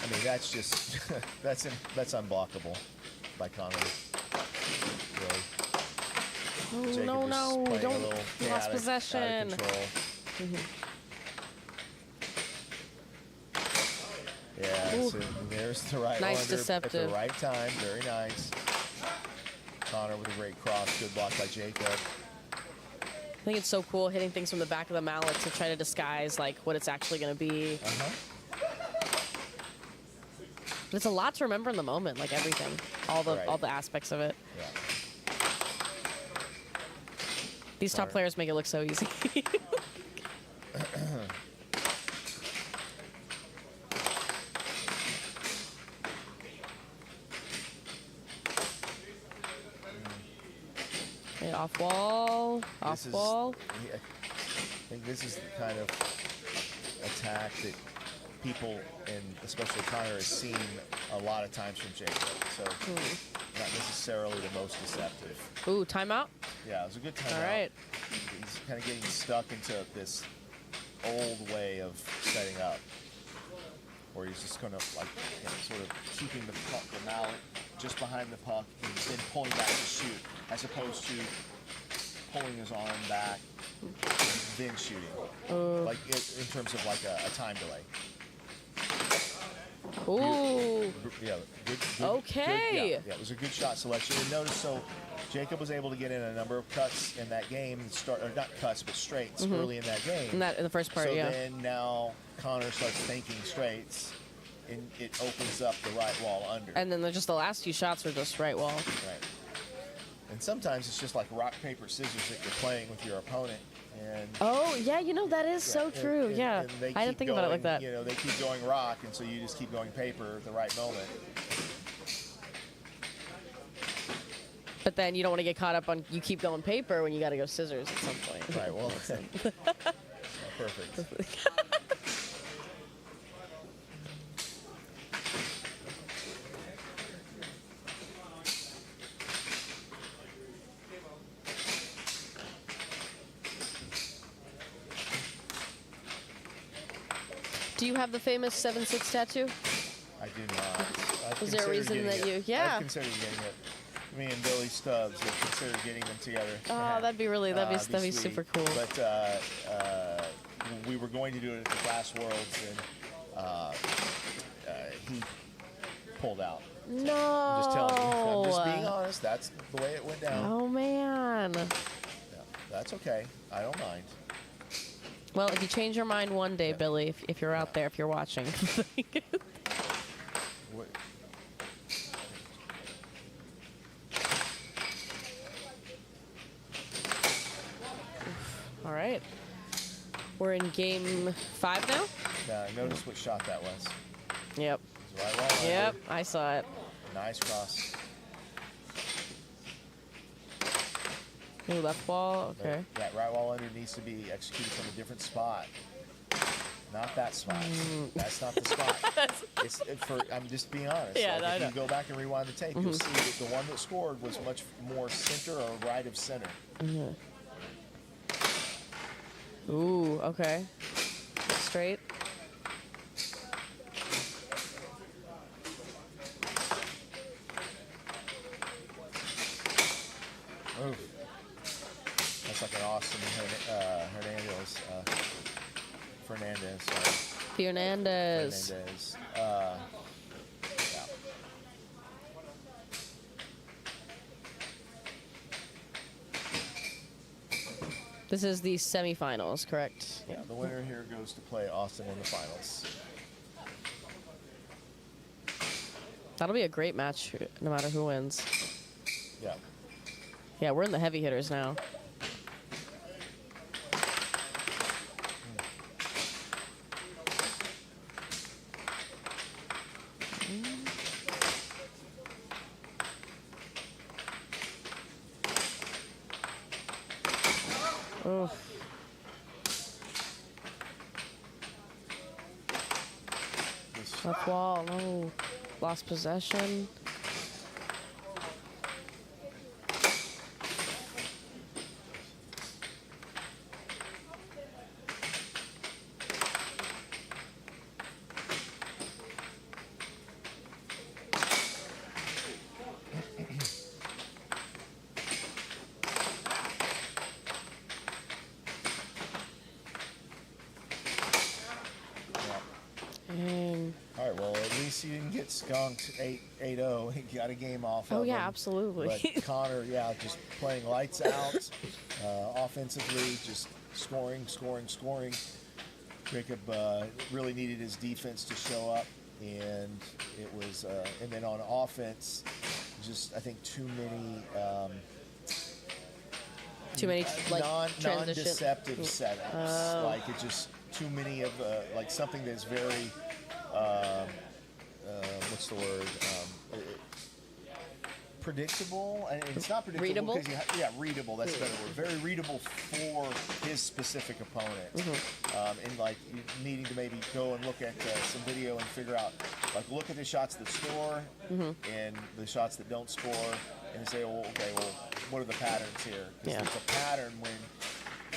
I mean, that's just that's unblockable by Connor. Really. Oh, Jacob no, was no. playing a Don't. little You lost out possession. of control. Yeah, Ooh. so there's the right Nice under at deceptive. the right time. Very nice. Connor with a great cross. Good block by Jacob. I think it's so cool hitting things from the back of the mallet to try to disguise like what it's actually going to be. But it's a lot to remember in the moment, like everything, all the aspects of it. Yeah. These top players make it look so easy. Okay, off wall, off wall. I think this is the kind of attack that people, and especially Connor, has seen a lot of times from Jacob. So not necessarily the most deceptive. Ooh, timeout? Yeah, it was a good timeout. All right. He's kind of getting stuck into this old way of setting up, where he's just going to like sort of keeping the puck, the mallet, just behind the puck, and then pulling back to shoot, as opposed to pulling his arm back and then shooting, like in terms of like a time delay. Ooh. Yeah, good, Okay. yeah, it was a good shot selection. And notice, so Jacob was able to get in a number of cuts in that game, or not cuts, but straights early in that game. In the first part, so yeah. then now Connor starts thinking straights, and it opens up the right wall under. And then just the last few shots were just right wall. Right. And sometimes it's just like rock, paper, scissors that you're playing with your opponent. And Oh, yeah, that is so true. Yeah. and they I didn't keep think about it like going, that. They keep going rock, and so you just keep going paper at the right moment. But then you don't want to get caught up on you keep going paper when you got to go scissors at some point. Right, well, perfect. Do you have the famous 7-6 tattoo? I do not. I've Was there a considered reason getting that it. you- yeah. I've considered getting it. Me and Billy Stubbs have considered getting them together. Oh, that'd be sweet. super cool. But we were going to do it at the Glass Worlds, and he pulled out. No. I'm just telling you. I'm just being honest. That's the way it went down. Oh man. Yeah, that's okay. I don't mind. Well, if you change your mind one day, Billy, if you're out there, if you're watching. What- All right. We're in game 5 now? Now, notice what shot that was. Yep. It was right wall under. Yep, I saw it. Nice cross. Ooh, left wall, okay. That right wall under needs to be executed from a different spot. Not that spot. That's not the spot. I'm just being honest. Yeah, Like, I if know. you go back and rewind the tape, you'll see that the one that scored was much more center or right of center. Ooh, okay. Straight. Oof. That's like an awesome Fernandez. Sorry. Fernandez. Fernandez. Yeah. This is the semifinals, correct? Yeah, the winner here goes to play Austin in the finals. That'll be a great match, no matter who wins. Yeah. Yeah, we're in the heavy hitters now. Oh. Left wall, no. Lost possession. All right, well, at least you didn't get skunked 8-0. He got a game off Oh of yeah, him. absolutely. But Connor, yeah, just playing lights out, offensively, just scoring. Jacob really needed his defense to show up and it was, and then on offense, just I think too many like non-deceptive setups. Like it just too many of like something that's very what's the word? Predictable, and it's not predictable. Readable? Because readable. That's a better word. Very readable for his specific opponent, and like you needing to maybe go and look at some video and figure out, like, look at the shots that score and the shots that don't score, and say, well, okay, well, what are the patterns here? Because there's a pattern when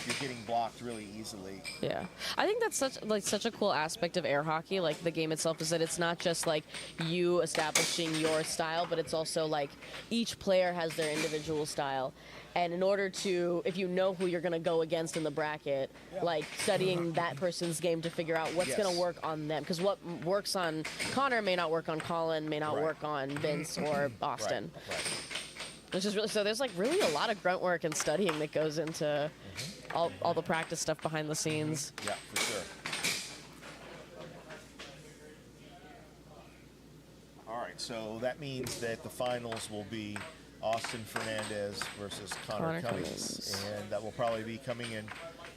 you're getting blocked really easily. Yeah, I think that's such a cool aspect of air hockey, like the game itself, is that it's not just like you establishing your style, but it's also like each player has their individual style. And in order to, if you know who you're going to go against in the bracket, like studying that person's game to figure out what's going to work on them. Because what works on Connor may not work on Colin, may not work on Vince or Austin. Right. Which is really, so there's like really a lot of grunt work and studying that goes into all the practice stuff behind the scenes. Yeah, for sure. All right, so that means that the finals will be Austin Fernandez versus Connor Cummings. And that will probably be coming in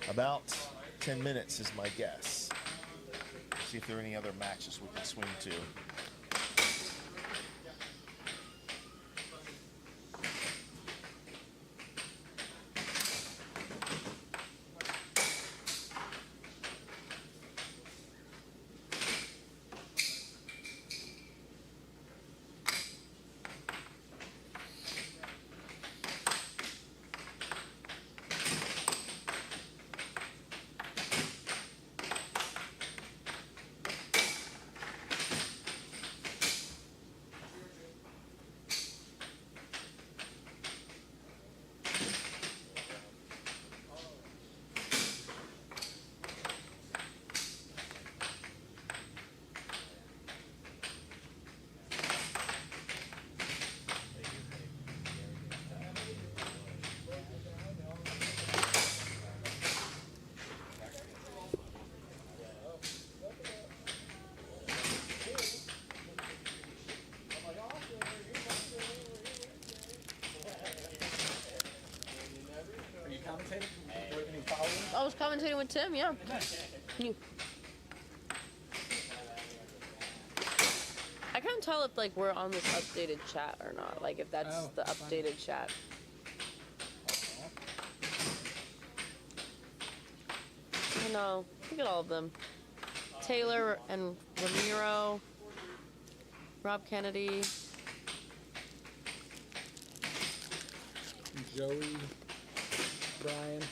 about 10 minutes is my guess. See if there are any other matches we can swing to. I was commentating with Tim, yeah. I can't tell if like we're on this updated chat or not. Like if that's the updated chat. No, look at all of them. Taylor and Ramiro, Rob Kennedy, Joey, Brian.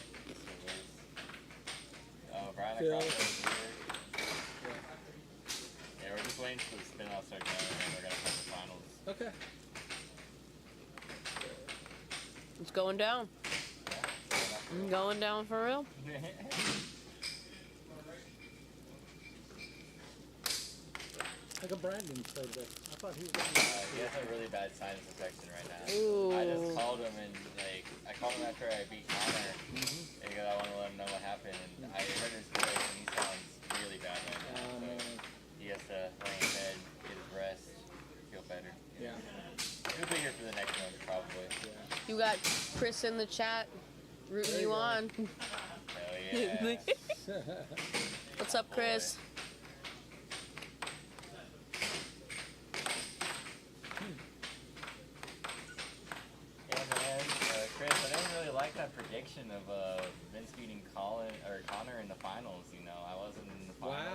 Oh, Brian Phil. across here. Yeah, we're just waiting for the spin-offs start going, and we're gonna have the finals. Okay. it's going down. Going down for real. Like a Brandon played that. I thought he was He has a really bad sinus infection right now. Ooh. I just called him and I called him after I beat Connor because I want to let him know what happened. And I heard his voice and he sounds really bad right now. So he has to lay in bed, get his rest, feel better. Yeah. He'll be here for the next one probably. You got Chris in the chat rooting you on. Hell yeah. What's up, Chris? Chris, I didn't really like that prediction of Vince beating Connor in the finals. You know, I wasn't in the finals.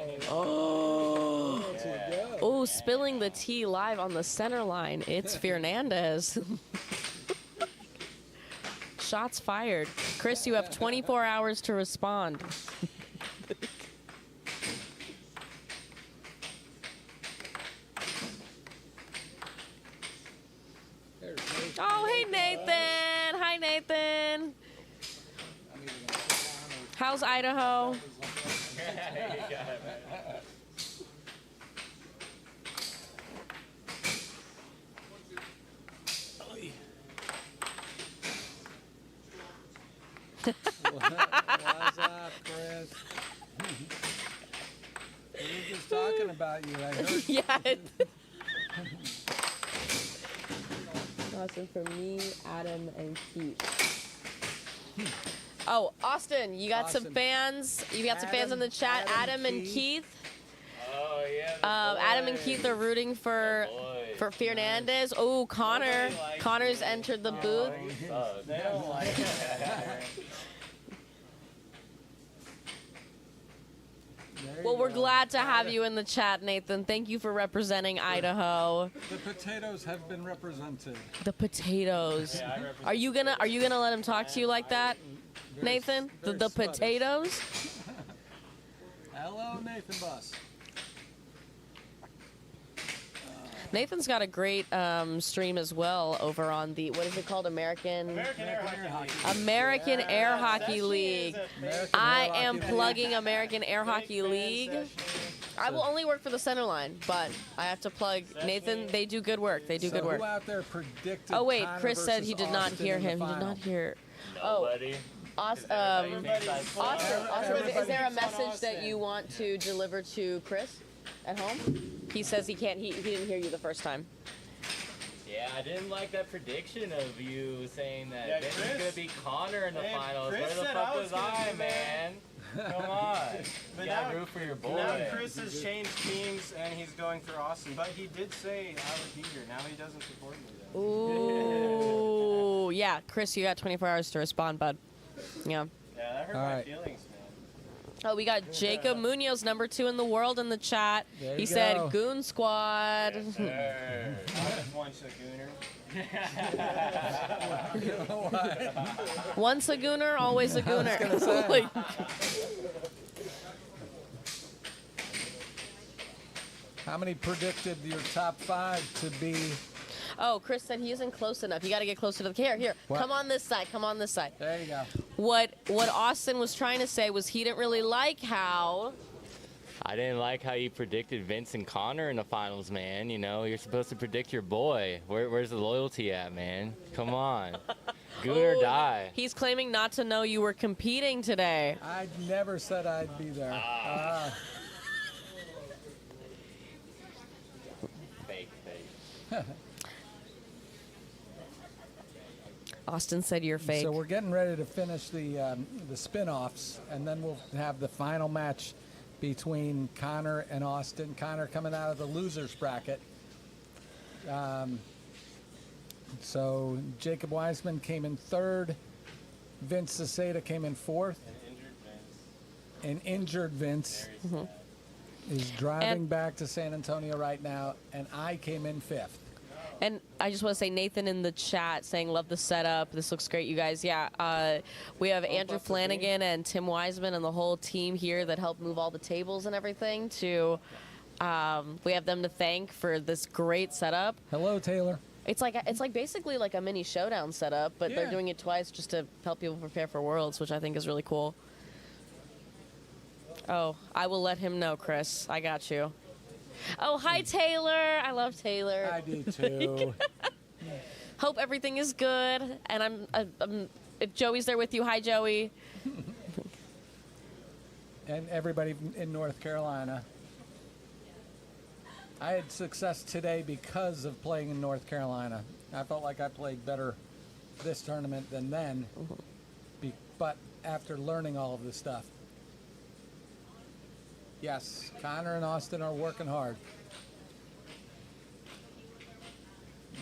Man. Oh. Yeah. Oh, spilling the tea live on the center line. It's Fernandez. Shots fired. Chris, you have 24 hours to respond. Oh, hey, Nathan. Hi, Nathan. How's Idaho? What's up, Chris? We were just talking talking about you. I heard. Yeah. Awesome for me, Adam, and Keith. Oh, Austin, you got some Awesome. fans. You got some fans in the chat. Adam and Keith. Oh yeah. Adam and Keith are rooting for Fernandez. Oh, Connor. Connor's entered the booth. They don't like it. Well, we're glad to have you in the chat, Nathan. Thank you for representing Idaho. The potatoes have been represented. The potatoes. Are you gonna let him talk to you like that, Nathan? The very Scottish. potatoes? Hello, Nathan Buss. Nathan's got a great stream as well over on the, what is it called? American Air Hockey League. I am plugging American Air Hockey League. I will only work for the Centerline, but I have to plug Nathan. They do good work. They do good work. Who out there predicted Oh wait, Connor Chris said he versus did not Austin hear in the him. He did final? not hear. Nobody. Austin, is there a message that you want to deliver to Chris at home? He says he can't. He didn't hear you the first time. Yeah, I didn't like that prediction of you saying that this is gonna be Connor in the finals. Chris Where the said fuck I was was gonna I, be man? Come on. But You gotta now- root for your boy. Now Chris has changed teams and he's going for Austin, but he did say I would be here. Now he doesn't support me. Then. Ooh, yeah, Chris, you got 24 hours to respond, bud. Yeah. Yeah, that hurt All my right. feelings, man. Oh, we got Jacob Munoz, #2 in the world, in the chat. There He you said, go. "Goon Squad." I just want a gooner. Once a gooner, always a gooner. Like, How many predicted your top 5 to be? oh, Chris said he isn't close enough. You got to get closer to the here. What? Come on this side. Come on this side. There you go. What Austin was trying to say was he didn't really like how. I didn't like how you predicted Vince and Connor in the finals, man. You know, you're supposed to predict your boy. Where's the loyalty at, man? Come on. Goon or die. He's claiming not to know you were competing today. I never said I'd be there. Fake. Austin said you're fake. So we're getting ready to finish the spin-offs, and then we'll have the final match between Connor and Austin. Connor coming out of the losers bracket. So Jacob Weissman came in 3rd. Vince Ceda came in 4th. And injured Vince is driving back to San Antonio right now, and I came in 5th. And I just want to say, Nathan in the chat saying, love the setup. This looks great, you guys. Yeah, we have Andrew Flanagan and Tim Weissman and the whole team here that helped move all the tables and everything. We have them to thank for this great setup. Hello, Taylor. It's like basically like a mini showdown setup, but they're Yeah. doing it twice just to help people prepare for Worlds, which I think is really cool. Oh, I will let him know, Chris. I got you. Oh, hi, Taylor. I love Taylor. I do too. Hope everything is good. And I'm if Joey's there with you, hi, Joey. And everybody in North Carolina. I had success today because of playing in North Carolina. I felt like I played better this tournament than then, but after learning all of this stuff. Yes, Connor and Austin are working hard.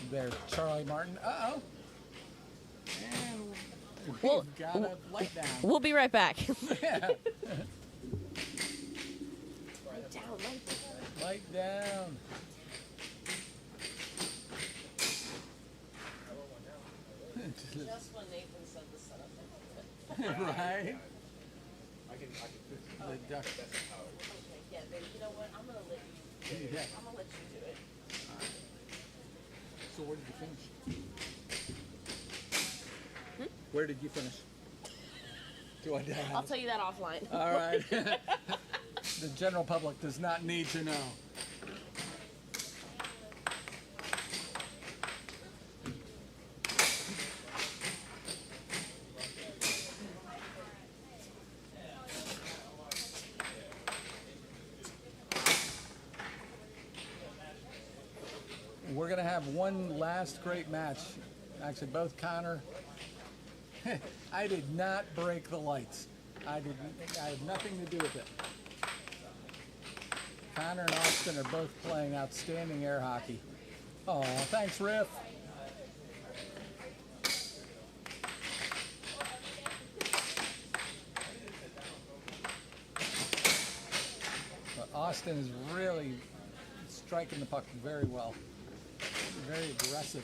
There's Charlie Martin. Uh-oh. And we've got a light down. We'll be right back. Yeah. Down, Light down. Just when Nathan said the setup. Right? I can fix it. The duck. Yeah, baby, you know what? I'm gonna let you. Yeah. I'm gonna let you do it. So where did you finish? Where did you finish? Do I dare I'll ask? tell you that offline. All right. The general public does not need to know. one last great match. Actually, both Connor. I did not break the lights. I had nothing to do with it. Connor and Austin are both playing outstanding air hockey. Oh, thanks, Riff. But Austin is really striking the puck very well. Very aggressive.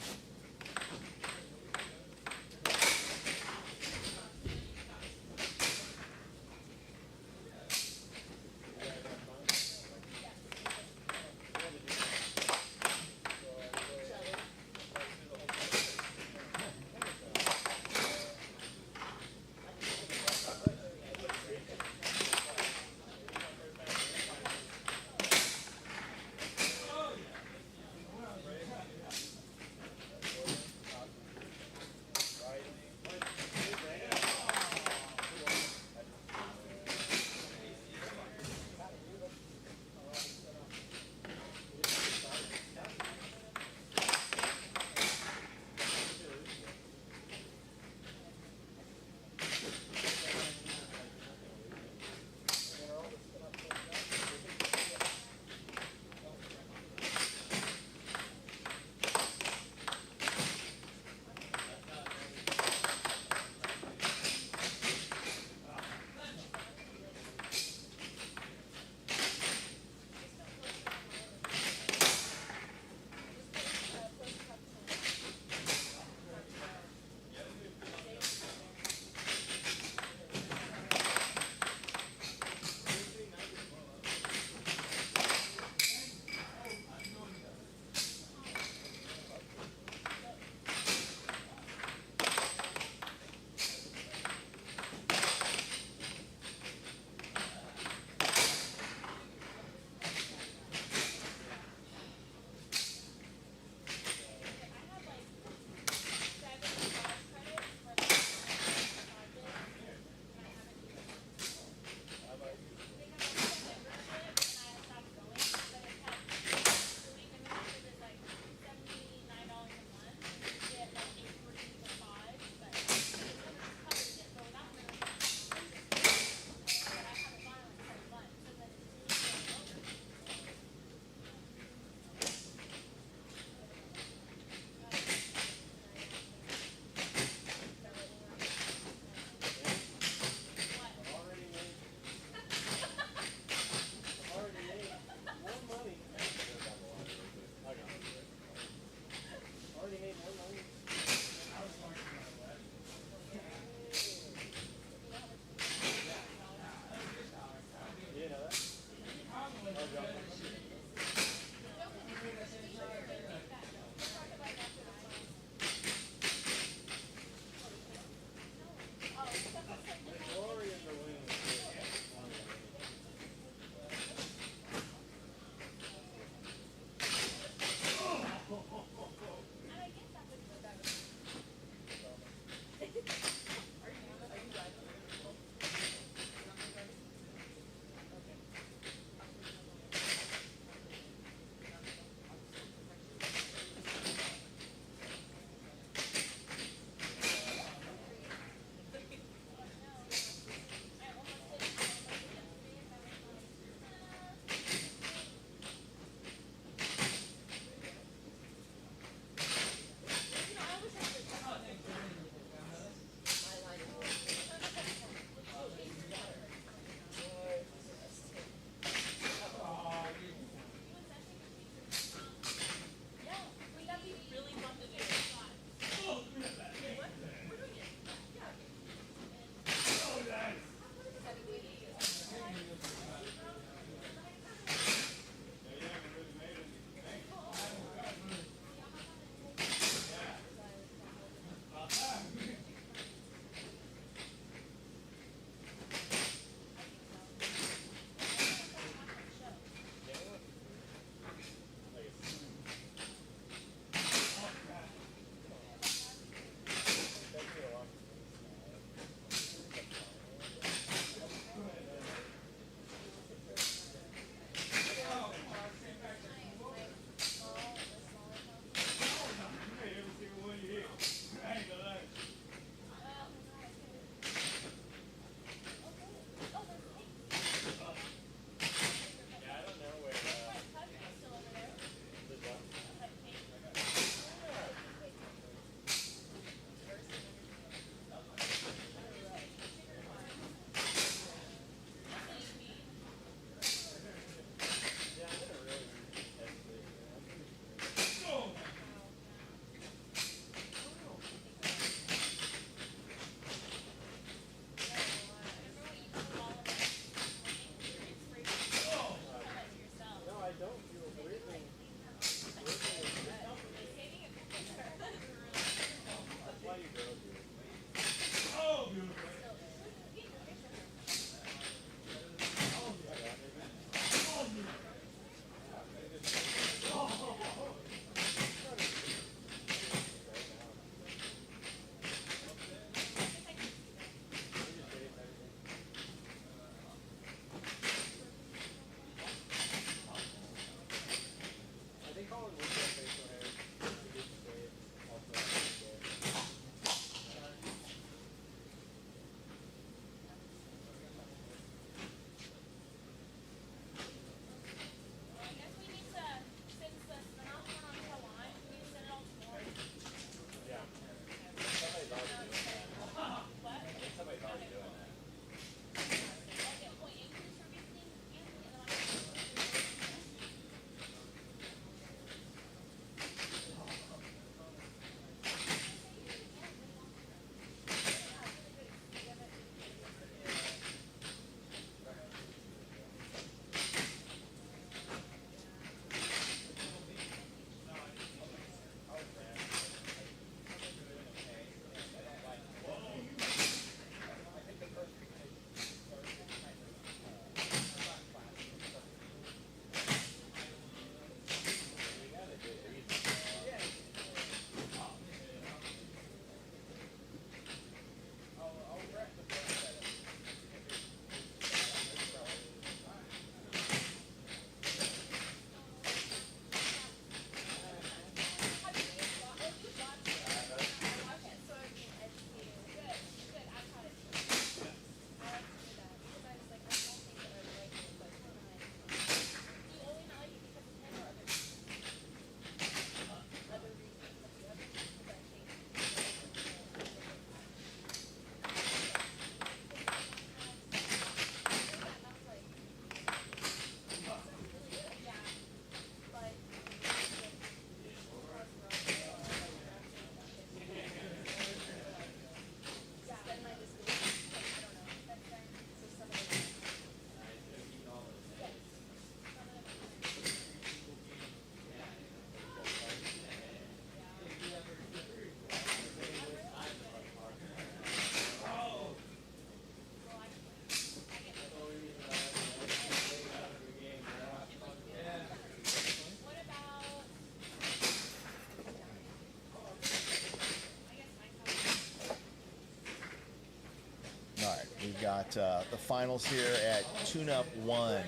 got the finals here at Tuneup 1,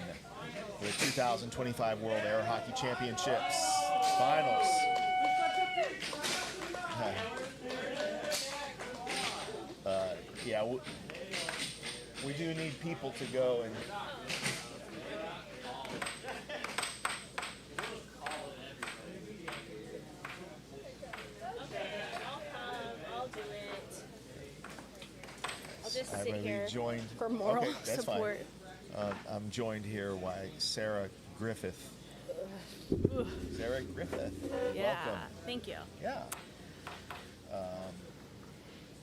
the 2025 World Air Hockey Championships finals. Yeah, we do need people to go and. I'll do it. I'll just I'm sit going to here be joined for moral okay, that's support. Fine. I'm joined here by Sarah Griffith. Sarah Griffith. Yeah, Welcome. thank you. Yeah.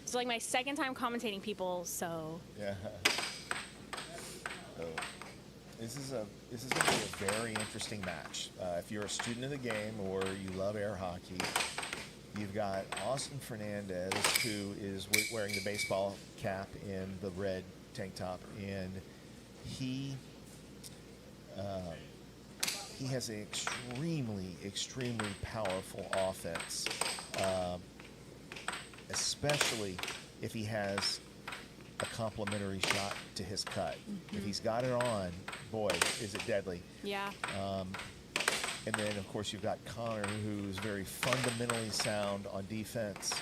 It's like my second time commentating people, so Yeah. So this is going to be a very interesting match. If you're a student of the game or you love air hockey, you've got Austin Fernandez, who is wearing the baseball cap and the red tank top, and he has an extremely powerful offense, especially if he has a complementary shot to his cut. If he's got it on, boy, is it deadly. yeah. And then, of course, you've got Connor, who's very fundamentally sound on defense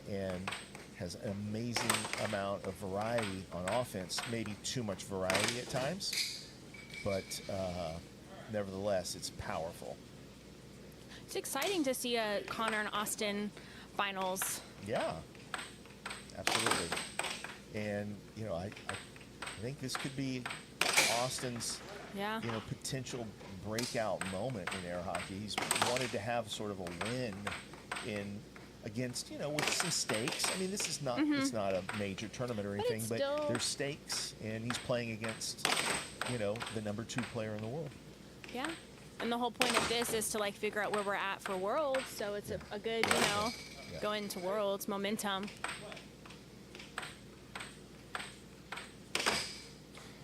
and has an amazing amount of variety on offense, maybe too much variety at times, but nevertheless, it's powerful. It's exciting to see a Connor and Austin finals. Yeah, absolutely. And, you know, I think this could be Austin's, Yeah. you know, potential breakout moment in air hockey. He's wanted to have sort of a win against, you know, with some stakes. I mean, this is not it's not a major tournament or anything, it's but still- there's stakes, and he's playing against, you know, the number 2 player in the world. Yeah. And the whole point of this is to like figure out where we're at for Worlds, so it's a good, you know, Yeah. going into Worlds momentum.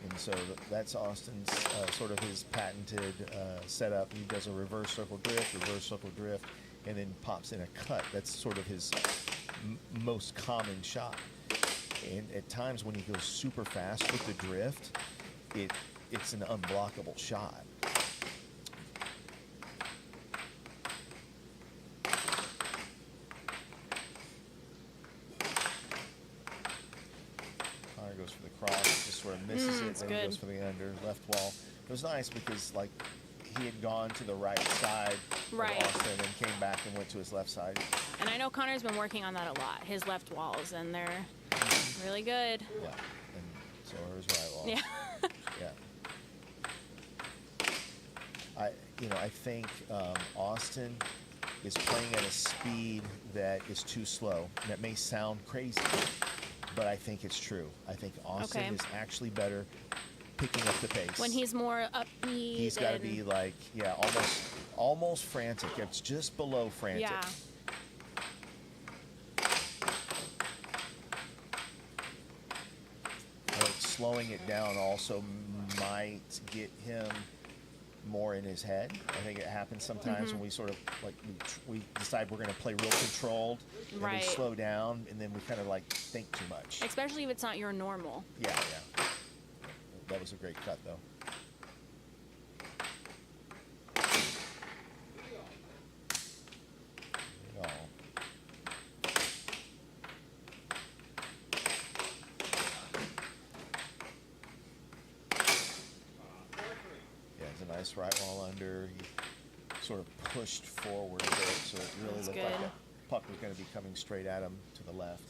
And so that's Austin's sort of his patented setup. He does a reverse circle drift, and then pops in a cut. That's sort of his most common shot. And at times when he goes super fast with the drift, it's an unblockable shot. Connor goes for the cross, just sort of misses it, it's then he good. goes for the under left wall. It was nice because like he had gone to the right side Right. of Austin and came back and went to his left side. And I know Connor's been working on that a lot, his left walls, and they're really good. Yeah, and so are his right wall. Yeah. Yeah. I think Austin is playing at a speed that is too slow. And that may sound crazy, but I think it's true. I think Austin Okay. is actually better picking up the pace. When he's more upbeat. He's got to and- be like, yeah, almost frantic. It's just below frantic. Yeah. Like, slowing it down also might get him more in his head. I think it happens sometimes when we sort of like we decide we're going to play real controlled, and Right. we slow down, and then we kind of like think too much. Especially if it's not your normal. Yeah. That was a great cut, though. Oh. Yeah, it's a nice right wall under. He sort of pushed forward a bit, so it really That's looked like good. the puck was going to be coming straight at him to the left.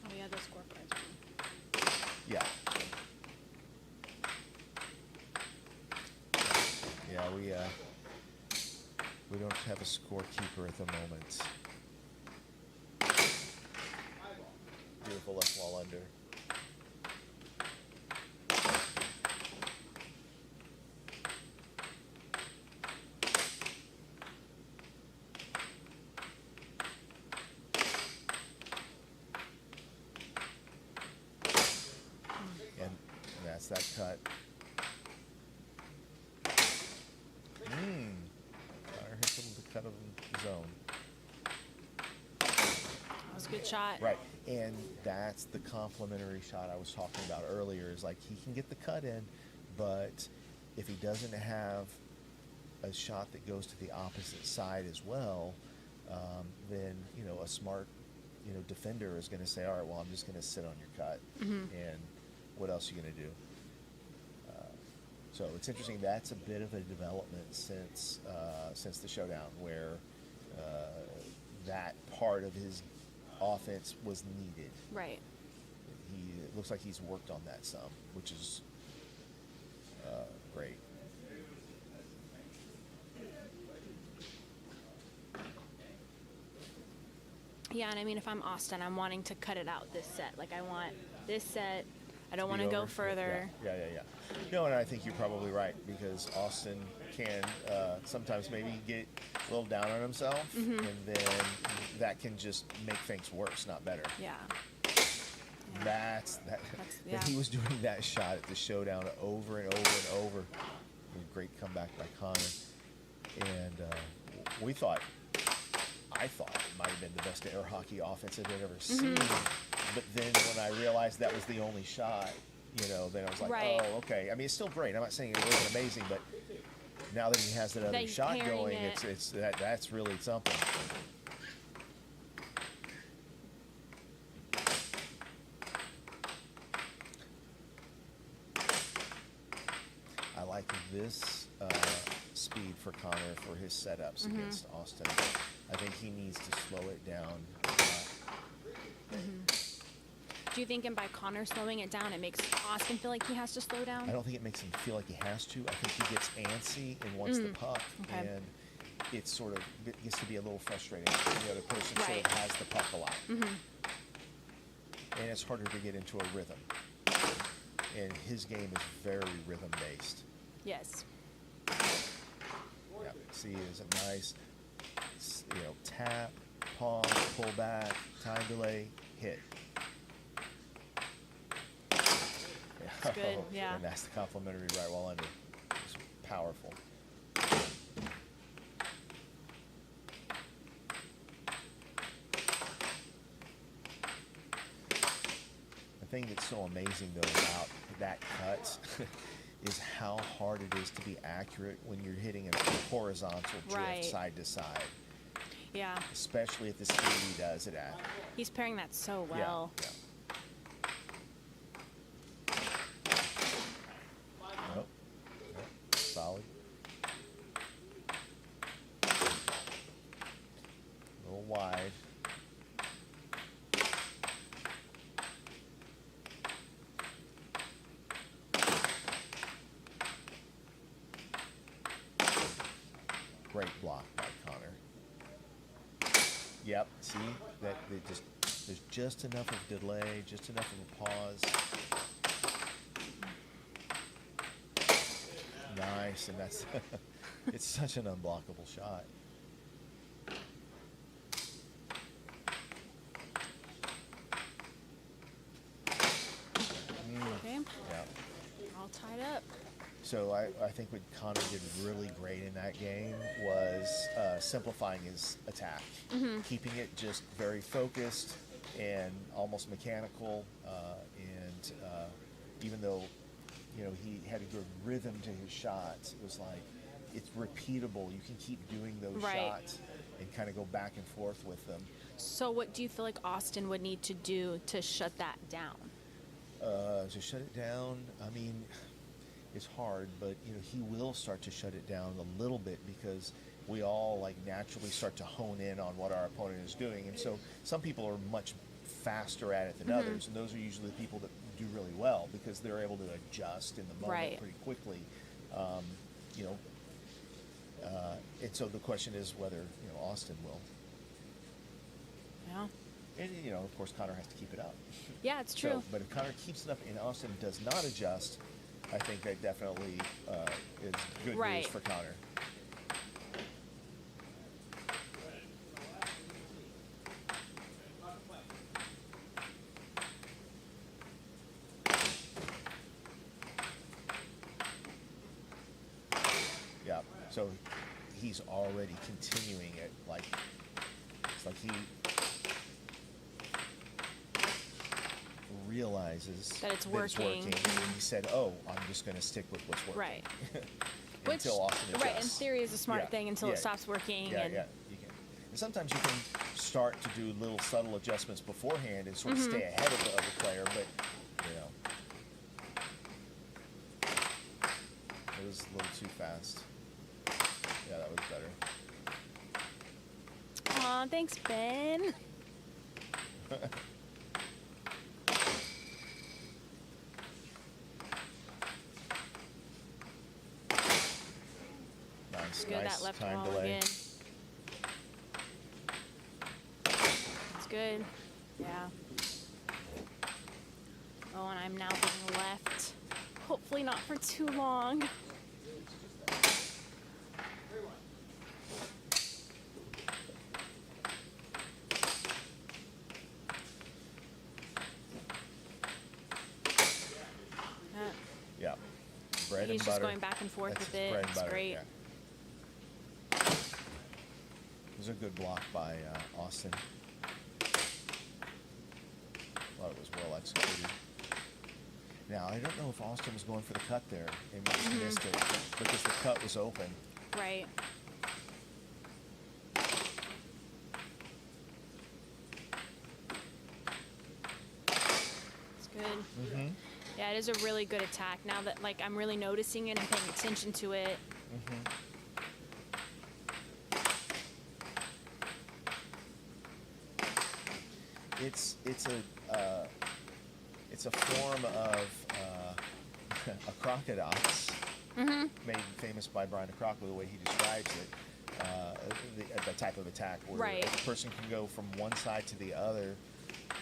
Oh yeah, the scorecards. Yeah. Yeah, we don't have a scorekeeper at the moment. Beautiful left wall under. out of the zone. That was a good shot. Right, and that's the complementary shot I was talking about earlier. Is like he can get the cut in, but if he doesn't have a shot that goes to the opposite side as well, then a smart defender is going to say, all right, well, I'm just going to sit on your cut, and what else are you going to do? So it's interesting. That's a bit of a development since the showdown, where that part of his offense was needed. Right. It looks like he's worked on that some, which is great. Yeah, and I mean, if I'm Austin, I'm wanting to cut it out this set. Like, I want this set. I don't want to go further. Yeah. No, and I think you're probably right, because Austin can sometimes maybe get a little down on himself, and then that can just make things worse, not better. Yeah. That he was doing that shot at the showdown over and over and over. A great comeback by Connor, and I thought it might have been the best air hockey offense I've ever seen. But then when I realized that was the only shot, then I was like, right. Oh, okay. I mean, it's still great. I'm not saying it wasn't amazing, but now that he has that other shot going, that's really something. I like this speed for Connor for his setups against Austin. I think he needs to slow it down. Do you think, and by Connor slowing it down, it makes Austin feel like he has to slow down? I don't think it makes him feel like he has to. I think he gets antsy and wants the puck, and it gets to be a little frustrating. The other person sort of has the puck a lot, and it's harder to get into a rhythm. And his game is very rhythm based. Yes. Yeah. See, is it nice? Tap, pause, pull back, time delay, hit. That's good, yeah. And that's the complimentary right while under. It's powerful. The thing that's so amazing, though, about that cut is how hard it is to be accurate when you're hitting a horizontal drift side to side. Yeah. Especially at the speed he does it at. He's pairing that so well. Yeah. Nope. Solid. A little wide. Great block by Connor. Yep, see that there's just enough of delay, just enough of a pause. Nice, and that's it's such an unblockable shot. Okay. Yeah. All tied up. So I think what Connor did really great in that game was simplifying his attack, keeping it just very focused and almost mechanical. And even though he had a good rhythm to his shots, it was like it's repeatable. You can keep doing those shots and kind of go back and forth with them. So what do you feel like Austin would need to do to shut that down? To shut it down, I mean, it's hard, but he will start to shut it down a little bit because we all naturally start to hone in on what our opponent is doing, and so some people are much faster at it than others, and those are usually the people that do really well because they're able to adjust in the moment pretty quickly. And so the question is whether Austin will. Yeah. And of course, Connor has to keep it up. Yeah, it's true. But if Connor keeps it up and Austin does not adjust, I think that definitely is good news for Connor. Yeah, so he's already continuing it. Like it's like he realizes that it's working. working. And he said, "Oh, I'm just going to stick with what's working." Right. Until Austin adjusts. Right, in theory, is a smart thing until yeah. it stops working. Yeah, and yeah. You can. And sometimes you can start to do little subtle adjustments beforehand and sort of stay ahead of the other player, but you know, it was a little too fast. Yeah, that was better. Aw, thanks, Ben. Nice, Good, nice that left time wall delay. again. It's good. Yeah. Oh, and I'm now being left. Hopefully not for too long. Yeah. Bread He's and just butter. going back and forth That's with his it. bread and It's butter, great. yeah. It was a good block by Austin. Thought it was well executed. Now, I don't know if Austin was going for the cut there and just missed it because the cut was open. Right. It's good. Yeah, it is a really good attack. Now that like I'm really noticing it and paying attention to it. It's a form of a crocodile, made famous by Brian Crocker, the way he describes it. The type of attack where Right. a person can go from one side to the other,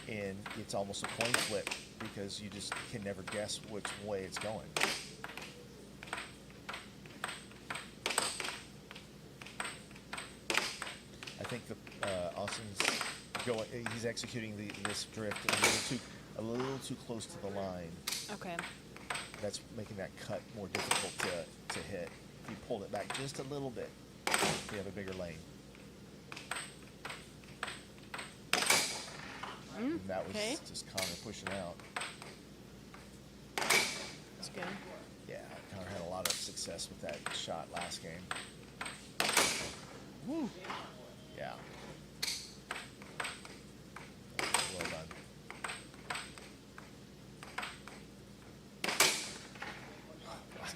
and it's almost a coin flip because you just can never guess which way it's going. I think Austin's he's executing this drift a little too close to the line. Okay. That's making that cut more difficult to hit. If you pulled it back just a little bit, you have a bigger lane. And that was just Connor pushing out. That's good. Yeah, Connor had a lot of success with that shot last game. Woo! Yeah. Well done.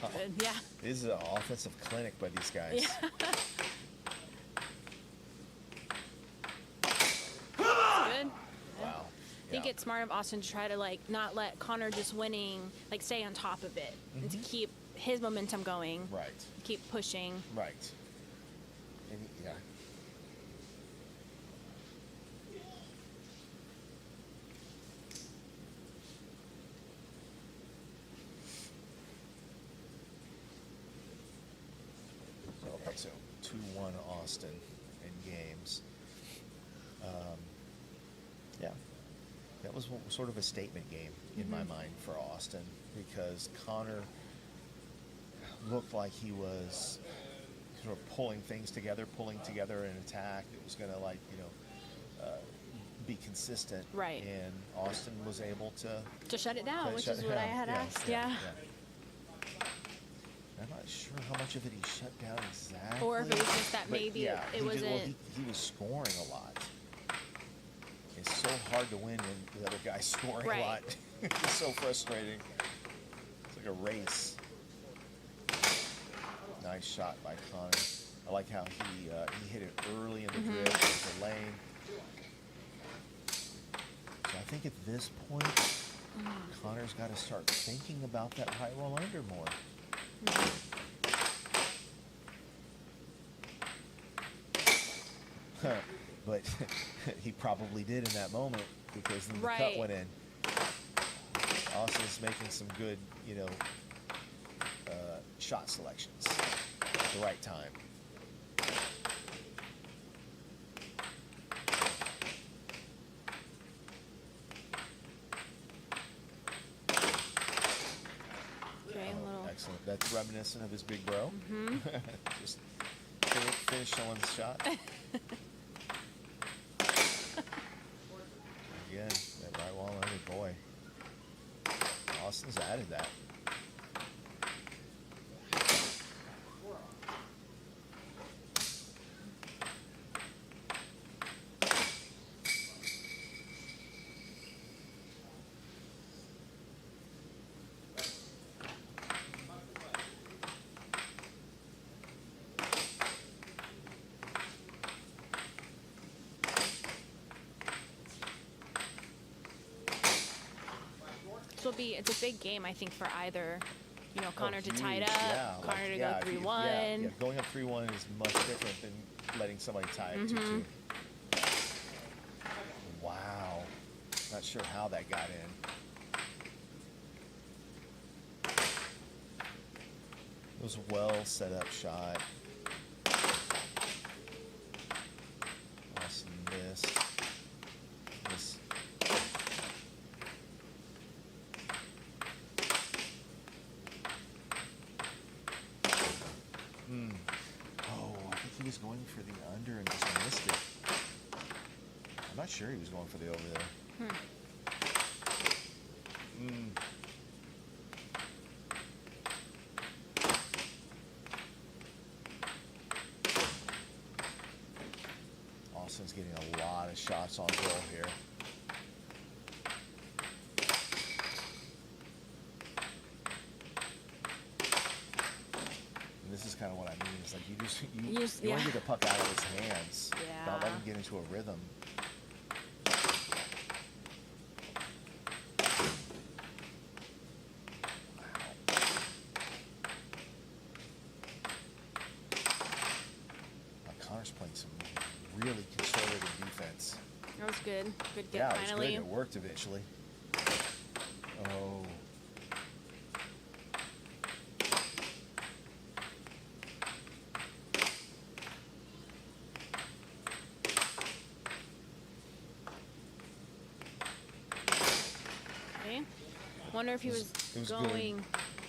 Wow. Good. Yeah. This is an offensive clinic by these guys. Yeah. Good. Wow. I think it's smart of Austin to try to like not let Connor just winning, like stay on top of it and to keep his momentum going. Right. Keep pushing. Right. And yeah. So 2-1 Austin in games. Yeah. That was sort of a statement game in my mind for Austin because Connor looked like he was sort of pulling together an attack that was going to be consistent. Right. And Austin was able to shut it down, which shut is it what I down. had asked. Yeah. I'm not sure how much of it he shut down exactly. Or if it was just that but maybe yeah, it wasn't. He was scoring a lot. It's so hard to win when the other guy's scoring a lot. It's so frustrating. It's like a race. Nice shot by Connor. I like how he hit it early in the drift, in the lane. So I think at this point, Connor's got to start thinking about that high roll under more. But he probably did in that moment because then the cut went in. Austin's making some good, shot selections at the right time. Okay, a little. Excellent. That's reminiscent of his big bro. Just finish someone's shot. Again, that right wall under, boy. Austin's added that. It's a big game, I think, for either, you know, Connor to huge. tie it up, Yeah, Connor to yeah, go if you- 3-1. Yeah, going up 3-1 is much different than letting somebody tie it 2-2. Wow. Not sure how that got in. It was a well set up shot. Austin missed. This. Oh, I think he was going for the under and just missed it. I'm not sure he was going for the over there. Austin's getting a lot of shots on goal here. And this is kind of what I mean. It's like you want to get the puck out of his hands. Yeah. Don't let him get into a rhythm. Connor's playing some really conservative defense. That was good. Good get Yeah, it was finally. good. It worked eventually. Oh. Okay. Wonder if he was It was going good.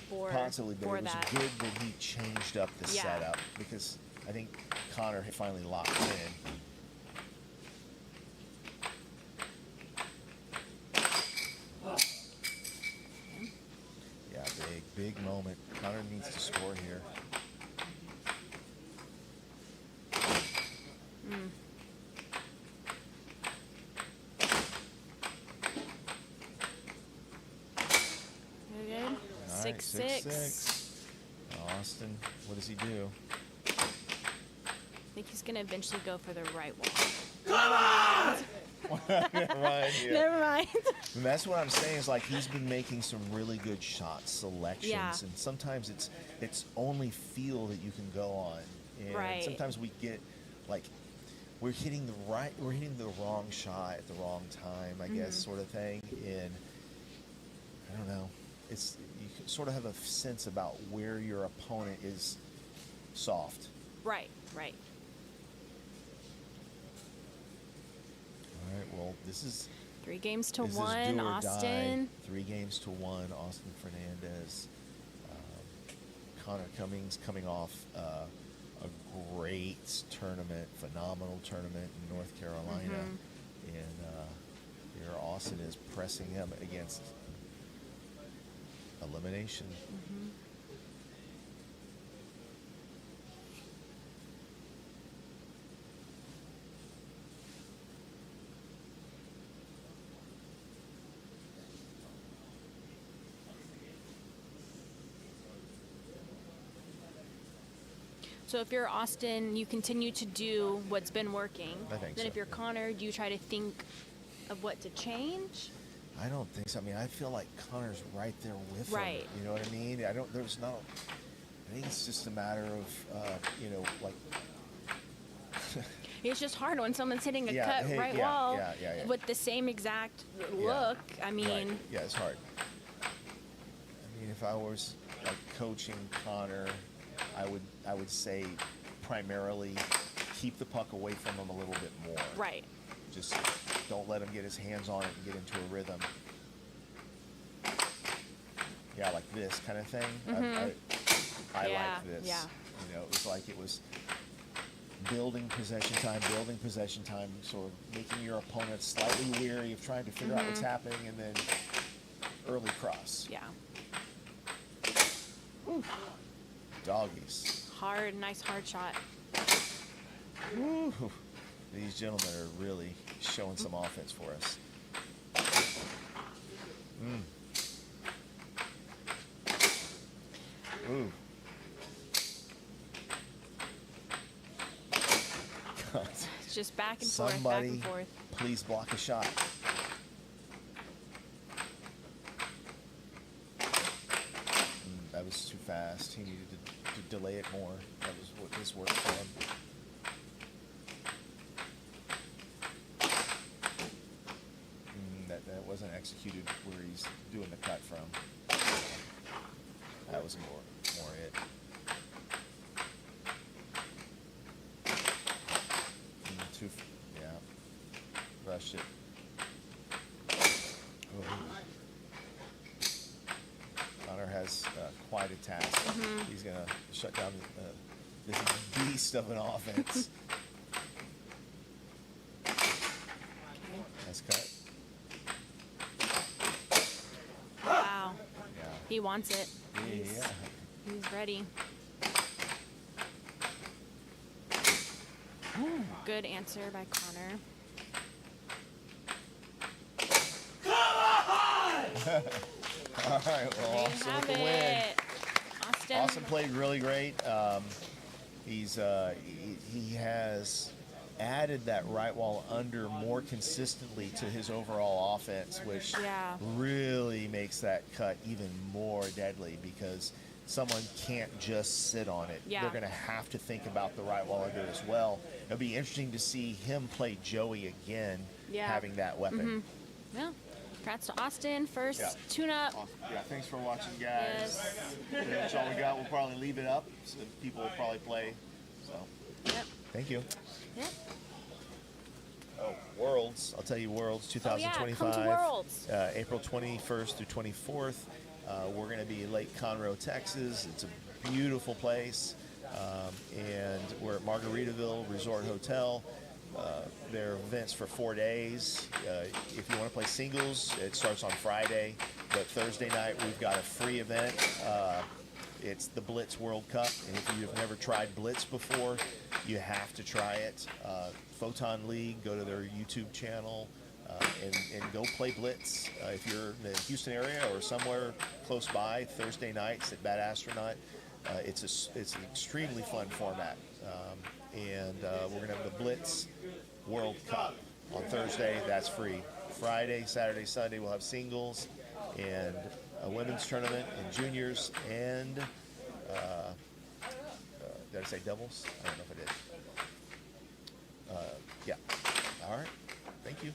for Possibly, but for it was that. good that he changed up the Yeah. setup because I think Connor had finally locked in. Yeah, big moment. Connor needs to score here. Very good. All right, 6-6. Austin, what does he do? I think he's gonna eventually go for the right wall. Right here. Never mind. And that's what I'm saying is like he's been making some really good shot selections, Yeah. and sometimes it's only feel that you can go on, and Right. sometimes we get like we're hitting the wrong shot at the wrong time, I guess, sort of thing, and I don't know. It's you can sort of have a sense about where your opponent is soft. Right. Right. All right, well, this is 3 games to this is 1, do or Austin. Die. 3 games to 1, Austin Fernandez. Connor Cummings coming off a great tournament, phenomenal tournament in North Carolina. And here Austin is pressing him against elimination. So if you're Austin, you continue to do what's been working. I think Then so, if you're yeah. Connor, do you try to think of what to change? I don't think so. I mean, I feel like Connor's right there with Right. him. You know what I mean? I think it's just a matter of, like, It's just hard when someone's hitting a Yeah, cut hey, right yeah, wall yeah. with the same exact look. I mean, right. Yeah, it's hard. I mean, if I was like coaching Connor, I would say primarily keep the puck away from him a little bit more. right. Just don't let him get his hands on it and get into a rhythm. Yeah, like this kind of thing. I Yeah, like this. yeah. You know, it was like it was building possession time, sort of making your opponent slightly weary of trying to figure out what's happening, and then early cross. Yeah. Doggies. Hard, nice hard shot. Woo. These gentlemen are really showing some offense for us. Ooh. God. It's just back and Somebody forth, back and forth. please block a shot. That was too fast. He needed to delay it more. That was what his work for him. That wasn't executed where he's doing the cut from. That was more it. Yeah. Rushed it. Oh. Connor has quite a task. He's going to shut down this beast of an offense. Nice cut. Wow. Yeah. He wants it. Yeah. He's ready. Good answer by Connor. All right, well, There you Austin have with the win. it. Austin. Austin played really great. He has added that right wall under more consistently to his overall offense, which really makes that cut even more deadly because someone can't just sit on it. Yeah. They're going to have to think about the right wall under as well. It'll be interesting to see him play Joey again, having that weapon. Yeah. Congrats to Austin. First tune-up. Awesome. Yeah, thanks for watching, guys. That's all we got. We'll probably leave it up, so people will probably play. So, thank you. Yep. Oh, Worlds. I'll tell you, Worlds 2025. Come to Worlds. April 21st through 24th. We're going to be in Lake Conroe, Texas. It's a beautiful place. And we're at Margaritaville Resort Hotel. There are events for 4 days. If you want to play singles, it starts on Friday. But Thursday night, we've got a free event. It's the Blitz World Cup. And if you've never tried Blitz before, you have to try it. Photon League, go to their YouTube channel and go play Blitz. If you're in the Houston area or somewhere close by, Thursday nights at Bad Astronaut, it's an extremely fun format. And we're going to have the Blitz World Cup on Thursday. That's free. Friday, Saturday, Sunday, we'll have singles and a women's tournament and juniors and did I say doubles? I don't know if I did. Yeah. All right. Thank you.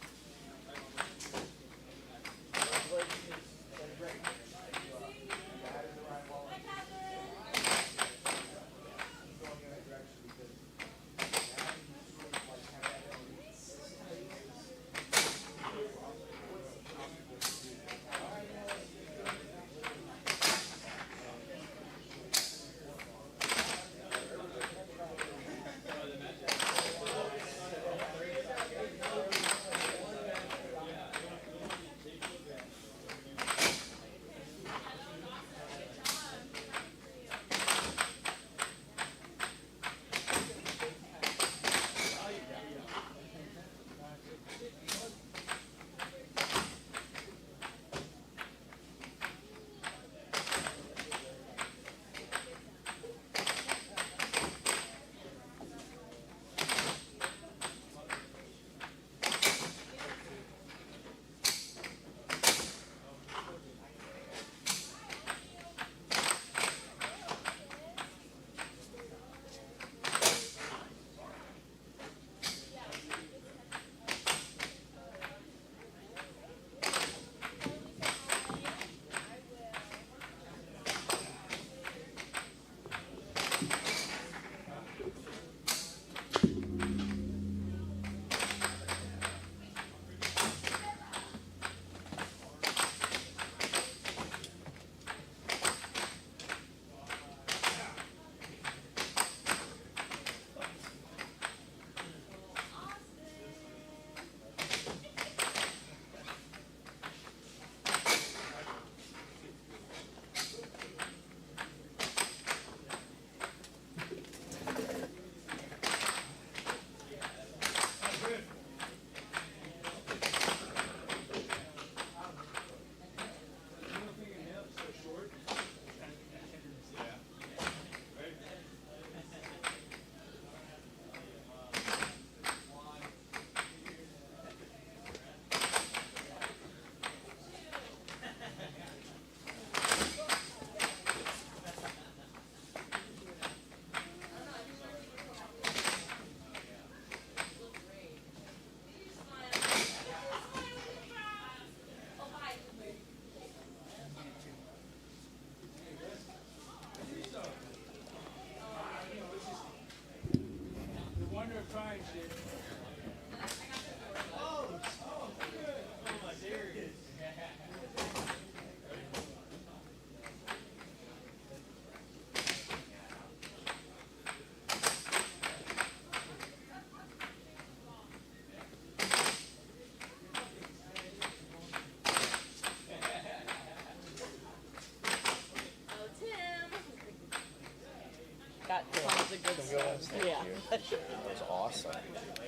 Got tons of good stuff. Yeah. That was awesome.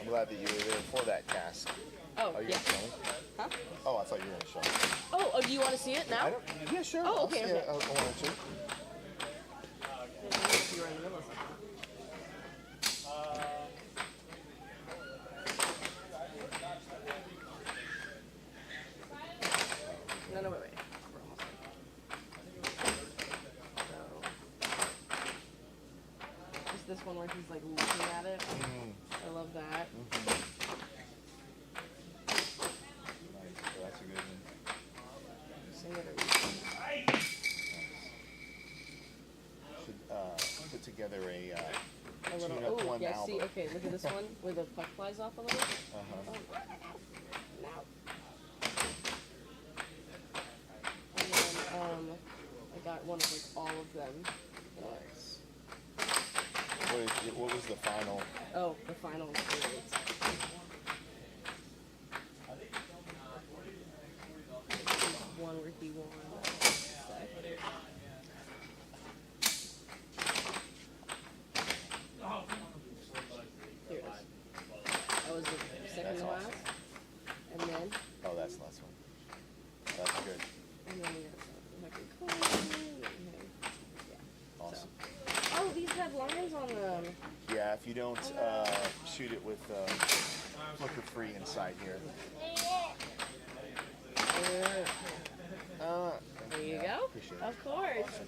I'm glad that you were there for that task. Oh, Are you yeah. gonna show me? Huh? Oh, I thought you were going to show me. Oh, do you want to see it now? I don't, yeah, sure. Oh, I'll okay, see okay. it. I wanted to. You were in the middle of something. No, wait. We're almost done. Just this one where he's like looking at it. I love that. That's a good one. Sing it Should put together a little. Tune Up Oh, one yeah. album. See, okay. Look at this one where the puck flies off a little. Uh-huh. Now. And then I got one of like all of them. Nice. What was the final? Oh, the final grades. One where he won. Here it is. That was the second That's to last. awesome. And then, Oh, that's the last one. That's good. and then we got the coin. Yeah. Awesome. Oh, these have lines on them. Yeah, if you don't shoot it with flicker free inside here. There you yeah, go. appreciate it. Of course.